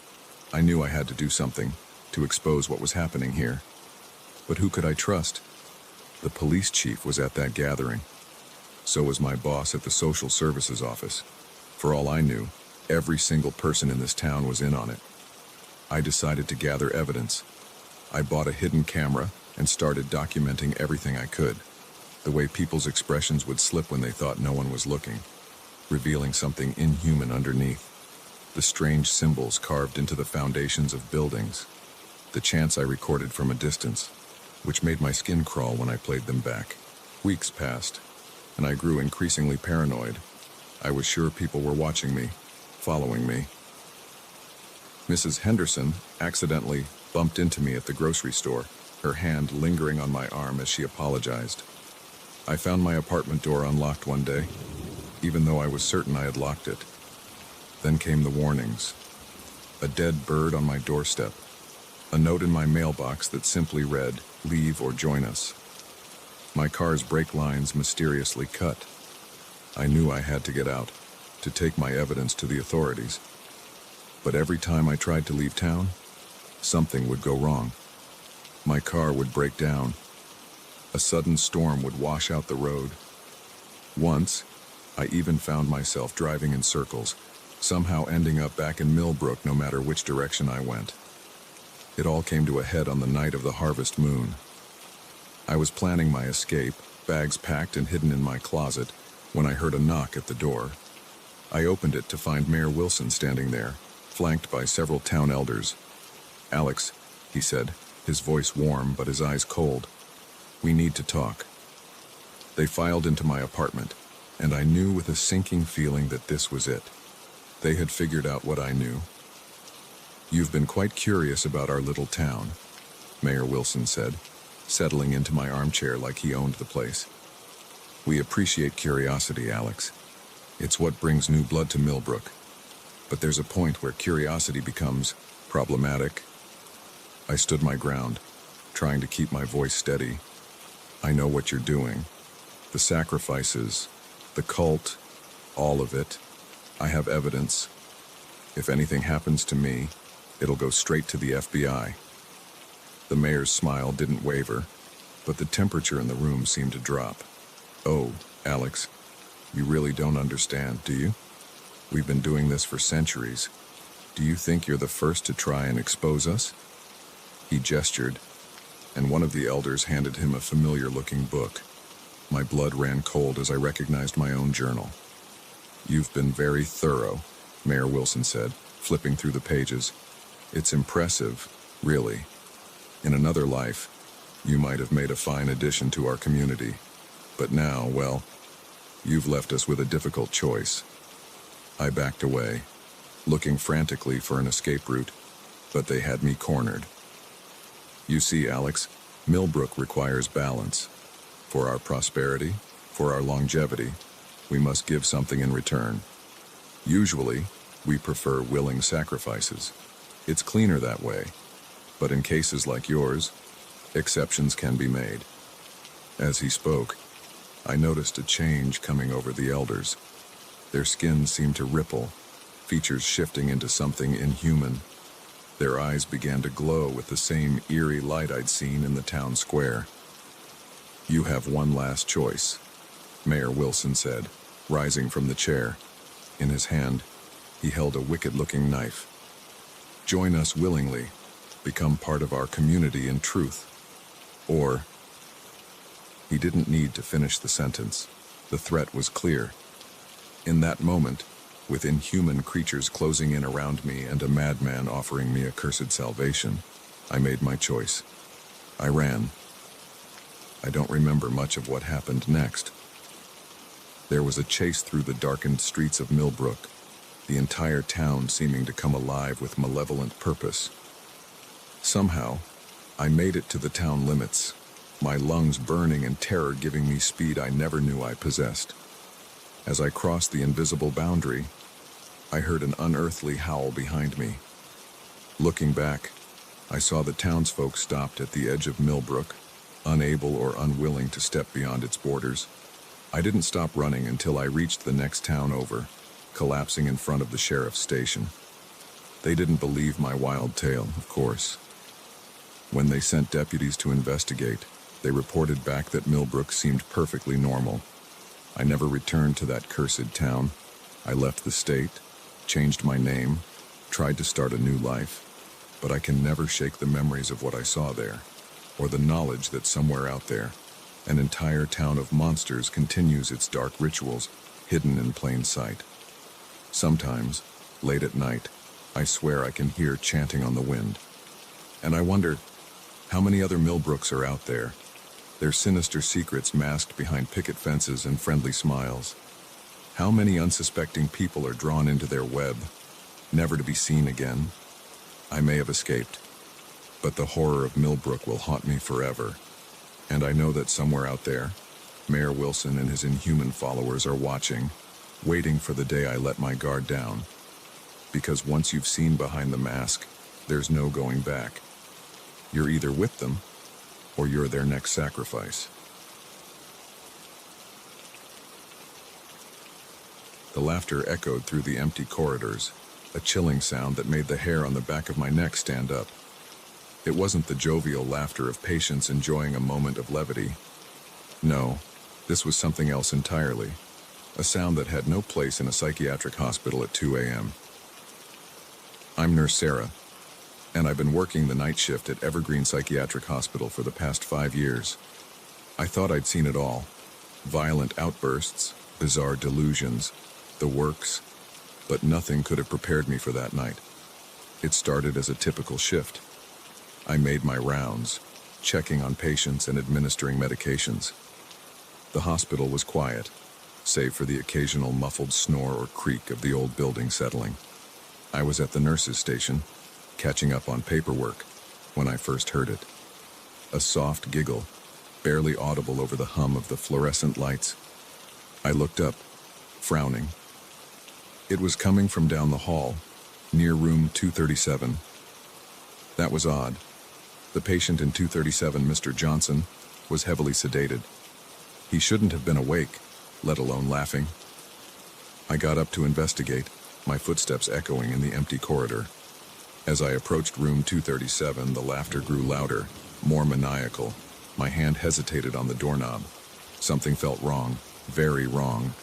I knew I had to do something to expose what was happening here. But who could I trust? The police chief was at that gathering. So was my boss at the social services office. For all I knew, every single person in this town was in on it. I decided to gather evidence. I bought a hidden camera and started documenting everything I could. The way people's expressions would slip when they thought no one was looking, revealing something inhuman underneath. The strange symbols carved into the foundations of buildings. The chants I recorded from a distance, which made my skin crawl when I played them back. Weeks passed, and I grew increasingly paranoid. I was sure people were watching me, following me. Mrs. Henderson accidentally bumped into me at the grocery store, her hand lingering on my arm as she apologized. I found my apartment door unlocked one day, even though I was certain I had locked it. Then came the warnings. A dead bird on my doorstep. A note in my mailbox that simply read, "Leave or join us." My car's brake lines mysteriously cut. I knew I had to get out, to take my evidence to the authorities. But every time I tried to leave town, something would go wrong. My car would break down. A sudden storm would wash out the road. Once, I even found myself driving in circles, somehow ending up back in Millbrook no matter which direction I went. It all came to a head on the night of the harvest moon. I was planning my escape, bags packed and hidden in my closet, when I heard a knock at the door. I opened it to find Mayor Wilson standing there, flanked by several town elders. "Alex," he said, his voice warm but his eyes cold. "We need to talk." They filed into my apartment, and I knew with a sinking feeling that this was it. They had figured out what I knew. "You've been quite curious about our little town," Mayor Wilson said, settling into my armchair like he owned the place. "We appreciate curiosity, Alex. It's what brings new blood to Millbrook. But there's a point where curiosity becomes problematic." I stood my ground, trying to keep my voice steady. "I know what you're doing. The sacrifices, the cult, all of it. I have evidence. If anything happens to me, it'll go straight to the FBI." The mayor's smile didn't waver, but the temperature in the room seemed to drop. "Oh, Alex, you really don't understand, do you? We've been doing this for centuries. Do you think you're the first to try and expose us?" He gestured, and one of the elders handed him a familiar-looking book. My blood ran cold as I recognized my own journal. "You've been very thorough," Mayor Wilson said, flipping through the pages. "It's impressive, really. In another life, you might have made a fine addition to our community. But now, well, you've left us with a difficult choice." I backed away, looking frantically for an escape route, but they had me cornered. "You see, Alex, Millbrook requires balance. For our prosperity, for our longevity, we must give something in return. Usually, we prefer willing sacrifices. It's cleaner that way. But in cases like yours, exceptions can be made." As he spoke, I noticed a change coming over the elders. Their skin seemed to ripple, features shifting into something inhuman. Their eyes began to glow with the same eerie light I'd seen in the town square. "You have one last choice," Mayor Wilson said, rising from the chair. In his hand, he held a wicked-looking knife. "Join us willingly, become part of our community in truth. Or..." He didn't need to finish the sentence. The threat was clear. In that moment, with inhuman creatures closing in around me and a madman offering me accursed salvation, I made my choice. I ran. I don't remember much of what happened next. There was a chase through the darkened streets of Millbrook, the entire town seeming to come alive with malevolent purpose. Somehow, I made it to the town limits, my lungs burning and terror giving me speed I never knew I possessed. As I crossed the invisible boundary, I heard an unearthly howl behind me. Looking back, I saw the townsfolk stopped at the edge of Millbrook, unable or unwilling to step beyond its borders. I didn't stop running until I reached the next town over, collapsing in front of the sheriff's station. They didn't believe my wild tale, of course. When they sent deputies to investigate, they reported back that Millbrook seemed perfectly normal. I never returned to that cursed town. I left the state, changed my name, tried to start a new life, but I can never shake the memories of what I saw there, or the knowledge that somewhere out there, an entire town of monsters continues its dark rituals, hidden in plain sight. Sometimes, late at night, I swear I can hear chanting on the wind. And I wonder, how many other Millbrooks are out there, their sinister secrets masked behind picket fences and friendly smiles? How many unsuspecting people are drawn into their web, never to be seen again? I may have escaped, but the horror of Millbrook will haunt me forever. And I know that somewhere out there, Mayor Wilson and his inhuman followers are watching, waiting for the day I let my guard down. Because once you've seen behind the mask, there's no going back. You're either with them, or you're their next sacrifice. The laughter echoed through the empty corridors, a chilling sound that made the hair on the back of my neck stand up. It wasn't the jovial laughter of patients enjoying a moment of levity. No, this was something else entirely, a sound that had no place in a psychiatric hospital at 2 a.m. I'm Nurse Sarah, and I've been working the night shift at Evergreen Psychiatric Hospital for the past 5 years. I thought I'd seen it all. Violent outbursts, bizarre delusions, the works, but nothing could have prepared me for that night. It started as a typical shift. I made my rounds, checking on patients and administering medications. The hospital was quiet, save for the occasional muffled snore or creak of the old building settling. I was at the nurse's station, catching up on paperwork, when I first heard it. A soft giggle, barely audible over the hum of the fluorescent lights. I looked up, frowning. It was coming from down the hall, near room 237. That was odd. The patient in 237, Mr. Johnson, was heavily sedated. He shouldn't have been awake, let alone laughing. I got up to investigate, my footsteps echoing in the empty corridor. As I approached room 237, the laughter grew louder, more maniacal. My hand hesitated on the doorknob. Something felt wrong, very wrong.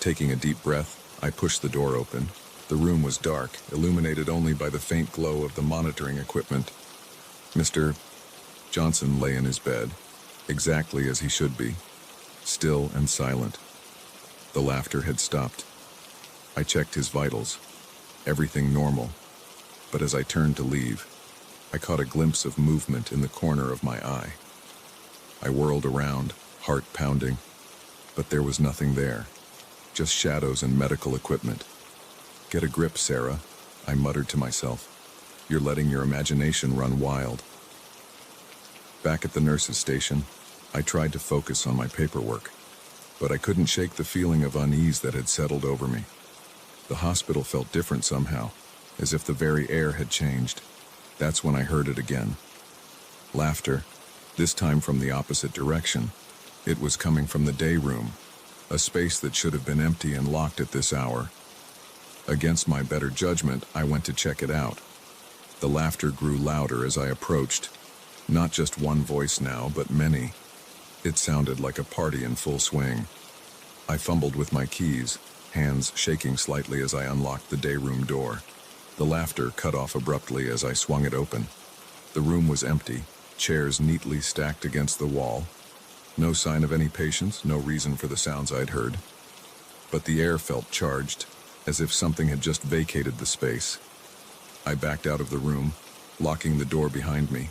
Taking a deep breath, I pushed the door open. The room was dark, illuminated only by the faint glow of the monitoring equipment. Mr. Johnson lay in his bed, exactly as he should be, still and silent. The laughter had stopped. I checked his vitals. Everything normal. But as I turned to leave, I caught a glimpse of movement in the corner of my eye. I whirled around, heart pounding, but there was nothing there, just shadows and medical equipment. "Get a grip, Sarah," I muttered to myself. "You're letting your imagination run wild." Back at the nurse's station, I tried to focus on my paperwork, but I couldn't shake the feeling of unease that had settled over me. The hospital felt different somehow, as if the very air had changed. That's when I heard it again. Laughter, this time from the opposite direction. It was coming from the day room, a space that should have been empty and locked at this hour. Against my better judgment, I went to check it out. The laughter grew louder as I approached. Not just one voice now, but many. It sounded like a party in full swing. I fumbled with my keys, hands shaking slightly as I unlocked the day room door. The laughter cut off abruptly as I swung it open. The room was empty, chairs neatly stacked against the wall. No sign of any patients, no reason for the sounds I'd heard. But the air felt charged, as if something had just vacated the space. I backed out of the room, locking the door behind me.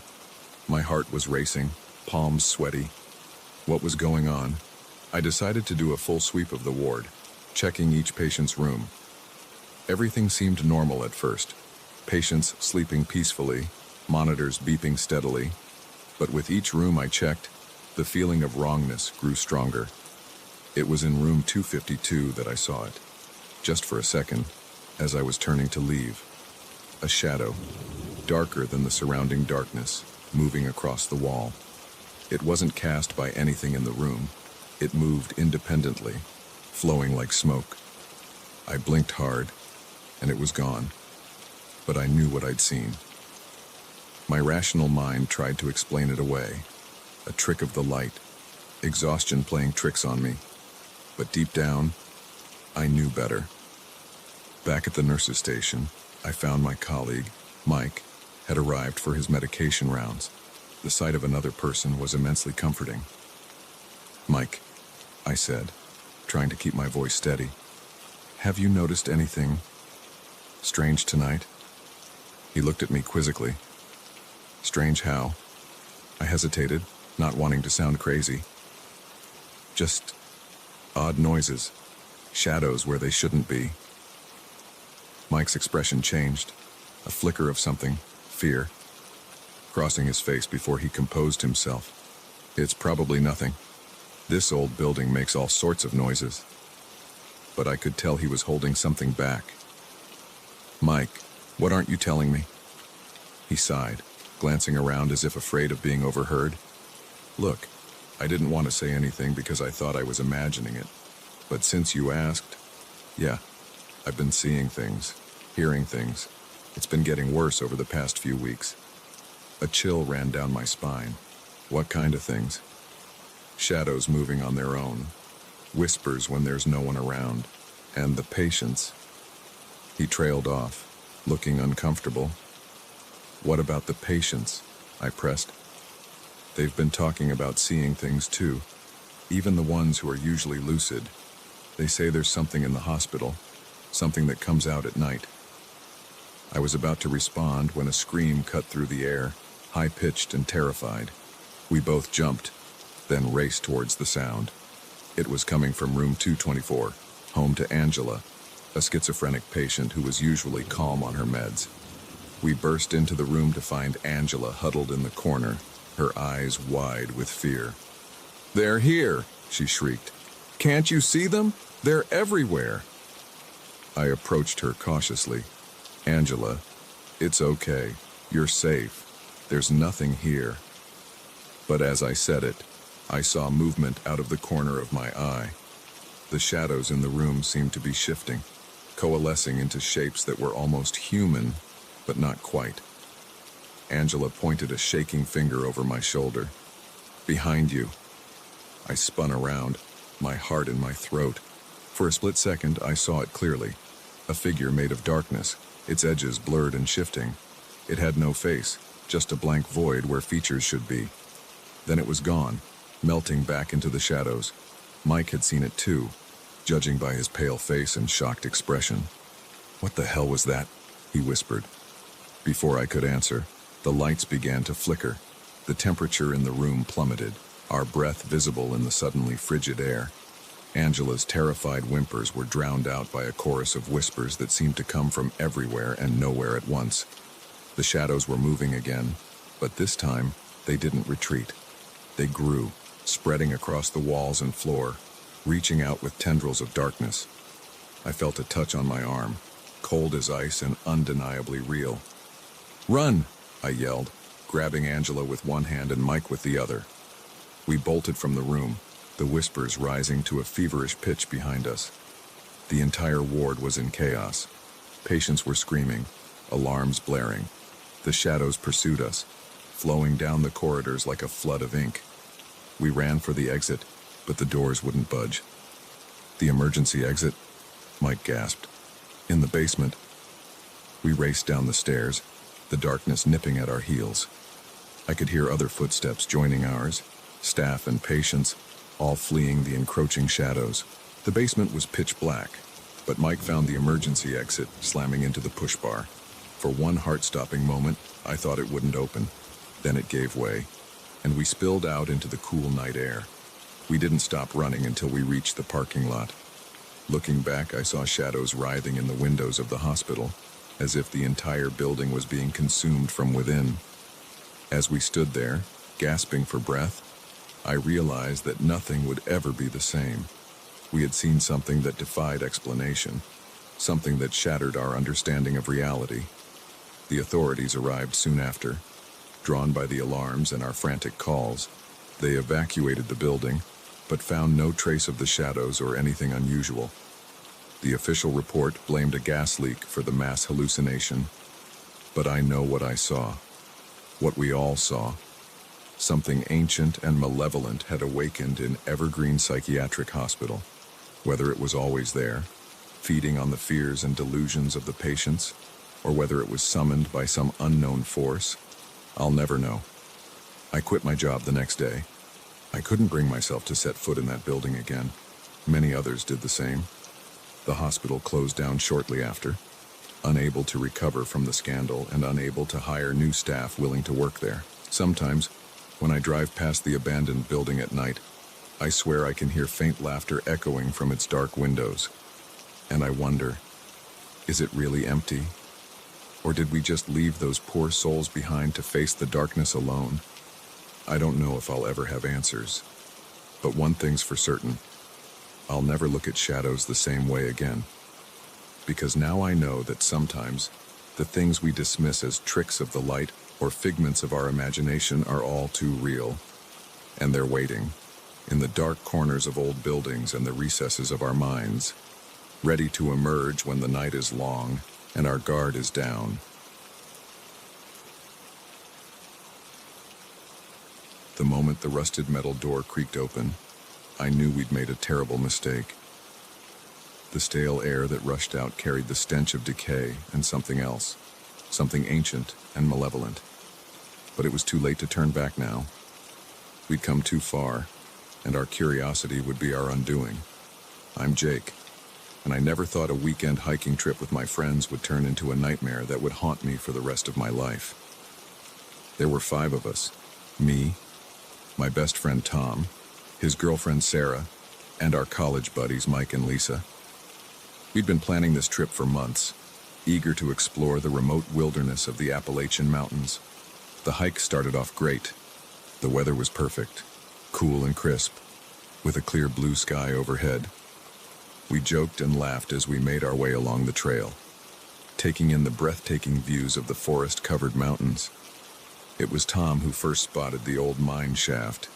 My heart was racing, palms sweaty. What was going on? I decided to do a full sweep of the ward, checking each patient's room. Everything seemed normal at first. Patients sleeping peacefully, monitors beeping steadily. But with each room I checked, the feeling of wrongness grew stronger. It was in room 252 that I saw it, just for a second, as I was turning to leave. A shadow, darker than the surrounding darkness, moving across the wall. It wasn't cast by anything in the room. It moved independently, flowing like smoke. I blinked hard, and it was gone. But I knew what I'd seen. My rational mind tried to explain it away. A trick of the light, exhaustion playing tricks on me. But deep down, I knew better. Back at the nurse's station, I found my colleague, Mike, had arrived for his medication rounds. The sight of another person was immensely comforting. "Mike," I said, trying to keep my voice steady, "have you noticed anything strange tonight?" He looked at me quizzically. "Strange how?" I hesitated, not wanting to sound crazy. "Just odd noises, shadows where they shouldn't be." Mike's expression changed, a flicker of something, fear, crossing his face before he composed himself. "It's probably nothing. This old building makes all sorts of noises." But I could tell he was holding something back. "Mike, what aren't you telling me?" He sighed, glancing around as if afraid of being overheard. "Look, I didn't want to say anything because I thought I was imagining it. But since you asked, yeah, I've been seeing things, hearing things. It's been getting worse over the past few weeks." A chill ran down my spine. "What kind of things?" "Shadows moving on their own, whispers when there's no one around, and the patients." He trailed off, looking uncomfortable. "What about the patients?" I pressed. "They've been talking about seeing things too, even the ones who are usually lucid. They say there's something in the hospital, something that comes out at night." I was about to respond when a scream cut through the air, high-pitched and terrified. We both jumped, then raced towards the sound. It was coming from room 224, home to Angela, a schizophrenic patient who was usually calm on her meds. We burst into the room to find Angela huddled in the corner, her eyes wide with fear. "They're here!" she shrieked. "Can't you see them? They're everywhere!" I approached her cautiously. "Angela, it's okay. You're safe. There's nothing here." But as I said it, I saw movement out of the corner of my eye. The shadows in the room seemed to be shifting, coalescing into shapes that were almost human, but not quite. Angela pointed a shaking finger over my shoulder. "Behind you." I spun around, my heart in my throat. For a split second, I saw it clearly. A figure made of darkness, its edges blurred and shifting. It had no face, just a blank void where features should be. Then it was gone, melting back into the shadows. Mike had seen it too, judging by his pale face and shocked expression. "What the hell was that?" he whispered. Before I could answer, the lights began to flicker. The temperature in the room plummeted, our breath visible in the suddenly frigid air. Angela's terrified whimpers were drowned out by a chorus of whispers that seemed to come from everywhere and nowhere at once. The shadows were moving again, but this time they didn't retreat. They grew, spreading across the walls and floor, reaching out with tendrils of darkness. I felt a touch on my arm, cold as ice and undeniably real. "Run!" I yelled, grabbing Angela with one hand and Mike with the other. We bolted from the room, the whispers rising to a feverish pitch behind us. The entire ward was in chaos. Patients were screaming, alarms blaring. The shadows pursued us, flowing down the corridors like a flood of ink. We ran for the exit, but the doors wouldn't budge. "The emergency exit?" Mike gasped. "In the basement." We raced down the stairs, the darkness nipping at our heels. I could hear other footsteps joining ours, staff and patients, all fleeing the encroaching shadows. The basement was pitch black, but Mike found the emergency exit, slamming into the push bar. For one heart-stopping moment, I thought it wouldn't open. Then it gave way, and we spilled out into the cool night air. We didn't stop running until we reached the parking lot. Looking back, I saw shadows writhing in the windows of the hospital, as if the entire building was being consumed from within. As we stood there, gasping for breath, I realized that nothing would ever be the same. We had seen something that defied explanation, something that shattered our understanding of reality. The authorities arrived soon after. Drawn by the alarms and our frantic calls, they evacuated the building, but found no trace of the shadows or anything unusual. The official report blamed a gas leak for the mass hallucination, but I know what I saw. What we all saw. Something ancient and malevolent had awakened in Evergreen Psychiatric Hospital. Whether it was always there, feeding on the fears and delusions of the patients, or whether it was summoned by some unknown force, I'll never know. I quit my job the next day. I couldn't bring myself to set foot in that building again. Many others did the same. The hospital closed down shortly after, unable to recover from the scandal and unable to hire new staff willing to work there. Sometimes, when I drive past the abandoned building at night, I swear I can hear faint laughter echoing from its dark windows. And I wonder, is it really empty? Or did we just leave those poor souls behind to face the darkness alone? I don't know if I'll ever have answers. But one thing's for certain. I'll never look at shadows the same way again. Because now I know that sometimes the things we dismiss as tricks of the light or figments of our imagination are all too real. And they're waiting, in the dark corners of old buildings and the recesses of our minds, ready to emerge when the night is long and our guard is down. The moment the rusted metal door creaked open, I knew we'd made a terrible mistake. The stale air that rushed out carried the stench of decay and something else, something ancient and malevolent. But it was too late to turn back now. We'd come too far, and our curiosity would be our undoing. I'm Jake, and I never thought a weekend hiking trip with my friends would turn into a nightmare that would haunt me for the rest of my life. There were 5 of us, me, my best friend Tom, his girlfriend Sarah, and our college buddies Mike and Lisa. We'd been planning this trip for months, eager to explore the remote wilderness of the Appalachian Mountains. The hike started off great. The weather was perfect, cool and crisp, with a clear blue sky overhead. We joked and laughed as we made our way along the trail, taking in the breathtaking views of the forest-covered mountains. It was Tom who first spotted the old mine shaft.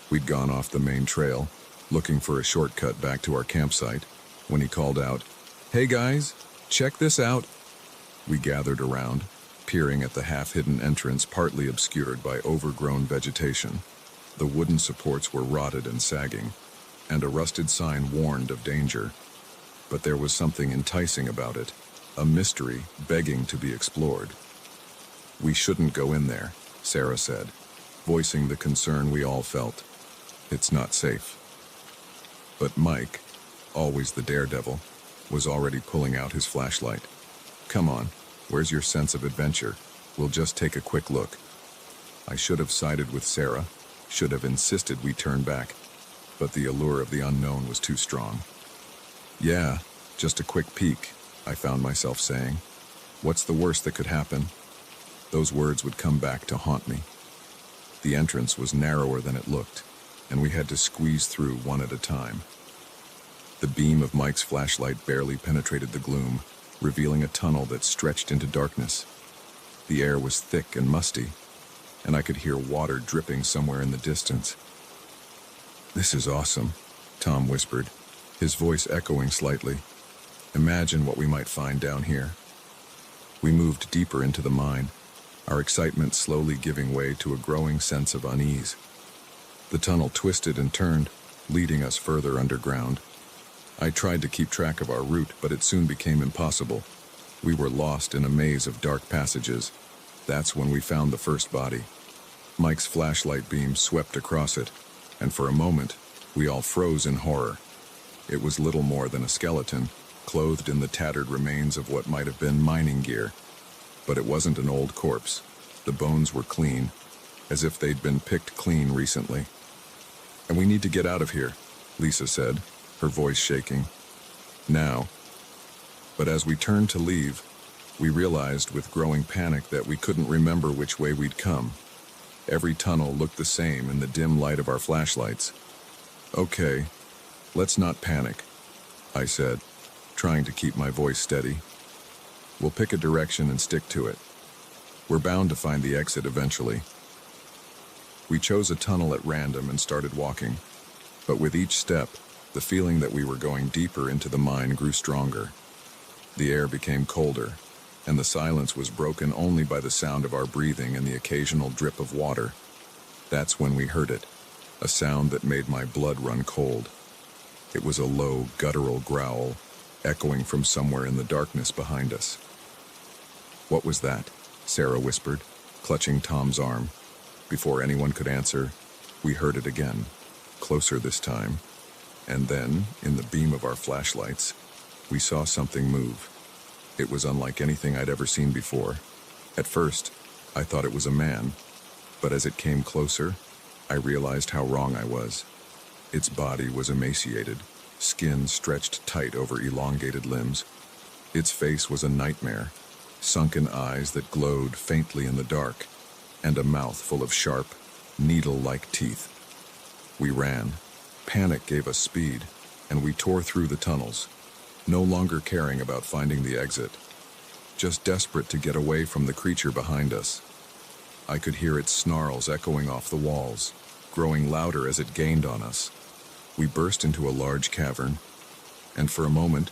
We'd gone off the main trail, looking for a shortcut back to our campsite, when he called out, "Hey guys, check this out." We gathered around, peering at the half-hidden entrance partly obscured by overgrown vegetation. The wooden supports were rotted and sagging, and a rusted sign warned of danger. But there was something enticing about it, a mystery begging to be explored. "We shouldn't go in there," Sarah said, voicing the concern we all felt. "It's not safe." But Mike, always the daredevil, was already pulling out his flashlight. "Come on, where's your sense of adventure? We'll just take a quick look." I should have sided with Sarah, should have insisted we turn back, but the allure of the unknown was too strong. "Yeah, just a quick peek," I found myself saying. What's the worst that could happen? Those words would come back to haunt me. The entrance was narrower than it looked, and we had to squeeze through one at a time. The beam of Mike's flashlight barely penetrated the gloom, revealing a tunnel that stretched into darkness. The air was thick and musty, and I could hear water dripping somewhere in the distance. "This is awesome," Tom whispered, his voice echoing slightly. "Imagine what we might find down here." We moved deeper into the mine, our excitement slowly giving way to a growing sense of unease. The tunnel twisted and turned, leading us further underground. I tried to keep track of our route, but it soon became impossible. We were lost in a maze of dark passages. That's when we found the first body. Mike's flashlight beam swept across it, and for a moment, we all froze in horror. It was little more than a skeleton, clothed in the tattered remains of what might have been mining gear. But it wasn't an old corpse. The bones were clean, as if they'd been picked clean recently. "And we need to get out of here," Lisa said, her voice shaking. "Now." But as we turned to leave, we realized with growing panic that we couldn't remember which way we'd come. Every tunnel looked the same in the dim light of our flashlights. "Okay, let's not panic," I said, trying to keep my voice steady. "We'll pick a direction and stick to it. We're bound to find the exit eventually. We chose a tunnel at random and started walking, but with each step, the feeling that we were going deeper into the mine grew stronger. The air became colder, and the silence was broken only by the sound of our breathing and the occasional drip of water. That's when we heard it, a sound that made my blood run cold. It was a low, guttural growl, echoing from somewhere in the darkness behind us. "What was that?" Sarah whispered, clutching Tom's arm. Before anyone could answer, we heard it again, closer this time, and then, in the beam of our flashlights, we saw something move. It was unlike anything I'd ever seen before. At first, I thought it was a man, but as it came closer, I realized how wrong I was. Its body was emaciated, skin stretched tight over elongated limbs. Its face was a nightmare, sunken eyes that glowed faintly in the dark, and a mouth full of sharp, needle-like teeth. We ran. Panic gave us speed, and we tore through the tunnels, no longer caring about finding the exit, just desperate to get away from the creature behind us. I could hear its snarls echoing off the walls, growing louder as it gained on us. We burst into a large cavern, and for a moment,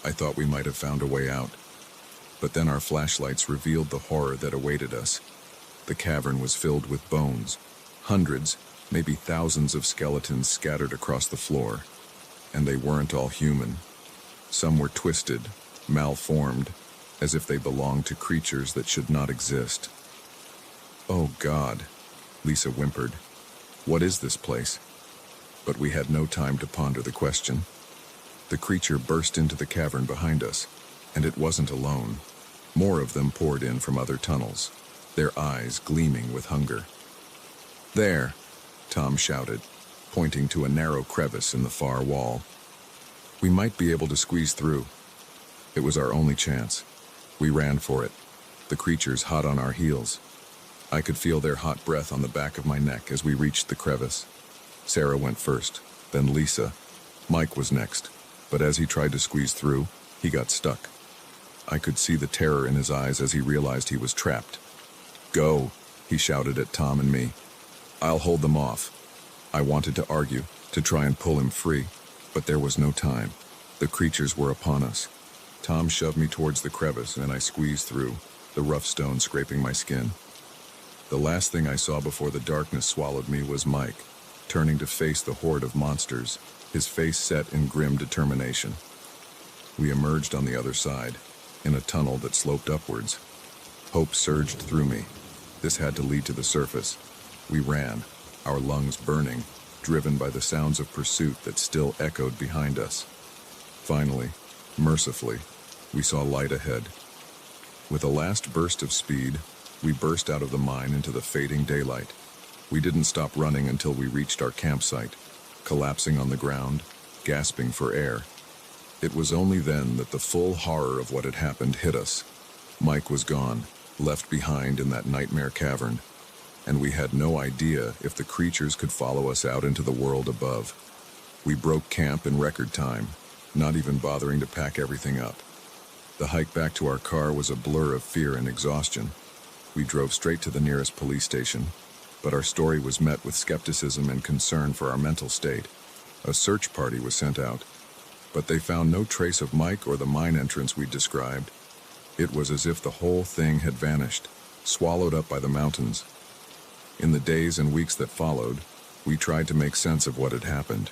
I thought we might have found a way out. But then our flashlights revealed the horror that awaited us. The cavern was filled with bones, hundreds, maybe thousands of skeletons scattered across the floor, and they weren't all human. Some were twisted, malformed, as if they belonged to creatures that should not exist. "Oh God," Lisa whimpered. "What is this place?" But we had no time to ponder the question. The creature burst into the cavern behind us, and it wasn't alone. More of them poured in from other tunnels, their eyes gleaming with hunger. "There," Tom shouted, pointing to a narrow crevice in the far wall. "We might be able to squeeze through." It was our only chance. We ran for it, the creatures hot on our heels. I could feel their hot breath on the back of my neck as we reached the crevice. Sarah went first, then Lisa. Mike was next, but as he tried to squeeze through, he got stuck. I could see the terror in his eyes as he realized he was trapped. "Go," he shouted at Tom and me. "I'll hold them off." I wanted to argue, to try and pull him free, but there was no time. The creatures were upon us. Tom shoved me towards the crevice and I squeezed through, the rough stone scraping my skin. The last thing I saw before the darkness swallowed me was Mike, turning to face the horde of monsters, his face set in grim determination. We emerged on the other side, in a tunnel that sloped upwards. Hope surged through me. This had to lead to the surface. We ran, our lungs burning, driven by the sounds of pursuit that still echoed behind us. Finally, mercifully, we saw light ahead. With a last burst of speed, we burst out of the mine into the fading daylight. We didn't stop running until we reached our campsite, collapsing on the ground, gasping for air. It was only then that the full horror of what had happened hit us. Mike was gone, left behind in that nightmare cavern, and we had no idea if the creatures could follow us out into the world above. We broke camp in record time, not even bothering to pack everything up. The hike back to our car was a blur of fear and exhaustion. We drove straight to the nearest police station, but our story was met with skepticism and concern for our mental state. A search party was sent out, but they found no trace of Mike or the mine entrance we'd described. It was as if the whole thing had vanished, swallowed up by the mountains. In the days and weeks that followed, we tried to make sense of what had happened.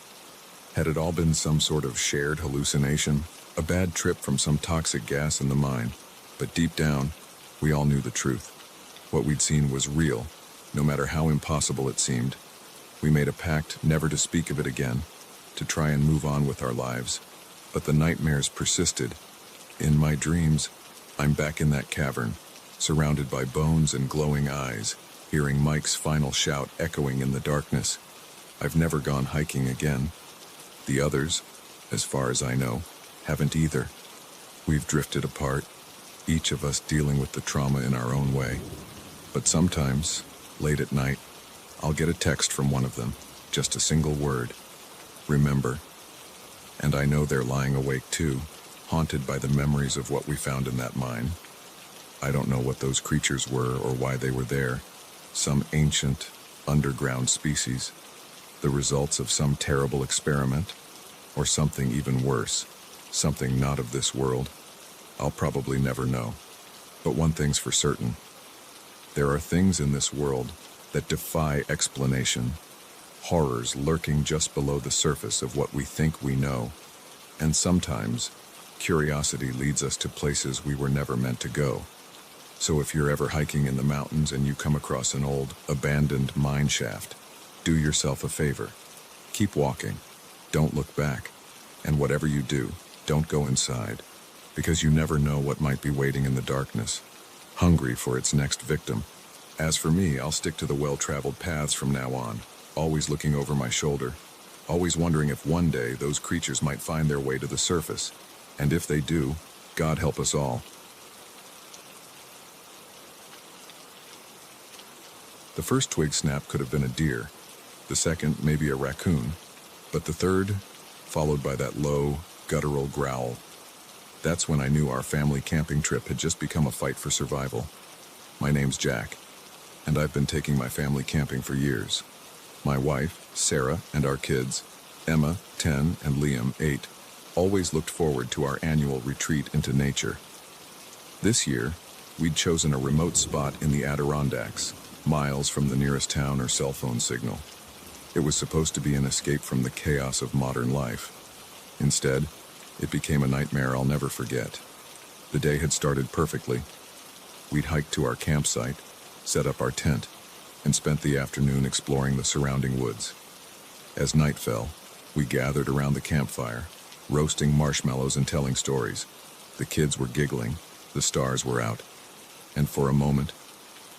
Had it all been some sort of shared hallucination, a bad trip from some toxic gas in the mine? But deep down, we all knew the truth. What we'd seen was real, no matter how impossible it seemed. We made a pact never to speak of it again, to try and move on with our lives. But the nightmares persisted. In my dreams, I'm back in that cavern, surrounded by bones and glowing eyes, hearing Mike's final shout echoing in the darkness. I've never gone hiking again. The others, as far as I know, haven't either. We've drifted apart, each of us dealing with the trauma in our own way. But sometimes, late at night, I'll get a text from one of them, just a single word: remember. And I know they're lying awake too, haunted by the memories of what we found in that mine. I don't know what those creatures were or why they were there. Some ancient, underground species. The results of some terrible experiment. Or something even worse. Something not of this world. I'll probably never know. But one thing's for certain. There are things in this world that defy explanation. Horrors lurking just below the surface of what we think we know. And sometimes, curiosity leads us to places we were never meant to go. So if you're ever hiking in the mountains and you come across an old, abandoned mine shaft, do yourself a favor. Keep walking. Don't look back. And whatever you do, don't go inside. Because you never know what might be waiting in the darkness, hungry for its next victim. As for me, I'll stick to the well-traveled paths from now on, always looking over my shoulder, always wondering if one day those creatures might find their way to the surface. And if they do, God help us all. The first twig snap could have been a deer, the second maybe a raccoon, but the third, followed by that low, guttural growl. That's when I knew our family camping trip had just become a fight for survival. My name's Jack, and I've been taking my family camping for years. My wife, Sarah, and our kids, Emma, 10, and Liam, 8, always looked forward to our annual retreat into nature. This year, we'd chosen a remote spot in the Adirondacks, miles from the nearest town or cell phone signal. It was supposed to be an escape from the chaos of modern life. Instead, it became a nightmare I'll never forget. The day had started perfectly. We'd hiked to our campsite, set up our tent, and spent the afternoon exploring the surrounding woods. As night fell, we gathered around the campfire, roasting marshmallows and telling stories. The kids were giggling, the stars were out, and for a moment,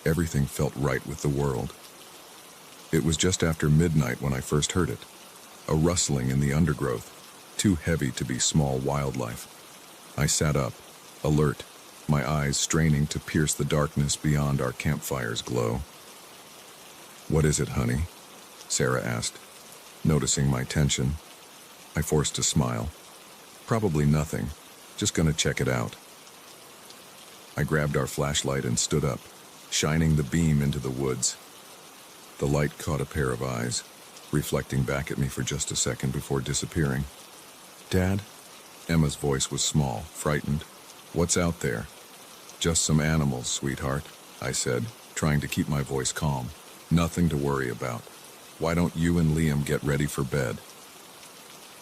everything felt right with the world. It was just after midnight when I first heard it, a rustling in the undergrowth, too heavy to be small wildlife. I sat up, alert, my eyes straining to pierce the darkness beyond our campfire's glow. "What is it, honey?" Sarah asked, noticing my tension. I forced a smile. "Probably nothing, just gonna check it out." I grabbed our flashlight and stood up, shining the beam into the woods. The light caught a pair of eyes, reflecting back at me for just a second before disappearing. "Dad?" Emma's voice was small, frightened. "What's out there?" "Just some animals, sweetheart," I said, trying to keep my voice calm. "Nothing to worry about. Why don't you and Liam get ready for bed?"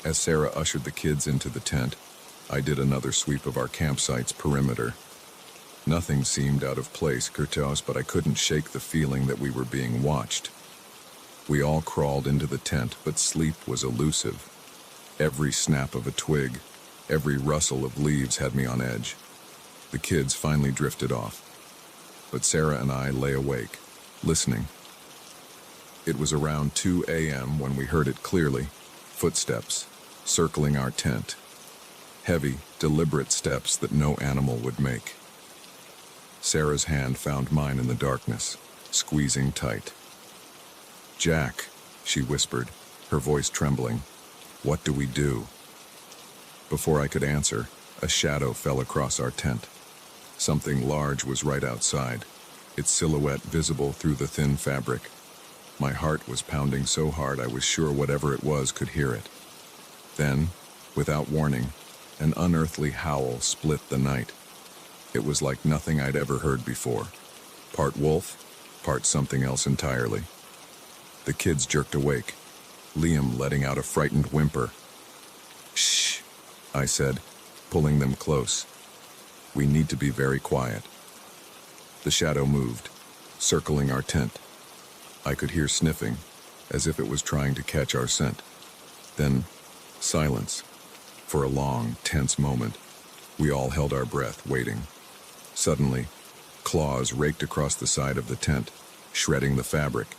As Sarah ushered the kids into the tent, I did another sweep of our campsite's perimeter. Nothing seemed out of place, Kurtos, but I couldn't shake the feeling that we were being watched. We all crawled into the tent, but sleep was elusive. Every snap of a twig, every rustle of leaves had me on edge. The kids finally drifted off, but Sarah and I lay awake, listening. It was around 2 a.m. when we heard it clearly, footsteps, circling our tent. Heavy, deliberate steps that no animal would make. Sarah's hand found mine in the darkness, squeezing tight. "Jack," she whispered, her voice trembling. "What do we do?" Before I could answer, a shadow fell across our tent. Something large was right outside, its silhouette visible through the thin fabric. My heart was pounding so hard I was sure whatever it was could hear it. Then, without warning, an unearthly howl split the night. It was like nothing I'd ever heard before. Part wolf, part something else entirely. The kids jerked awake, Liam letting out a frightened whimper. "Shh," I said, pulling them close. "We need to be very quiet." The shadow moved, circling our tent. I could hear sniffing, as if it was trying to catch our scent. Then, silence. For a long, tense moment, we all held our breath, waiting. Suddenly, claws raked across the side of the tent, shredding the fabric.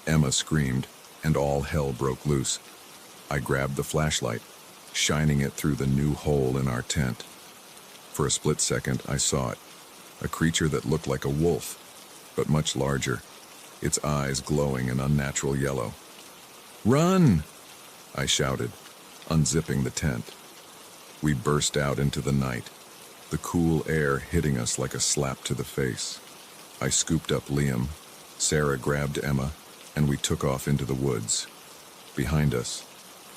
Emma screamed, and all hell broke loose. I grabbed the flashlight, shining it through the new hole in our tent. For a split second, I saw it, a creature that looked like a wolf, but much larger, its eyes glowing an unnatural yellow. "Run!" I shouted, unzipping the tent. We burst out into the night, the cool air hitting us like a slap to the face. I scooped up Liam, Sarah grabbed Emma, and we took off into the woods. Behind us,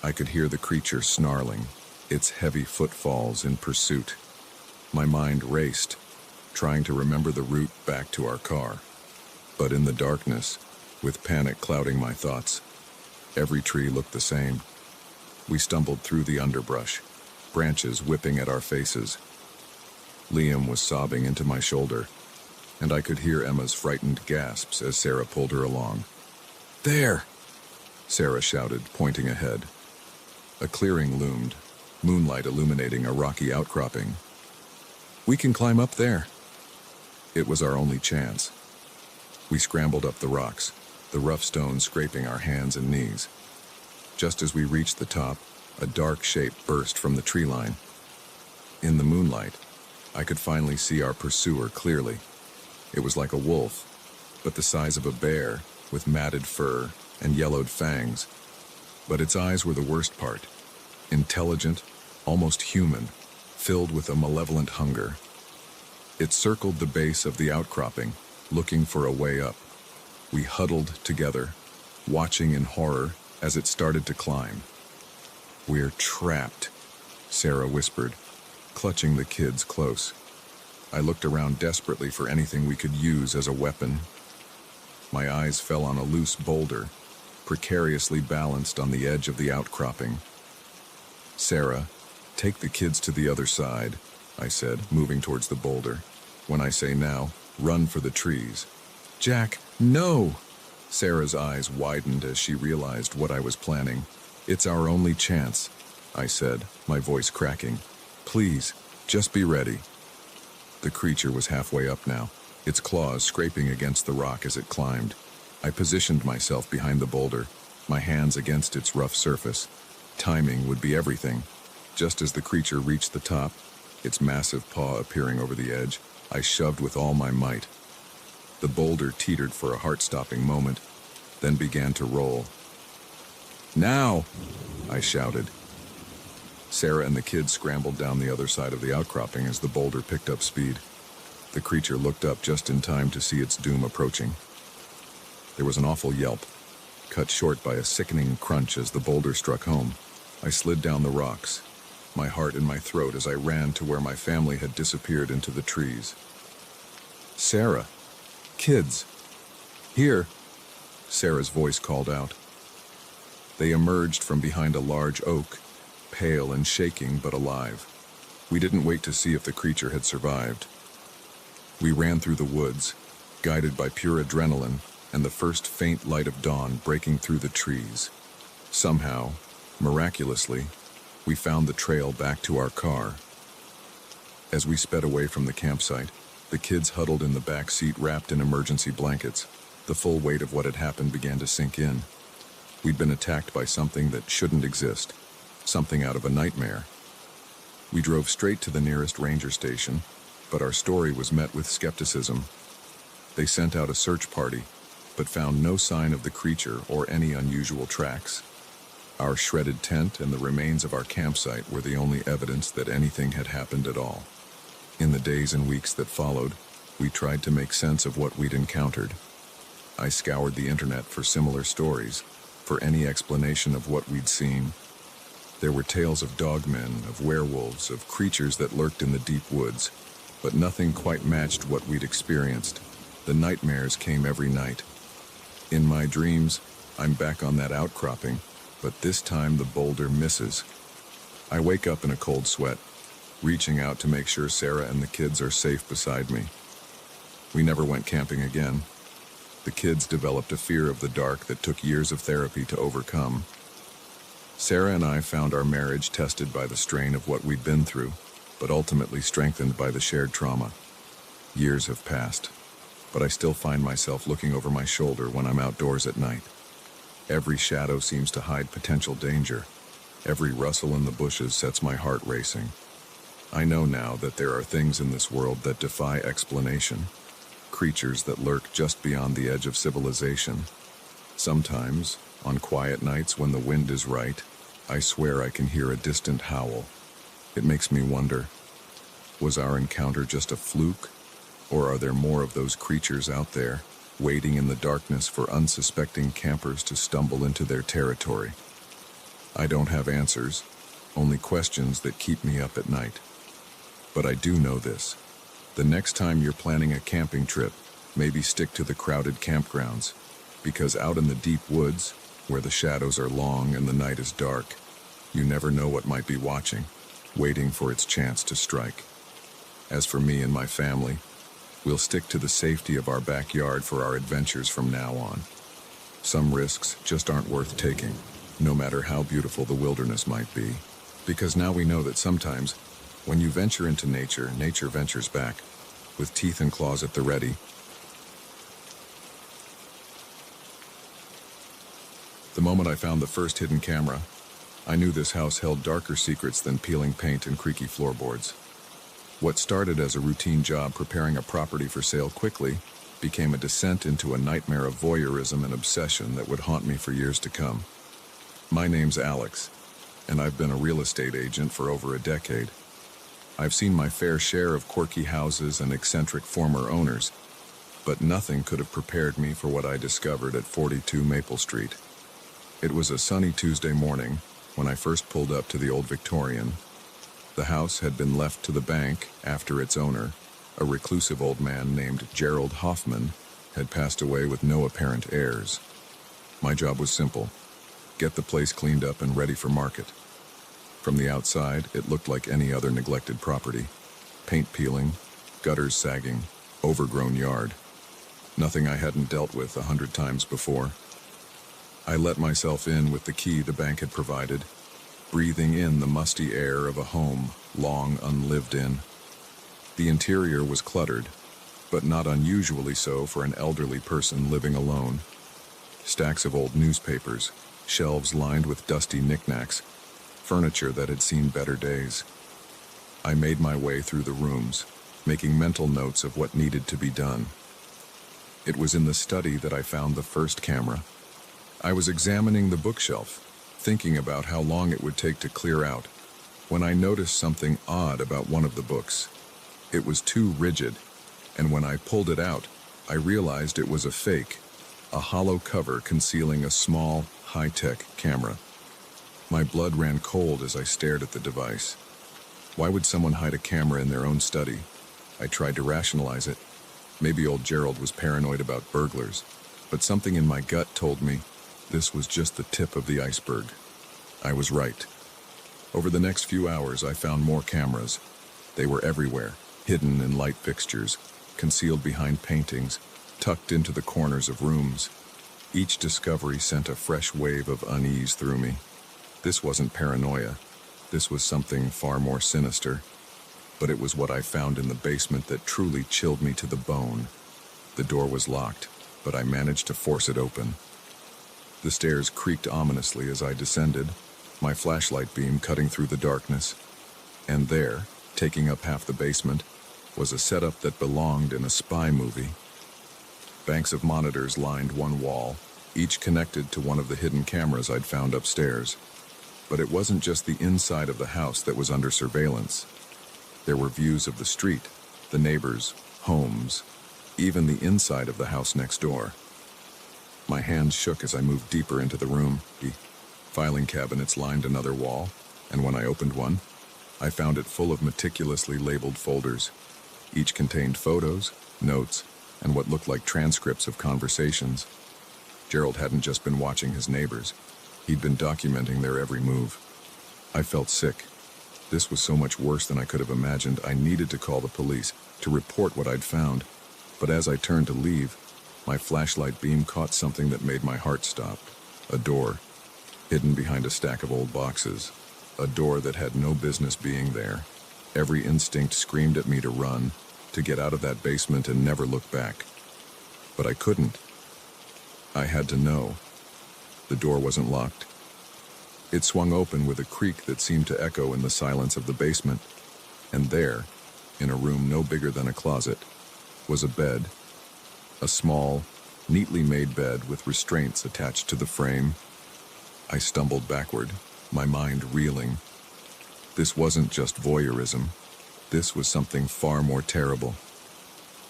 I could hear the creature snarling, its heavy footfalls in pursuit. My mind raced, trying to remember the route back to our car. But in the darkness, with panic clouding my thoughts, every tree looked the same. We stumbled through the underbrush, branches whipping at our faces. Liam was sobbing into my shoulder, and I could hear Emma's frightened gasps as Sarah pulled her along. "There!" Sarah shouted, pointing ahead. A clearing loomed, moonlight illuminating a rocky outcropping. "We can climb up there." It was our only chance. We scrambled up the rocks, the rough stones scraping our hands and knees. Just as we reached the top, a dark shape burst from the tree line. In the moonlight, I could finally see our pursuer clearly. It was like a wolf, but the size of a bear, with matted fur and yellowed fangs. But its eyes were the worst part. Intelligent, almost human, filled with a malevolent hunger. It circled the base of the outcropping, looking for a way up. We huddled together, watching in horror as it started to climb. "We're trapped," Sarah whispered, clutching the kids close. I looked around desperately for anything we could use as a weapon. My eyes fell on a loose boulder, precariously balanced on the edge of the outcropping. "Sarah, take the kids to the other side," I said, moving towards the boulder. "When I say now, run for the trees." "Jack, no!" Sarah's eyes widened as she realized what I was planning. "It's our only chance," I said, my voice cracking. "Please, just be ready." The creature was halfway up now, its claws scraping against the rock as it climbed. I positioned myself behind the boulder, my hands against its rough surface. Timing would be everything. Just as the creature reached the top, its massive paw appearing over the edge, I shoved with all my might. The boulder teetered for a heart-stopping moment, then began to roll. "Now!" I shouted. Sarah and the kids scrambled down the other side of the outcropping as the boulder picked up speed. The creature looked up just in time to see its doom approaching. There was an awful yelp, cut short by a sickening crunch as the boulder struck home. I slid down the rocks, my heart in my throat as I ran to where my family had disappeared into the trees. "Sarah! Kids! Here!" Sarah's voice called out. They emerged from behind a large oak, pale and shaking but alive. We didn't wait to see if the creature had survived. We ran through the woods, guided by pure adrenaline and the first faint light of dawn breaking through the trees. Somehow, miraculously, we found the trail back to our car. As we sped away from the campsite, the kids huddled in the back seat wrapped in emergency blankets. The full weight of what had happened began to sink in. We'd been attacked by something that shouldn't exist, something out of a nightmare. We drove straight to the nearest ranger station, but our story was met with skepticism. They sent out a search party, but found no sign of the creature or any unusual tracks. Our shredded tent and the remains of our campsite were the only evidence that anything had happened at all. In the days and weeks that followed, we tried to make sense of what we'd encountered. I scoured the internet for similar stories, for any explanation of what we'd seen. There were tales of dogmen, of werewolves, of creatures that lurked in the deep woods, but nothing quite matched what we'd experienced. The nightmares came every night. In my dreams, I'm back on that outcropping, but this time the boulder misses. I wake up in a cold sweat, reaching out to make sure Sarah and the kids are safe beside me. We never went camping again. The kids developed a fear of the dark that took years of therapy to overcome. Sarah and I found our marriage tested by the strain of what we'd been through, but ultimately strengthened by the shared trauma. Years have passed, but I still find myself looking over my shoulder when I'm outdoors at night. Every shadow seems to hide potential danger. Every rustle in the bushes sets my heart racing. I know now that there are things in this world that defy explanation, creatures that lurk just beyond the edge of civilization. Sometimes, on quiet nights when the wind is right, I swear I can hear a distant howl. It makes me wonder, Was our encounter just a fluke, or are there more of those creatures out there, waiting in the darkness for unsuspecting campers to stumble into their territory? I don't have answers, only questions that keep me up at night. But I do know this. The next time you're planning a camping trip, maybe stick to the crowded campgrounds, because out in the deep woods, where the shadows are long and the night is dark, you never know what might be watching, waiting for its chance to strike. As for me and my family, we'll stick to the safety of our backyard for our adventures from now on. Some risks just aren't worth taking, no matter how beautiful the wilderness might be, because now we know that sometimes, when you venture into nature, nature ventures back, with teeth and claws at the ready. The moment I found the first hidden camera, I knew this house held darker secrets than peeling paint and creaky floorboards. What started as a routine job preparing a property for sale quickly became a descent into a nightmare of voyeurism and obsession that would haunt me for years to come. My name's Alex, and I've been a real estate agent for over a decade. I've seen my fair share of quirky houses and eccentric former owners, but nothing could have prepared me for what I discovered at 42 Maple Street. It was a sunny Tuesday morning when I first pulled up to the old Victorian. The house had been left to the bank after its owner, a reclusive old man named Gerald Hoffman, had passed away with no apparent heirs. My job was simple: get the place cleaned up and ready for market. From the outside, it looked like any other neglected property. Paint peeling, gutters sagging, overgrown yard. Nothing I hadn't dealt with 100 times before. I let myself in with the key the bank had provided, breathing in the musty air of a home long unlived in. The interior was cluttered, but not unusually so for an elderly person living alone. Stacks of old newspapers, shelves lined with dusty knickknacks, furniture that had seen better days. I made my way through the rooms, making mental notes of what needed to be done. It was in the study that I found the first camera. I was examining the bookshelf, thinking about how long it would take to clear out, when I noticed something odd about one of the books. It was too rigid, and when I pulled it out, I realized it was a fake, a hollow cover concealing a small, high-tech camera. My blood ran cold as I stared at the device. Why would someone hide a camera in their own study? I tried to rationalize it. Maybe old Gerald was paranoid about burglars, but something in my gut told me this was just the tip of the iceberg. I was right. Over the next few hours, I found more cameras. They were everywhere, hidden in light fixtures, concealed behind paintings, tucked into the corners of rooms. Each discovery sent a fresh wave of unease through me. This wasn't paranoia. This was something far more sinister. But it was what I found in the basement that truly chilled me to the bone. The door was locked, but I managed to force it open. The stairs creaked ominously as I descended, my flashlight beam cutting through the darkness. And there, taking up half the basement, was a setup that belonged in a spy movie. Banks of monitors lined one wall, each connected to one of the hidden cameras I'd found upstairs. But it wasn't just the inside of the house that was under surveillance. There were views of the street, the neighbors, homes, even the inside of the house next door. My hands shook as I moved deeper into the room. The filing cabinets lined another wall, and when I opened one, I found it full of meticulously labeled folders. Each contained photos, notes, and what looked like transcripts of conversations. Gerald hadn't just been watching his neighbors. He'd been documenting their every move. I felt sick. This was so much worse than I could have imagined. I needed to call the police to report what I'd found. But as I turned to leave, my flashlight beam caught something that made my heart stop. A door, hidden behind a stack of old boxes. A door that had no business being there. Every instinct screamed at me to run, to get out of that basement and never look back. But I couldn't. I had to know. The door wasn't locked. It swung open with a creak that seemed to echo in the silence of the basement. And there, in a room no bigger than a closet, was a bed. A small, neatly made bed with restraints attached to the frame. I stumbled backward, my mind reeling. This wasn't just voyeurism. this was something far more terrible.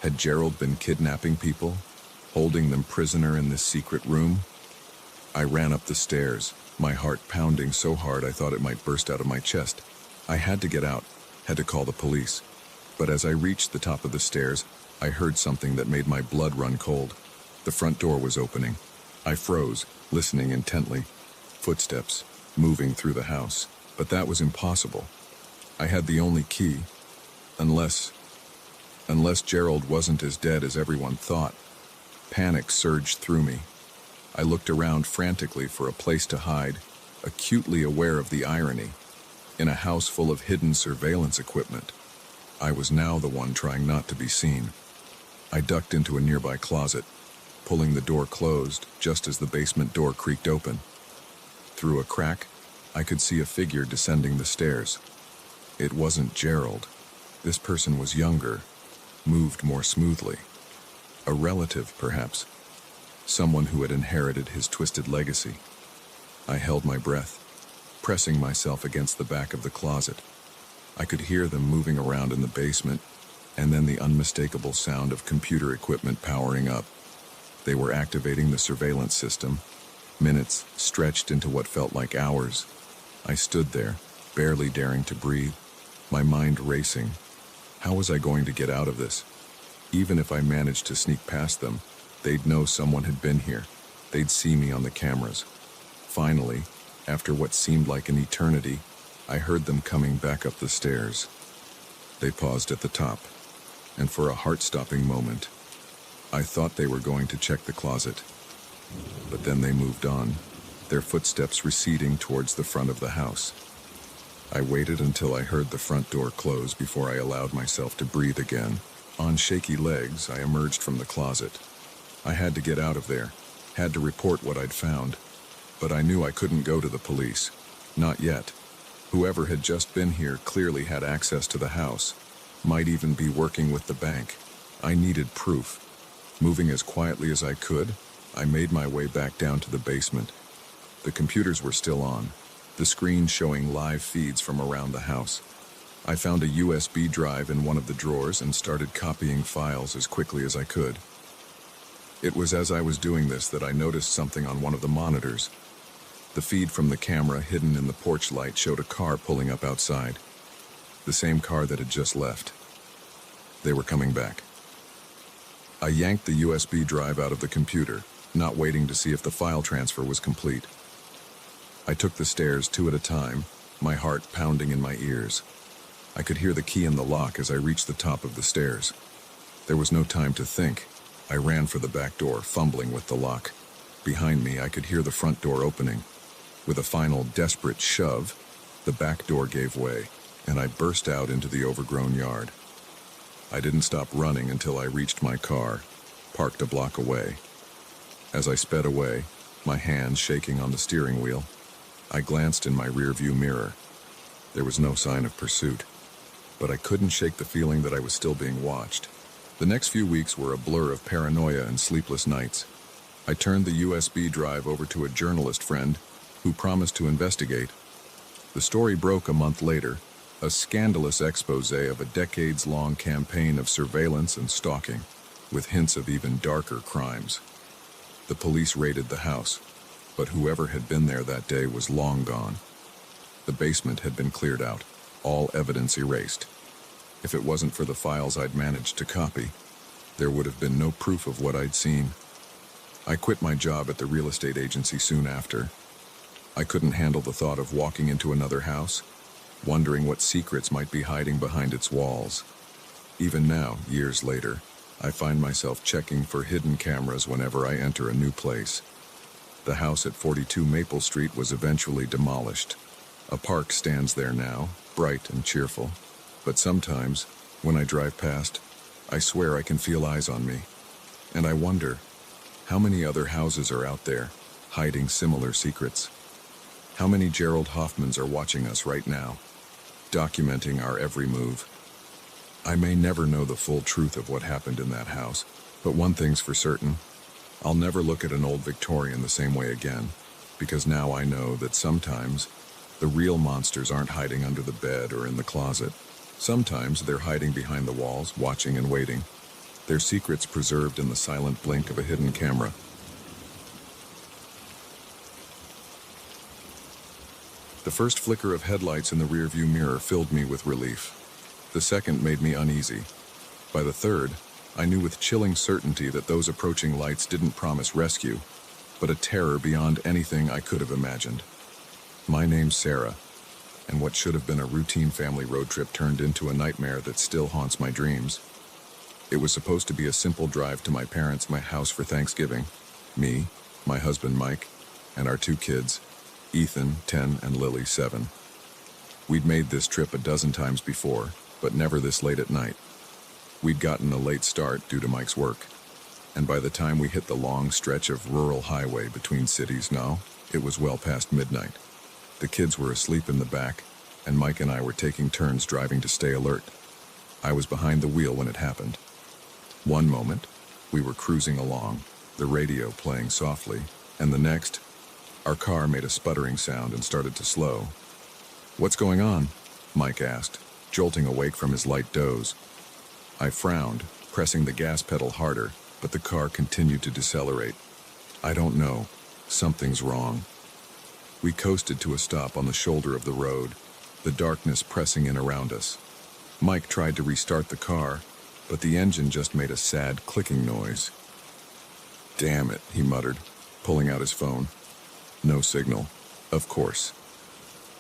Had Gerald been kidnapping people, holding them prisoner in this secret room? I ran up the stairs, my heart pounding so hard I thought it might burst out of my chest. I had to get out, had to call the police. But as I reached the top of the stairs, I heard something that made my blood run cold. The front door was opening. I froze, listening intently. Footsteps, moving through the house. But that was impossible. I had the only key. Unless Gerald wasn't as dead as everyone thought. Panic surged through me. I looked around frantically for a place to hide, acutely aware of the irony. In a house full of hidden surveillance equipment, I was now the one trying not to be seen. I ducked into a nearby closet, pulling the door closed just as the basement door creaked open. Through a crack, I could see a figure descending the stairs. It wasn't Gerald. This person was younger, moved more smoothly. A relative, perhaps. Someone who had inherited his twisted legacy. I held my breath, pressing myself against the back of the closet. I could hear them moving around in the basement, and then the unmistakable sound of computer equipment powering up. They were activating the surveillance system. Minutes stretched into what felt like hours. I stood there, barely daring to breathe, my mind racing. How was I going to get out of this? Even if I managed to sneak past them, they'd know someone had been here. They'd see me on the cameras. Finally, after what seemed like an eternity, I heard them coming back up the stairs. They paused at the top, and for a heart-stopping moment, I thought they were going to check the closet. But then they moved on, their footsteps receding towards the front of the house. I waited until I heard the front door close before I allowed myself to breathe again. On shaky legs, I emerged from the closet. I had to get out of there, had to report what I'd found. But I knew I couldn't go to the police. Not yet. Whoever had just been here clearly had access to the house, might even be working with the bank. I needed proof. Moving as quietly as I could, I made my way back down to the basement. The computers were still on, the screen showing live feeds from around the house. I found a USB drive in one of the drawers and started copying files as quickly as I could. It was as I was doing this that I noticed something on one of the monitors. The feed from the camera hidden in the porch light showed a car pulling up outside. The same car that had just left. They were coming back. I yanked the USB drive out of the computer, not waiting to see if the file transfer was complete. I took the stairs 2 at a time, my heart pounding in my ears. I could hear the key in the lock as I reached the top of the stairs. There was no time to think. I ran for the back door, fumbling with the lock. Behind me, I could hear the front door opening. With a final desperate shove, the back door gave way, and I burst out into the overgrown yard. I didn't stop running until I reached my car, parked a block away. As I sped away, my hands shaking on the steering wheel, I glanced in my rearview mirror. There was no sign of pursuit, but I couldn't shake the feeling that I was still being watched. The next few weeks were a blur of paranoia and sleepless nights. I turned the USB drive over to a journalist friend who promised to investigate. The story broke a month later, a scandalous expose of a decades-long campaign of surveillance and stalking, with hints of even darker crimes. The police raided the house, but whoever had been there that day was long gone. The basement had been cleared out, all evidence erased. If it wasn't for the files I'd managed to copy, there would have been no proof of what I'd seen. I quit my job at the real estate agency soon after. I couldn't handle the thought of walking into another house, wondering what secrets might be hiding behind its walls. Even now, years later, I find myself checking for hidden cameras whenever I enter a new place. The house at 42 Maple Street was eventually demolished. A park stands there now, bright and cheerful. But sometimes, when I drive past, I swear I can feel eyes on me. And I wonder, how many other houses are out there, hiding similar secrets? How many Gerald Hoffmans are watching us right now, documenting our every move? I may never know the full truth of what happened in that house, but one thing's for certain. I'll never look at an old Victorian the same way again, because now I know that sometimes the real monsters aren't hiding under the bed or in the closet. Sometimes they're hiding behind the walls, watching and waiting, their secrets preserved in the silent blink of a hidden camera. The first flicker of headlights in the rearview mirror filled me with relief. The second made me uneasy. By the third, I knew with chilling certainty that those approaching lights didn't promise rescue, but a terror beyond anything I could have imagined. My name's Sarah, and what should have been a routine family road trip turned into a nightmare that still haunts my dreams. It was supposed to be a simple drive to my parents' house for Thanksgiving. Me, my husband Mike, and our 2 kids, Ethan, 10, and Lily, 7. We'd made this trip a dozen times before, but never this late at night. We'd gotten a late start due to Mike's work, and by the time we hit the long stretch of rural highway between cities, it was well past midnight. The kids were asleep in the back, and Mike and I were taking turns driving to stay alert. I was behind the wheel when it happened. One moment, we were cruising along, the radio playing softly, and the next, our car made a sputtering sound and started to slow. "What's going on?" Mike asked, jolting awake from his light doze. I frowned, pressing the gas pedal harder, but the car continued to decelerate. "I don't know. Something's wrong." We coasted to a stop on the shoulder of the road, the darkness pressing in around us. Mike tried to restart the car, but the engine just made a sad clicking noise. "Damn it," he muttered, pulling out his phone. No signal. Of course.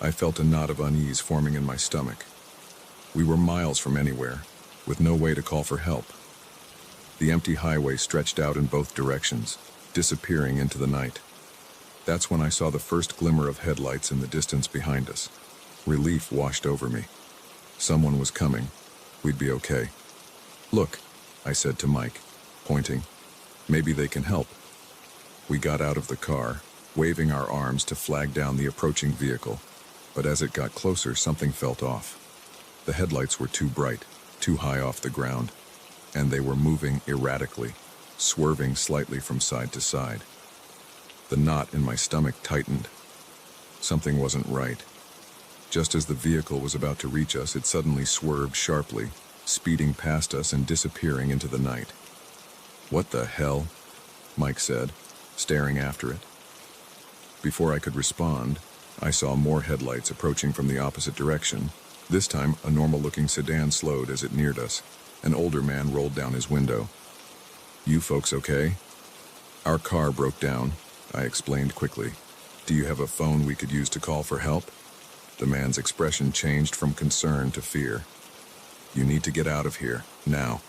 I felt a knot of unease forming in my stomach. We were miles from anywhere, with no way to call for help. The empty highway stretched out in both directions, disappearing into the night. That's when I saw the first glimmer of headlights in the distance behind us. Relief washed over me. Someone was coming. We'd be okay. "Look," I said to Mike, pointing. "Maybe they can help." We got out of the car, waving our arms to flag down the approaching vehicle. But as it got closer, something felt off. The headlights were too bright, too high off the ground, and they were moving erratically, swerving slightly from side to side. The knot in my stomach tightened. Something wasn't right. Just as the vehicle was about to reach us, it suddenly swerved sharply, speeding past us and disappearing into the night. "What the hell?" Mike said, staring after it. Before I could respond, I saw more headlights approaching from the opposite direction. This time, a normal-looking sedan slowed as it neared us. An older man rolled down his window. "You folks okay?" "Our car broke down," I explained quickly. "Do you have a phone we could use to call for help?" The man's expression changed from concern to fear. "You need to get out of here, now."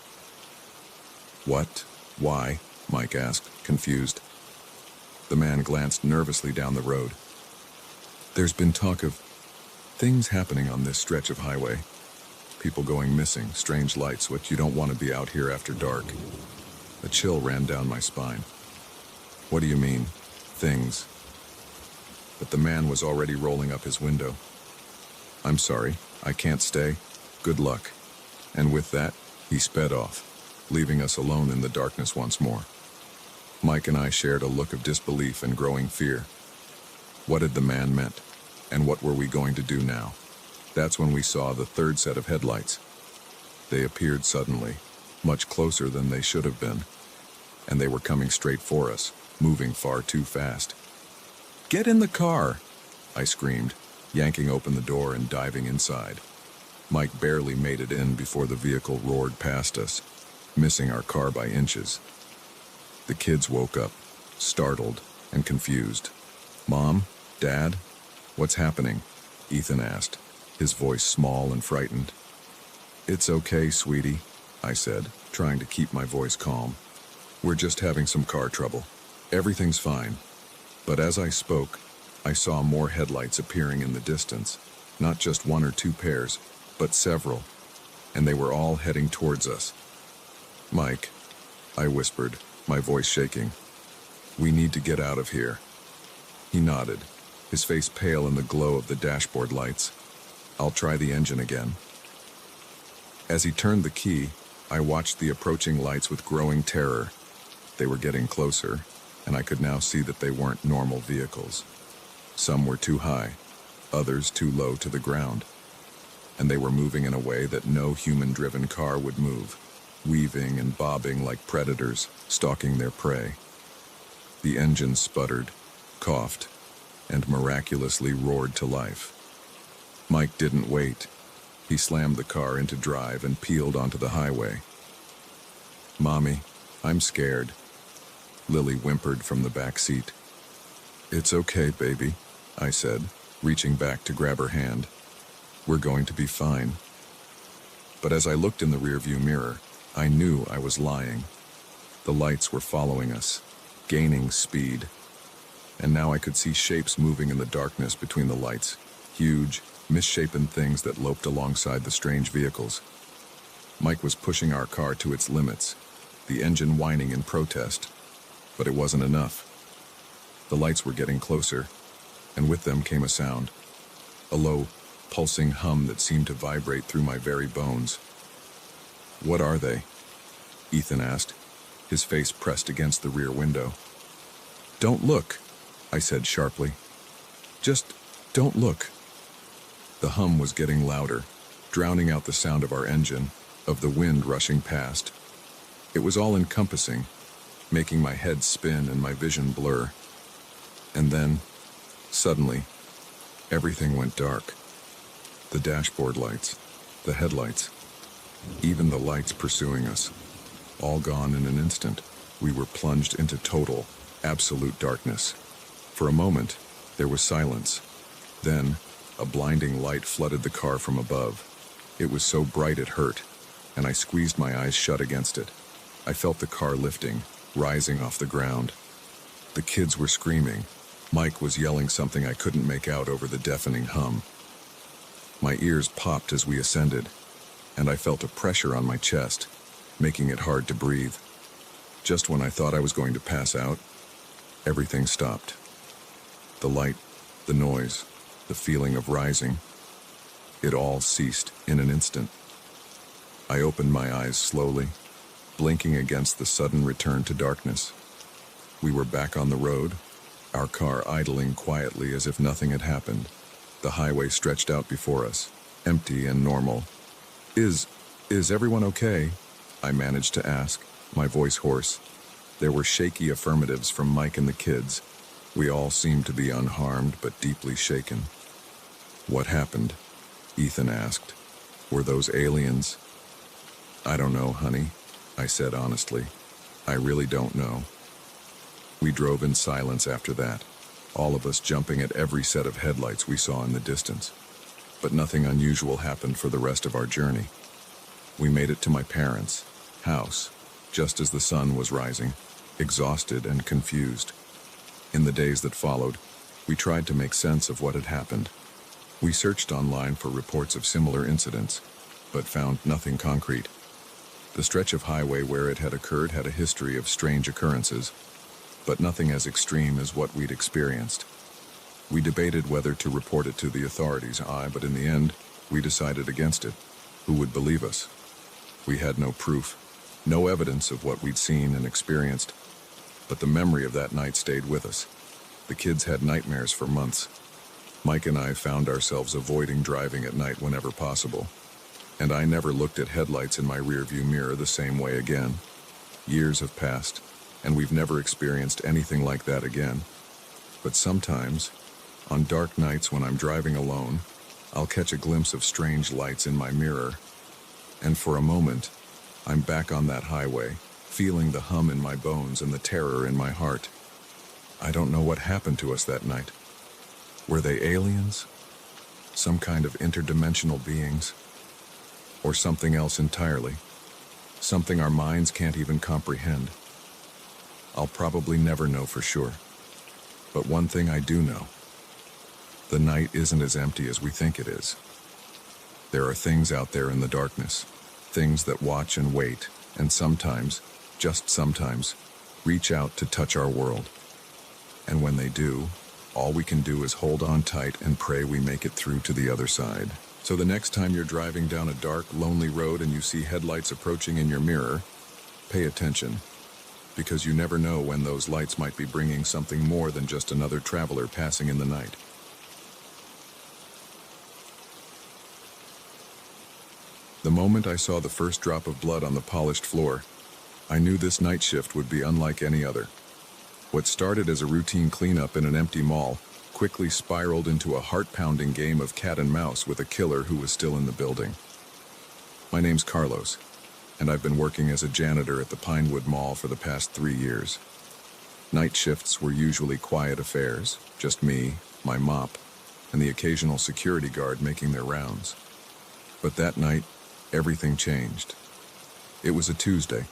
"What? Why?" Mike asked, confused. The man glanced nervously down the road. "There's been talk of things happening on this stretch of highway. People going missing, strange lights, what you don't want to be out here after dark." A chill ran down my spine. "What do you mean, things?" But the man was already rolling up his window. "I'm sorry, I can't stay. Good luck." And with that, he sped off, leaving us alone in the darkness once more. Mike and I shared a look of disbelief and growing fear. What had the man meant? And what were we going to do now? That's when we saw the third set of headlights. They appeared suddenly, much closer than they should have been, and they were coming straight for us, moving far too fast. "Get in the car!" I screamed, yanking open the door and diving inside. Mike barely made it in before the vehicle roared past us, missing our car by inches. The kids woke up, startled and confused. "Mom? Dad? What's happening?" Ethan asked, his voice small and frightened. "It's okay, sweetie," I said, trying to keep my voice calm. "We're just having some car trouble. Everything's fine." But as I spoke, I saw more headlights appearing in the distance, not just one or two pairs, but several, and they were all heading towards us. "Mike," I whispered, my voice shaking, "we need to get out of here." He nodded, his face pale in the glow of the dashboard lights. "I'll try the engine again." As he turned the key, I watched the approaching lights with growing terror. They were getting closer, and I could now see that they weren't normal vehicles. Some were too high, others too low to the ground. and they were moving in a way that no human-driven car would move, weaving and bobbing like predators stalking their prey. The engine sputtered, coughed, and miraculously roared to life. Mike didn't wait. He slammed the car into drive and peeled onto the highway. "Mommy, I'm scared," Lily whimpered from the back seat. "It's okay, baby," I said, reaching back to grab her hand. "We're going to be fine." But as I looked in the rearview mirror, I knew I was lying. The lights were following us, gaining speed. And now I could see shapes moving in the darkness between the lights, huge, misshapen things that loped alongside the strange vehicles. Mike was pushing our car to its limits, the engine whining in protest, but it wasn't enough. The lights were getting closer, and with them came a sound, a low, pulsing hum that seemed to vibrate through my very bones. "What are they?" Ethan asked, his face pressed against the rear window. "Don't look," I said sharply. "Just don't look." The hum was getting louder, drowning out the sound of our engine, of the wind rushing past. It was all-encompassing, making my head spin and my vision blur. And then, suddenly, everything went dark. The dashboard lights, the headlights, even the lights pursuing us, all gone in an instant. We were plunged into total, absolute darkness. For a moment, there was silence. Then, a blinding light flooded the car from above. It was so bright it hurt, and I squeezed my eyes shut against it. I felt the car lifting, rising off the ground. The kids were screaming. Mike was yelling something I couldn't make out over the deafening hum. My ears popped as we ascended, and I felt a pressure on my chest, making it hard to breathe. Just when I thought I was going to pass out, everything stopped. The light, the noise, the feeling of rising, it all ceased in an instant. I opened my eyes slowly, blinking against the sudden return to darkness. We were back on the road, our car idling quietly as if nothing had happened. The highway stretched out before us, empty and normal. Is everyone okay?" I managed to ask, my voice hoarse. There were shaky affirmatives from Mike and the kids. We all seemed to be unharmed but deeply shaken. "What happened?" Ethan asked. "Were those aliens?" "I don't know, honey," I said honestly. "I really don't know." We drove in silence after that, all of us jumping at every set of headlights we saw in the distance. But nothing unusual happened for the rest of our journey. We made it to my parents' house, just as the sun was rising, exhausted and confused. In the days that followed, we tried to make sense of what had happened. We searched online for reports of similar incidents, but found nothing concrete. The stretch of highway where it had occurred had a history of strange occurrences, but nothing as extreme as what we'd experienced. We debated whether to report it to the authorities, but in the end, we decided against it. Who would believe us? We had no proof, no evidence of what we'd seen and experienced, but the memory of that night stayed with us. The kids had nightmares for months. Mike and I found ourselves avoiding driving at night whenever possible, and I never looked at headlights in my rearview mirror the same way again. Years have passed, and we've never experienced anything like that again. But sometimes, on dark nights when I'm driving alone, I'll catch a glimpse of strange lights in my mirror, and for a moment, I'm back on that highway, feeling the hum in my bones and the terror in my heart. I don't know what happened to us that night. Were they aliens? Some kind of interdimensional beings? Or something else entirely? Something our minds can't even comprehend? I'll probably never know for sure. But one thing I do know. The night isn't as empty as we think it is. There are things out there in the darkness, things that watch and wait, and sometimes, just sometimes, reach out to touch our world. And when they do, all we can do is hold on tight and pray we make it through to the other side. So the next time you're driving down a dark, lonely road and you see headlights approaching in your mirror, pay attention, because you never know when those lights might be bringing something more than just another traveler passing in the night. The moment I saw the first drop of blood on the polished floor, I knew this night shift would be unlike any other. What started as a routine cleanup in an empty mall quickly spiraled into a heart-pounding game of cat and mouse with a killer who was still in the building. My name's Carlos, and I've been working as a janitor at the Pinewood Mall for the past 3 years. Night shifts were usually quiet affairs, just me, my mop, and the occasional security guard making their rounds. But that night, everything changed. It was a Tuesday,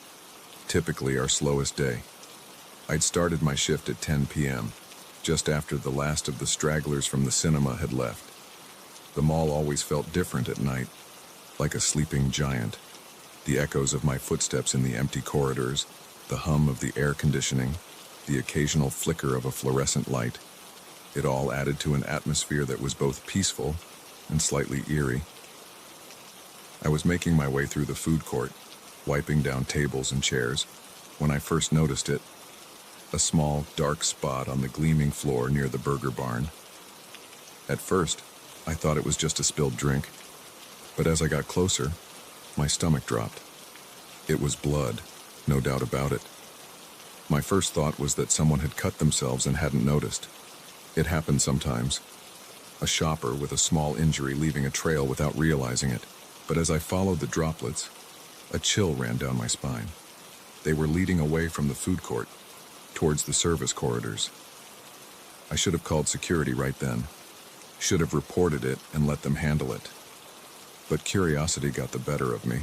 typically our slowest day. I'd started my shift at 10 p.m., just after the last of the stragglers from the cinema had left. The mall always felt different at night, like a sleeping giant. The echoes of my footsteps in the empty corridors, the hum of the air conditioning, the occasional flicker of a fluorescent light. It all added to an atmosphere that was both peaceful and slightly eerie. I was making my way through the food court, wiping down tables and chairs, when I first noticed it. A small, dark spot on the gleaming floor near the burger barn. At first, I thought it was just a spilled drink, but as I got closer, my stomach dropped. It was blood, no doubt about it. My first thought was that someone had cut themselves and hadn't noticed. It happens sometimes. A shopper with a small injury leaving a trail without realizing it. But as I followed the droplets, a chill ran down my spine. They were leading away from the food court, towards the service corridors. I should have called security right then. Should have reported it and let them handle it. But curiosity got the better of me.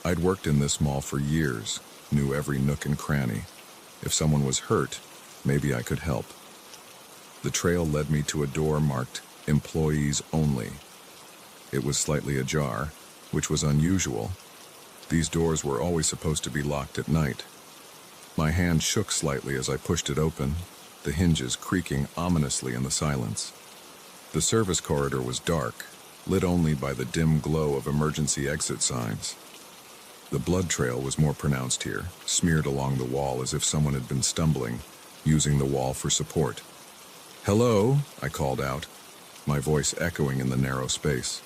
I'd worked in this mall for years, knew every nook and cranny. If someone was hurt, maybe I could help. The trail led me to a door marked "Employees Only." It was slightly ajar, which was unusual. These doors were always supposed to be locked at night. My hand shook slightly as I pushed it open, the hinges creaking ominously in the silence. The service corridor was dark, lit only by the dim glow of emergency exit signs. The blood trail was more pronounced here, smeared along the wall as if someone had been stumbling, using the wall for support. "Hello," I called out, my voice echoing in the narrow space.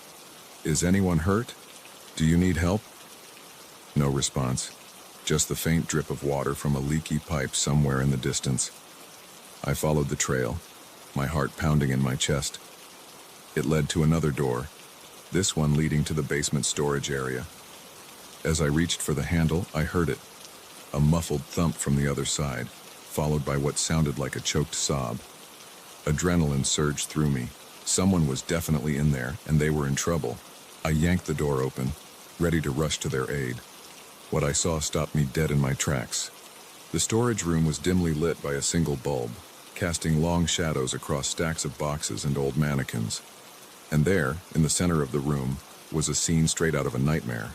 "Is anyone hurt? Do you need help?" No response. Just the faint drip of water from a leaky pipe somewhere in the distance. I followed the trail, my heart pounding in my chest. It led to another door, this one leading to the basement storage area. As I reached for the handle, I heard it, a muffled thump from the other side, followed by what sounded like a choked sob. Adrenaline surged through me. Someone was definitely in there, and they were in trouble. I yanked the door open, ready to rush to their aid. What I saw stopped me dead in my tracks. The storage room was dimly lit by a single bulb, casting long shadows across stacks of boxes and old mannequins. And there, in the center of the room, was a scene straight out of a nightmare.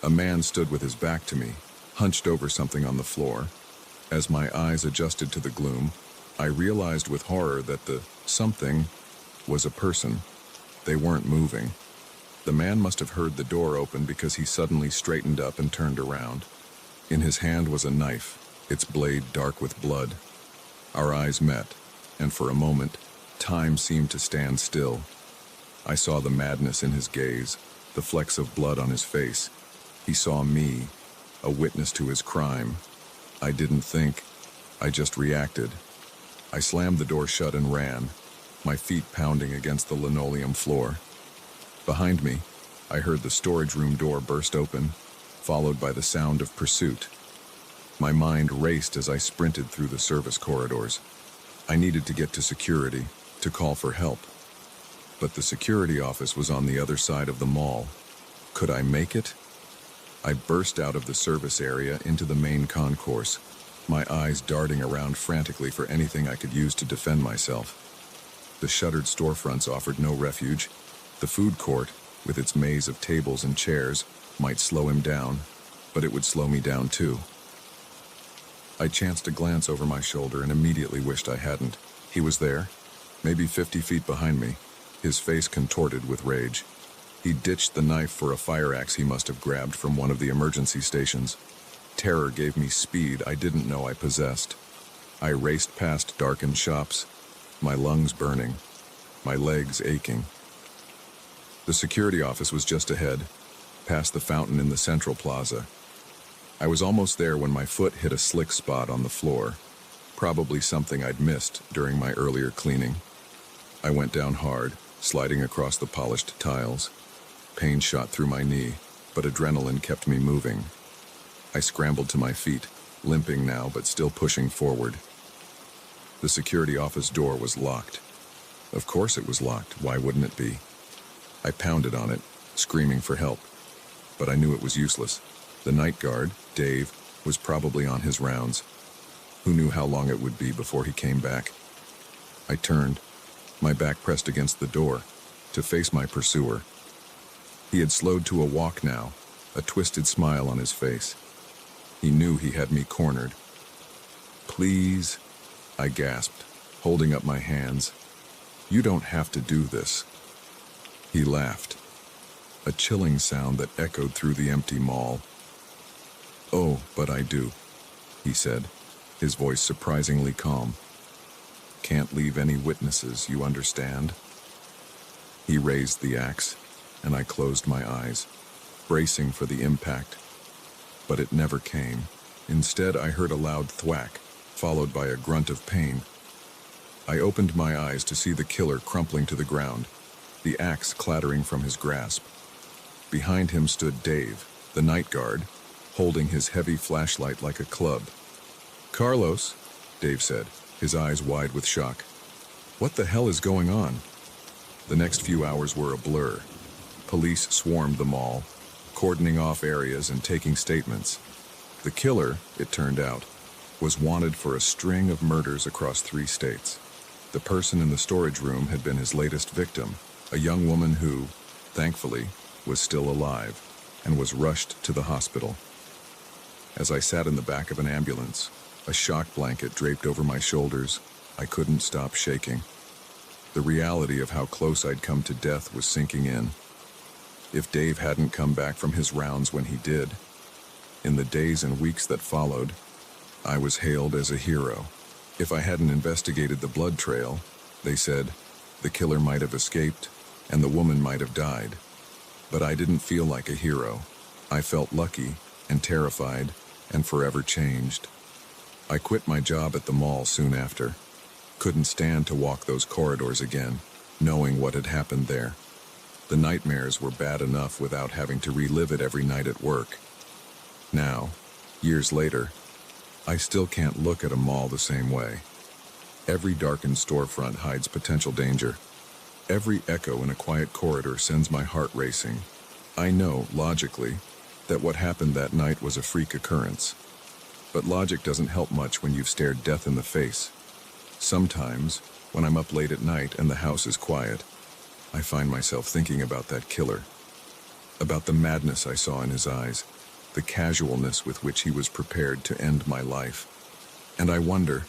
A man stood with his back to me, hunched over something on the floor. As my eyes adjusted to the gloom, I realized with horror that the something was a person. They weren't moving. The man must have heard the door open because he suddenly straightened up and turned around. In his hand was a knife, its blade dark with blood. Our eyes met, and for a moment, time seemed to stand still. I saw the madness in his gaze, the flecks of blood on his face. He saw me, a witness to his crime. I didn't think, I just reacted. I slammed the door shut and ran, my feet pounding against the linoleum floor. Behind me, I heard the storage room door burst open, followed by the sound of pursuit. My mind raced as I sprinted through the service corridors. I needed to get to security, to call for help. But the security office was on the other side of the mall. Could I make it? I burst out of the service area into the main concourse, my eyes darting around frantically for anything I could use to defend myself. The shuttered storefronts offered no refuge. The food court, with its maze of tables and chairs, might slow him down, but it would slow me down too. I chanced a glance over my shoulder and immediately wished I hadn't. He was there, maybe 50 feet behind me, his face contorted with rage. He ditched the knife for a fire axe he must have grabbed from one of the emergency stations. Terror gave me speed I didn't know I possessed. I raced past darkened shops, my lungs burning, my legs aching. The security office was just ahead, past the fountain in the central plaza. I was almost there when my foot hit a slick spot on the floor, probably something I'd missed during my earlier cleaning. I went down hard, sliding across the polished tiles. Pain shot through my knee, but adrenaline kept me moving. I scrambled to my feet, limping now but still pushing forward. The security office door was locked. Of course it was locked, why wouldn't it be? I pounded on it, screaming for help, but I knew it was useless. The night guard, Dave, was probably on his rounds. Who knew how long it would be before he came back? I turned, my back pressed against the door, to face my pursuer. He had slowed to a walk now, a twisted smile on his face. He knew he had me cornered. "Please," I gasped, holding up my hands. "You don't have to do this." He laughed, a chilling sound that echoed through the empty mall. "Oh, but I do," he said, his voice surprisingly calm. "Can't leave any witnesses, you understand?" He raised the axe, and I closed my eyes, bracing for the impact. But it never came. Instead, I heard a loud thwack, followed by a grunt of pain. I opened my eyes to see the killer crumpling to the ground, the axe clattering from his grasp. Behind him stood Dave, the night guard, holding his heavy flashlight like a club. "Carlos," Dave said, his eyes wide with shock. "What the hell is going on?" The next few hours were a blur. Police swarmed the mall, cordoning off areas and taking statements. The killer, it turned out, was wanted for a string of murders across 3 states. The person in the storage room had been his latest victim, a young woman who, thankfully, was still alive and was rushed to the hospital. As I sat in the back of an ambulance, a shock blanket draped over my shoulders, I couldn't stop shaking. The reality of how close I'd come to death was sinking in. If Dave hadn't come back from his rounds when he did, in the days and weeks that followed, I was hailed as a hero. If I hadn't investigated the blood trail, they said, the killer might have escaped and the woman might have died. But I didn't feel like a hero. I felt lucky and terrified and forever changed. I quit my job at the mall soon after. Couldn't stand to walk those corridors again, knowing what had happened there. The nightmares were bad enough without having to relive it every night at work. Now, years later, I still can't look at a mall the same way. Every darkened storefront hides potential danger. Every echo in a quiet corridor sends my heart racing. I know, logically, that what happened that night was a freak occurrence. But logic doesn't help much when you've stared death in the face. Sometimes, when I'm up late at night and the house is quiet, I find myself thinking about that killer, about the madness I saw in his eyes, the casualness with which he was prepared to end my life. And I wonder,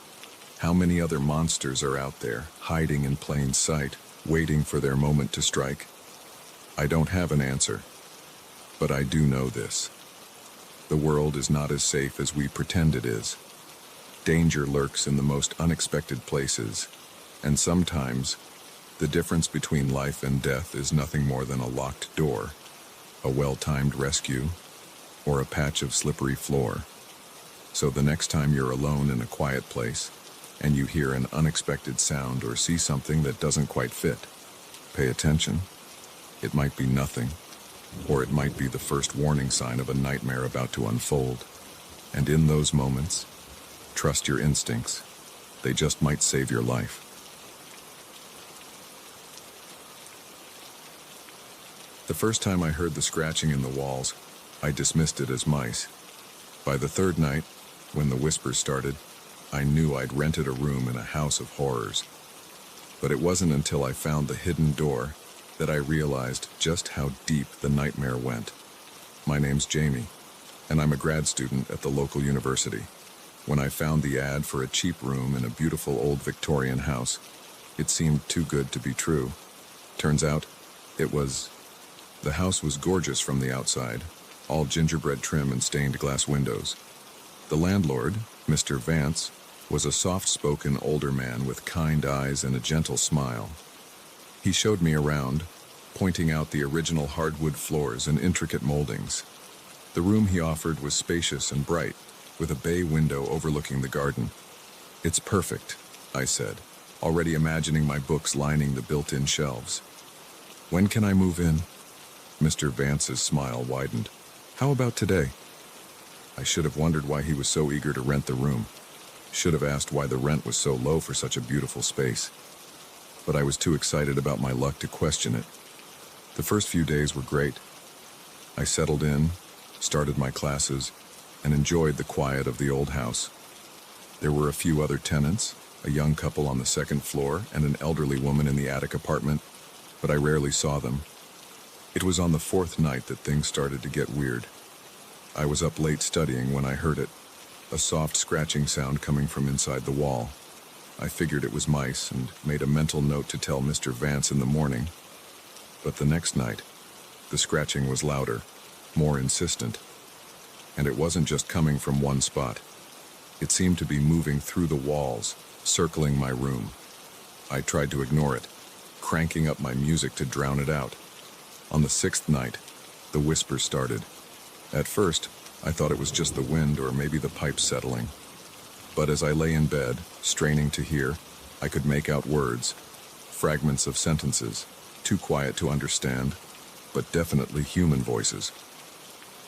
how many other monsters are out there, hiding in plain sight, waiting for their moment to strike? I don't have an answer, but I do know this. The world is not as safe as we pretend it is. Danger lurks in the most unexpected places, and sometimes, the difference between life and death is nothing more than a locked door, a well-timed rescue, or a patch of slippery floor. So the next time you're alone in a quiet place, and you hear an unexpected sound or see something that doesn't quite fit, pay attention. It might be nothing, or it might be the first warning sign of a nightmare about to unfold. And in those moments, trust your instincts. They just might save your life. The first time I heard the scratching in the walls, I dismissed it as mice. By the third night, when the whispers started, I knew I'd rented a room in a house of horrors. But it wasn't until I found the hidden door that I realized just how deep the nightmare went. My name's Jamie, and I'm a grad student at the local university. When I found the ad for a cheap room in a beautiful old Victorian house, it seemed too good to be true. Turns out, the house was gorgeous from the outside, all gingerbread trim and stained glass windows. The landlord, Mr. Vance, was a soft-spoken older man with kind eyes and a gentle smile. He showed me around, pointing out the original hardwood floors and intricate moldings. The room he offered was spacious and bright, with a bay window overlooking the garden. "It's perfect," I said, already imagining my books lining the built-in shelves. "When can I move in?" Mr. Vance's smile widened. "How about today?" I should have wondered why he was so eager to rent the room. Should have asked why the rent was so low for such a beautiful space. But I was too excited about my luck to question it. The first few days were great. I settled in, started my classes, and enjoyed the quiet of the old house. There were a few other tenants, a young couple on the second floor and an elderly woman in the attic apartment, but I rarely saw them. It was on the fourth night that things started to get weird. I was up late studying when I heard it, a soft scratching sound coming from inside the wall. I figured it was mice and made a mental note to tell Mr. Vance in the morning. But the next night, the scratching was louder, more insistent. And it wasn't just coming from one spot. It seemed to be moving through the walls, circling my room. I tried to ignore it, cranking up my music to drown it out. On the sixth night, the whispers started. At first, I thought it was just the wind or maybe the pipes settling. But as I lay in bed, straining to hear, I could make out words, fragments of sentences, too quiet to understand, but definitely human voices.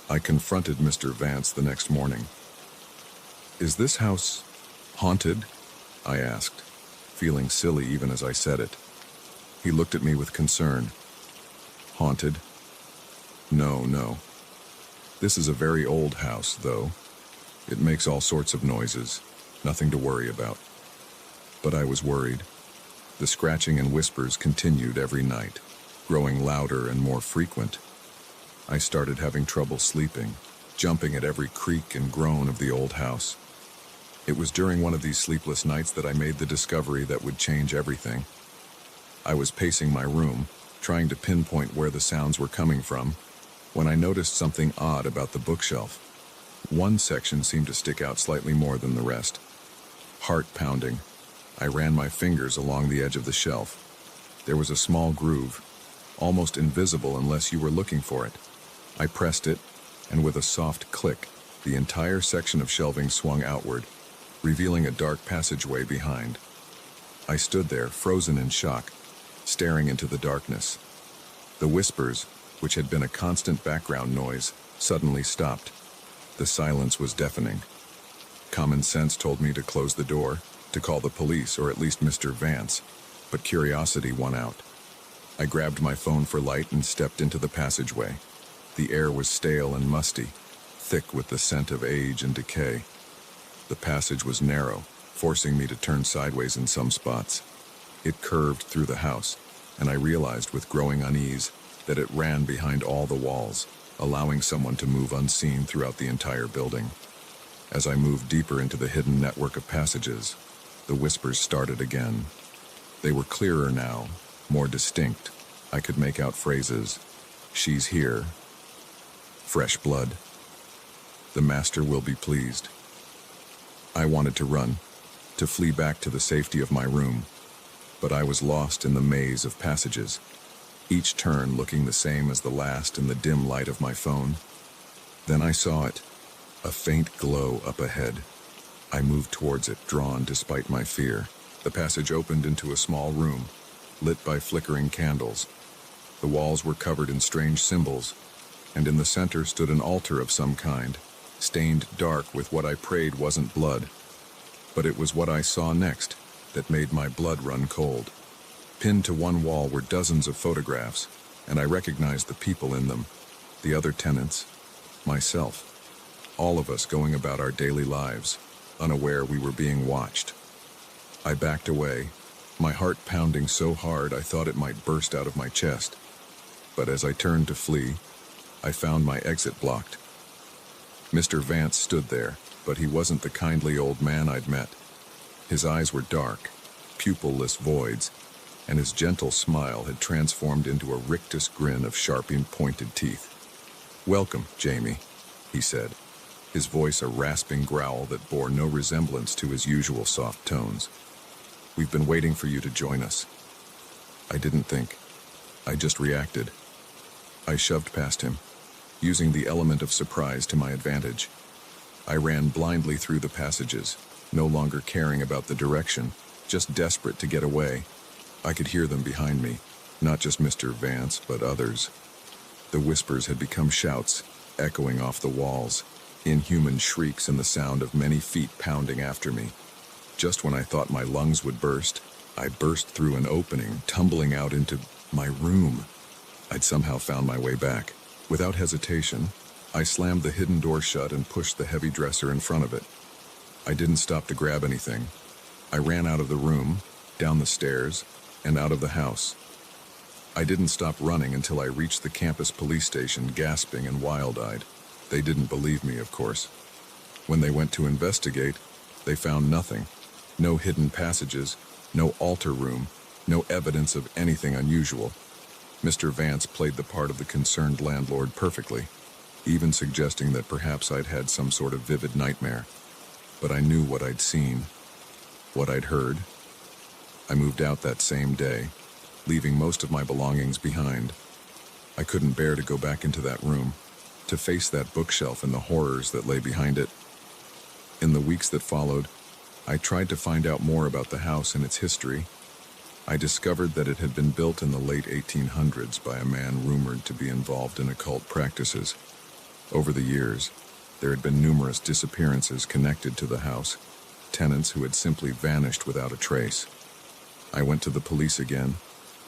I confronted Mr. Vance the next morning. "Is this house haunted?" I asked, feeling silly even as I said it. He looked at me with concern. "Haunted? No. This is a very old house, though. It makes all sorts of noises, nothing to worry about." But I was worried. The scratching and whispers continued every night, growing louder and more frequent. I started having trouble sleeping, jumping at every creak and groan of the old house. It was during one of these sleepless nights that I made the discovery that would change everything. I was pacing my room, trying to pinpoint where the sounds were coming from, when I noticed something odd about the bookshelf. One section seemed to stick out slightly more than the rest. Heart pounding, I ran my fingers along the edge of the shelf. There was a small groove, almost invisible unless you were looking for it. I pressed it, and with a soft click, the entire section of shelving swung outward, revealing a dark passageway behind. I stood there, frozen in shock, staring into the darkness. The whispers, which had been a constant background noise, suddenly stopped. The silence was deafening. Common sense told me to close the door, to call the police or at least Mr. Vance, but curiosity won out. I grabbed my phone for light and stepped into the passageway. The air was stale and musty, thick with the scent of age and decay. The passage was narrow, forcing me to turn sideways in some spots. It curved through the house, and I realized with growing unease that it ran behind all the walls, allowing someone to move unseen throughout the entire building. As I moved deeper into the hidden network of passages, the whispers started again. They were clearer now, more distinct. I could make out phrases. "She's here." "Fresh blood." "The master will be pleased." I wanted to run, to flee back to the safety of my room, but I was lost in the maze of passages, each turn looking the same as the last in the dim light of my phone. Then I saw it, a faint glow up ahead. I moved towards it, drawn despite my fear. The passage opened into a small room, lit by flickering candles. The walls were covered in strange symbols, and in the center stood an altar of some kind, stained dark with what I prayed wasn't blood. But it was what I saw next that made my blood run cold. Pinned to one wall were dozens of photographs, and I recognized the people in them, the other tenants, myself, all of us going about our daily lives, unaware we were being watched. I backed away, my heart pounding so hard I thought it might burst out of my chest. But as I turned to flee, I found my exit blocked. Mr. Vance stood there, but he wasn't the kindly old man I'd met. His eyes were dark, pupil-less voids, and his gentle smile had transformed into a rictus grin of sharply pointed teeth. "Welcome, Jamie," he said, his voice a rasping growl that bore no resemblance to his usual soft tones. "We've been waiting for you to join us." I didn't think. I just reacted. I shoved past him, using the element of surprise to my advantage. I ran blindly through the passages, no longer caring about the direction, just desperate to get away. I could hear them behind me, not just Mr. Vance, but others. The whispers had become shouts, echoing off the walls, inhuman shrieks and the sound of many feet pounding after me. Just when I thought my lungs would burst, I burst through an opening, tumbling out into my room. I'd somehow found my way back. Without hesitation, I slammed the hidden door shut and pushed the heavy dresser in front of it. I didn't stop to grab anything. I ran out of the room, down the stairs, and out of the house. I didn't stop running until I reached the campus police station, gasping and wild-eyed. They didn't believe me, of course. When they went to investigate, they found nothing. No hidden passages, no altar room, no evidence of anything unusual. Mr. Vance played the part of the concerned landlord perfectly, even suggesting that perhaps I'd had some sort of vivid nightmare. But I knew what I'd seen, what I'd heard. I moved out that same day, leaving most of my belongings behind. I couldn't bear to go back into that room, to face that bookshelf and the horrors that lay behind it. In the weeks that followed, I tried to find out more about the house and its history. I discovered that it had been built in the late 1800s by a man rumored to be involved in occult practices. Over the years, there had been numerous disappearances connected to the house, tenants who had simply vanished without a trace. I went to the police again,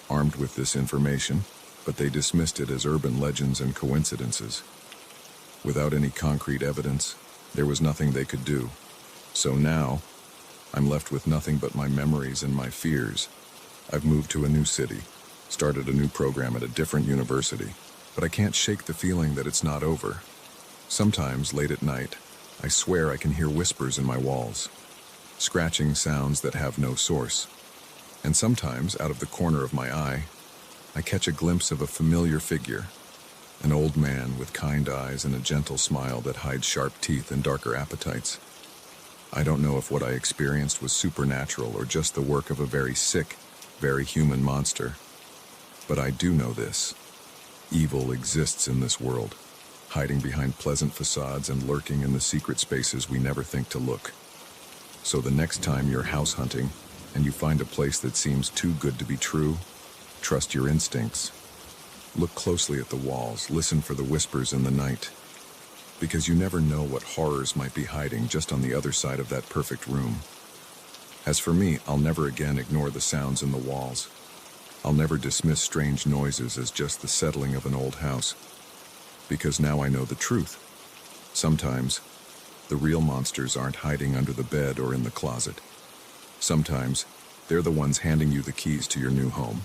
armed with this information, but they dismissed it as urban legends and coincidences. Without any concrete evidence, there was nothing they could do. So now, I'm left with nothing but my memories and my fears. I've moved to a new city, started a new program at a different university, but I can't shake the feeling that it's not over. Sometimes, late at night, I swear I can hear whispers in my walls, scratching sounds that have no source. And sometimes, out of the corner of my eye, I catch a glimpse of a familiar figure, an old man with kind eyes and a gentle smile that hides sharp teeth and darker appetites. I don't know if what I experienced was supernatural or just the work of a very sick, very human monster. But I do know this. Evil exists in this world, hiding behind pleasant facades and lurking in the secret spaces we never think to look. So the next time you're house hunting and you find a place that seems too good to be true, trust your instincts. Look closely at the walls, listen for the whispers in the night, because you never know what horrors might be hiding just on the other side of that perfect room. As for me, I'll never again ignore the sounds in the walls. I'll never dismiss strange noises as just the settling of an old house, because now I know the truth. Sometimes, the real monsters aren't hiding under the bed or in the closet. Sometimes, they're the ones handing you the keys to your new home,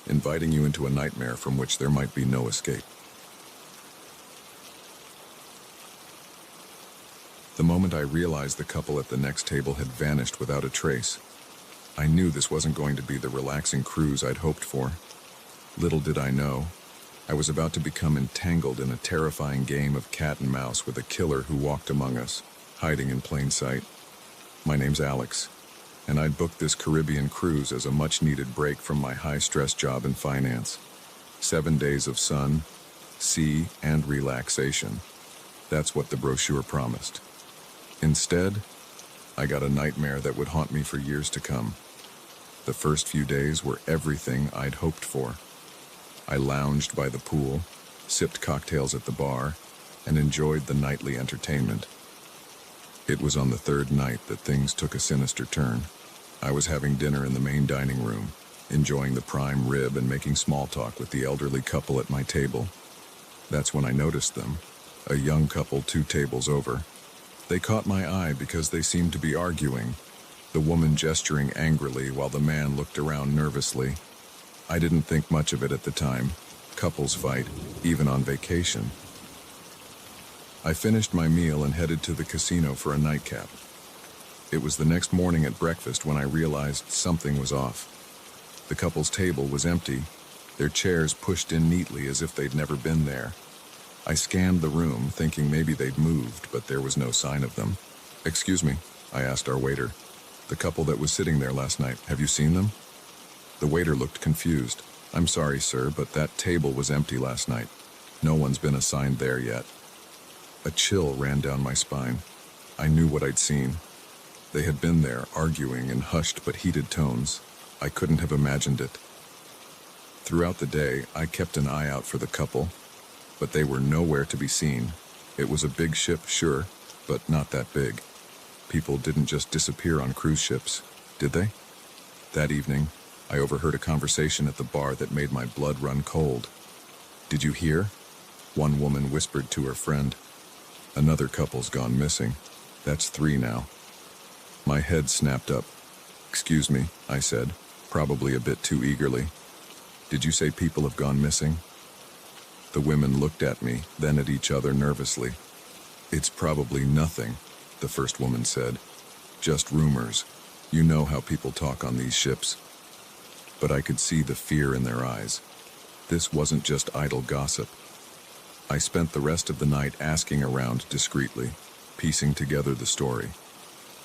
inviting you into a nightmare from which there might be no escape. The moment I realized the couple at the next table had vanished without a trace, I knew this wasn't going to be the relaxing cruise I'd hoped for. Little did I know, I was about to become entangled in a terrifying game of cat and mouse with a killer who walked among us, hiding in plain sight. My name's Alex, and I'd booked this Caribbean cruise as a much-needed break from my high-stress job in finance. 7 days of sun, sea, and relaxation. That's what the brochure promised. Instead, I got a nightmare that would haunt me for years to come. The first few days were everything I'd hoped for. I lounged by the pool, sipped cocktails at the bar, and enjoyed the nightly entertainment. It was on the third night that things took a sinister turn. I was having dinner in the main dining room, enjoying the prime rib and making small talk with the elderly couple at my table. That's when I noticed them, a young couple 2 tables over. They caught my eye because they seemed to be arguing, the woman gesturing angrily while the man looked around nervously. I didn't think much of it at the time. Couples fight, even on vacation. I finished my meal and headed to the casino for a nightcap. It was the next morning at breakfast when I realized something was off. The couple's table was empty, their chairs pushed in neatly as if they'd never been there. I scanned the room, thinking maybe they'd moved, but there was no sign of them. "Excuse me," I asked our waiter. "The couple that was sitting there last night, have you seen them?" The waiter looked confused. I'm sorry, sir, but that table was empty last night. No one's been assigned there yet. A chill ran down my spine. I knew what I'd seen. They had been there, arguing in hushed but heated tones. I couldn't have imagined it. Throughout the day, I kept an eye out for the couple, but they were nowhere to be seen. It was a big ship, sure, but not that big. People didn't just disappear on cruise ships, did they? That evening, I overheard a conversation at the bar that made my blood run cold. "Did you hear?" One woman whispered to her friend. "Another couple's gone missing. That's 3 now." My head snapped up. "Excuse me," I said, probably a bit too eagerly. "Did you say people have gone missing?" The women looked at me, then at each other nervously. "It's probably nothing," the first woman said. "Just rumors. You know how people talk on these ships." But I could see the fear in their eyes. This wasn't just idle gossip. I spent the rest of the night asking around discreetly, piecing together the story.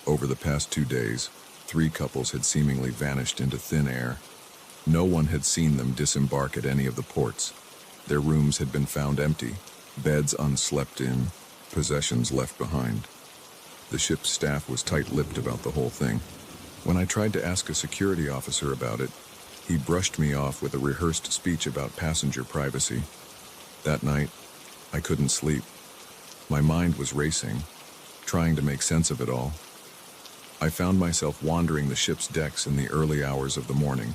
Over the past 2 days, 3 couples had seemingly vanished into thin air. No one had seen them disembark at any of the ports. Their rooms had been found empty, beds unslept in, possessions left behind. The ship's staff was tight-lipped about the whole thing. When I tried to ask a security officer about it, he brushed me off with a rehearsed speech about passenger privacy. That night, I couldn't sleep. My mind was racing, trying to make sense of it all. I found myself wandering the ship's decks in the early hours of the morning,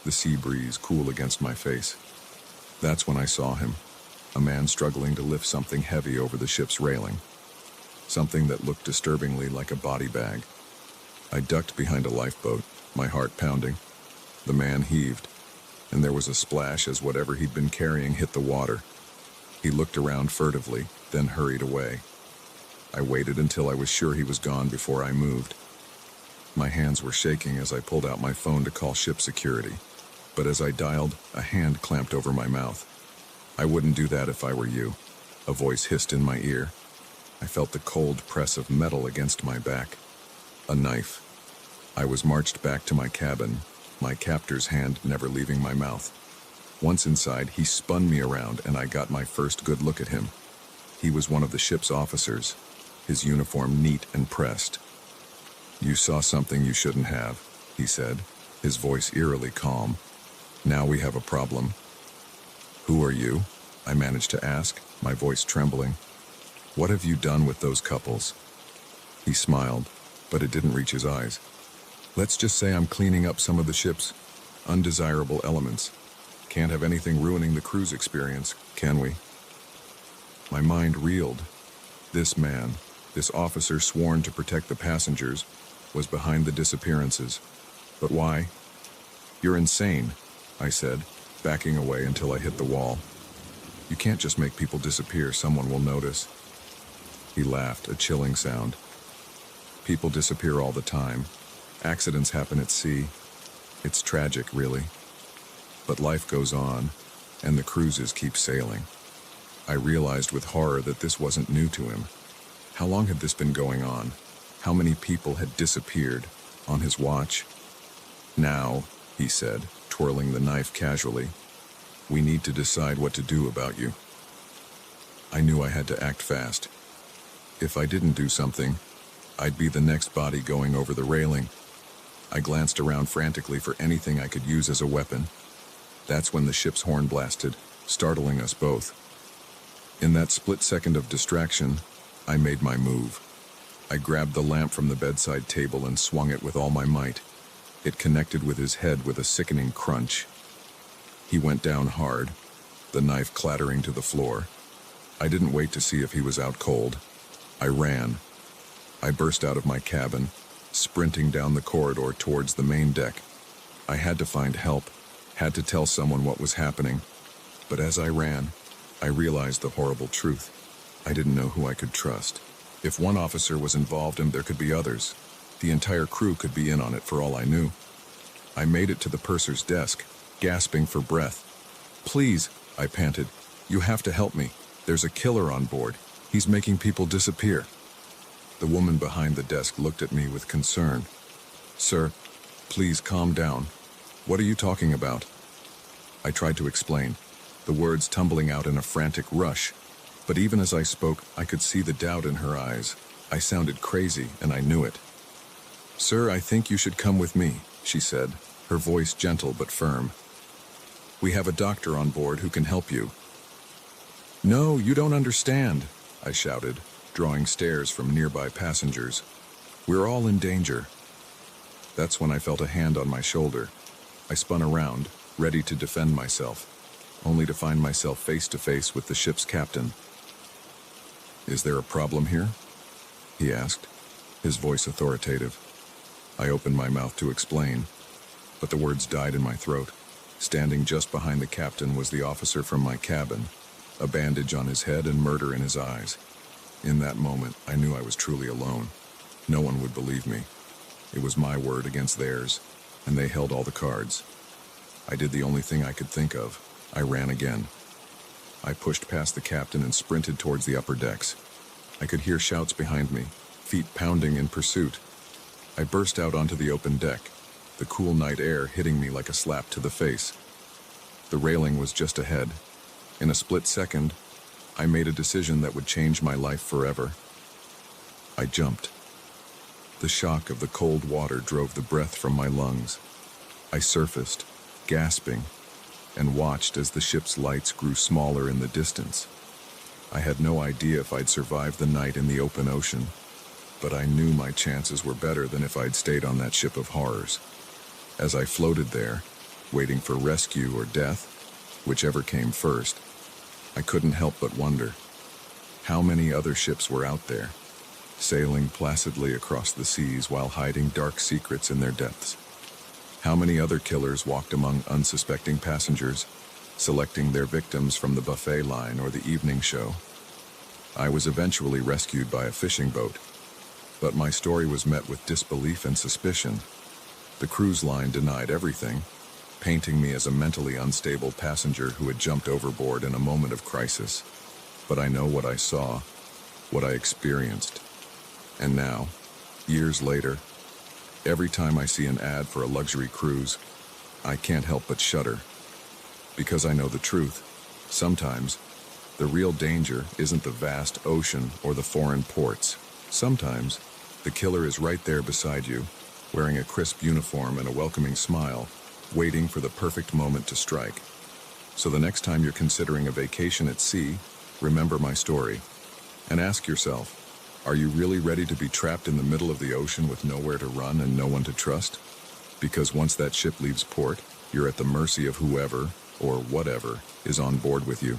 the sea breeze cool against my face. That's when I saw him, a man struggling to lift something heavy over the ship's railing, something that looked disturbingly like a body bag. I ducked behind a lifeboat, my heart pounding. The man heaved, and there was a splash as whatever he'd been carrying hit the water. He looked around furtively, then hurried away. I waited until I was sure he was gone before I moved. My hands were shaking as I pulled out my phone to call ship security, but as I dialed, a hand clamped over my mouth. "I wouldn't do that if I were you," a voice hissed in my ear. I felt the cold press of metal against my back. A knife. I was marched back to my cabin, my captor's hand never leaving my mouth. Once inside, he spun me around and I got my first good look at him. He was one of the ship's officers, his uniform neat and pressed. "You saw something you shouldn't have," he said, his voice eerily calm. "Now we have a problem." "Who are you?" I managed to ask, my voice trembling. "What have you done with those couples?" He smiled, but it didn't reach his eyes. "Let's just say I'm cleaning up some of the ship's undesirable elements. Can't have anything ruining the cruise experience, can we?" My mind reeled. This man, this officer sworn to protect the passengers, was behind the disappearances. But why? "You're insane," I said, backing away until I hit the wall. "You can't just make people disappear, someone will notice." He laughed, a chilling sound. "People disappear all the time. Accidents happen at sea. It's tragic, really. But life goes on, and the cruises keep sailing." I realized with horror that this wasn't new to him. How long had this been going on? How many people had disappeared on his watch? "Now," he said, twirling the knife casually, "we need to decide what to do about you." I knew I had to act fast. If I didn't do something, I'd be the next body going over the railing. I glanced around frantically for anything I could use as a weapon. That's when the ship's horn blasted, startling us both. In that split second of distraction, I made my move. I grabbed the lamp from the bedside table and swung it with all my might. It connected with his head with a sickening crunch. He went down hard, the knife clattering to the floor. I didn't wait to see if he was out cold. I ran. I burst out of my cabin, sprinting down the corridor towards the main deck. I had to find help, had to tell someone what was happening. But as I ran, I realized the horrible truth. I didn't know who I could trust. If one officer was involved and there could be others, the entire crew could be in on it for all I knew. I made it to the purser's desk, gasping for breath. "Please," I panted, "you have to help me. There's a killer on board. He's making people disappear." The woman behind the desk looked at me with concern. "Sir, please calm down. What are you talking about?" I tried to explain, the words tumbling out in a frantic rush, but even as I spoke, I could see the doubt in her eyes. I sounded crazy, and I knew it. "Sir, I think you should come with me," she said, her voice gentle but firm. "We have a doctor on board who can help you." "No, you don't understand," I shouted, drawing stares from nearby passengers. "We're all in danger." That's when I felt a hand on my shoulder. I spun around, ready to defend myself, only to find myself face to face with the ship's captain. "Is there a problem here?" he asked, his voice authoritative. I opened my mouth to explain, but the words died in my throat. Standing just behind the captain was the officer from my cabin, a bandage on his head and murder in his eyes. In that moment, I knew I was truly alone. No one would believe me. It was my word against theirs, and they held all the cards. I did the only thing I could think of. I ran again. I pushed past the captain and sprinted towards the upper decks. I could hear shouts behind me, feet pounding in pursuit. I burst out onto the open deck, the cool night air hitting me like a slap to the face. The railing was just ahead. In a split second, I made a decision that would change my life forever. I jumped. The shock of the cold water drove the breath from my lungs. I surfaced, gasping, and watched as the ship's lights grew smaller in the distance. I had no idea if I'd survive the night in the open ocean, but I knew my chances were better than if I'd stayed on that ship of horrors. As I floated there, waiting for rescue or death, whichever came first, I couldn't help but wonder, how many other ships were out there, sailing placidly across the seas while hiding dark secrets in their depths? How many other killers walked among unsuspecting passengers, selecting their victims from the buffet line or the evening show? I was eventually rescued by a fishing boat, but my story was met with disbelief and suspicion. The cruise line denied everything, painting me as a mentally unstable passenger who had jumped overboard in a moment of crisis. But I know what I saw, what I experienced. And now, years later, every time I see an ad for a luxury cruise, I can't help but shudder. Because I know the truth. Sometimes, the real danger isn't the vast ocean or the foreign ports. Sometimes, the killer is right there beside you, wearing a crisp uniform and a welcoming smile, waiting for the perfect moment to strike. So the next time you're considering a vacation at sea, remember my story. And ask yourself, are you really ready to be trapped in the middle of the ocean with nowhere to run and no one to trust? Because once that ship leaves port, you're at the mercy of whoever, or whatever, is on board with you.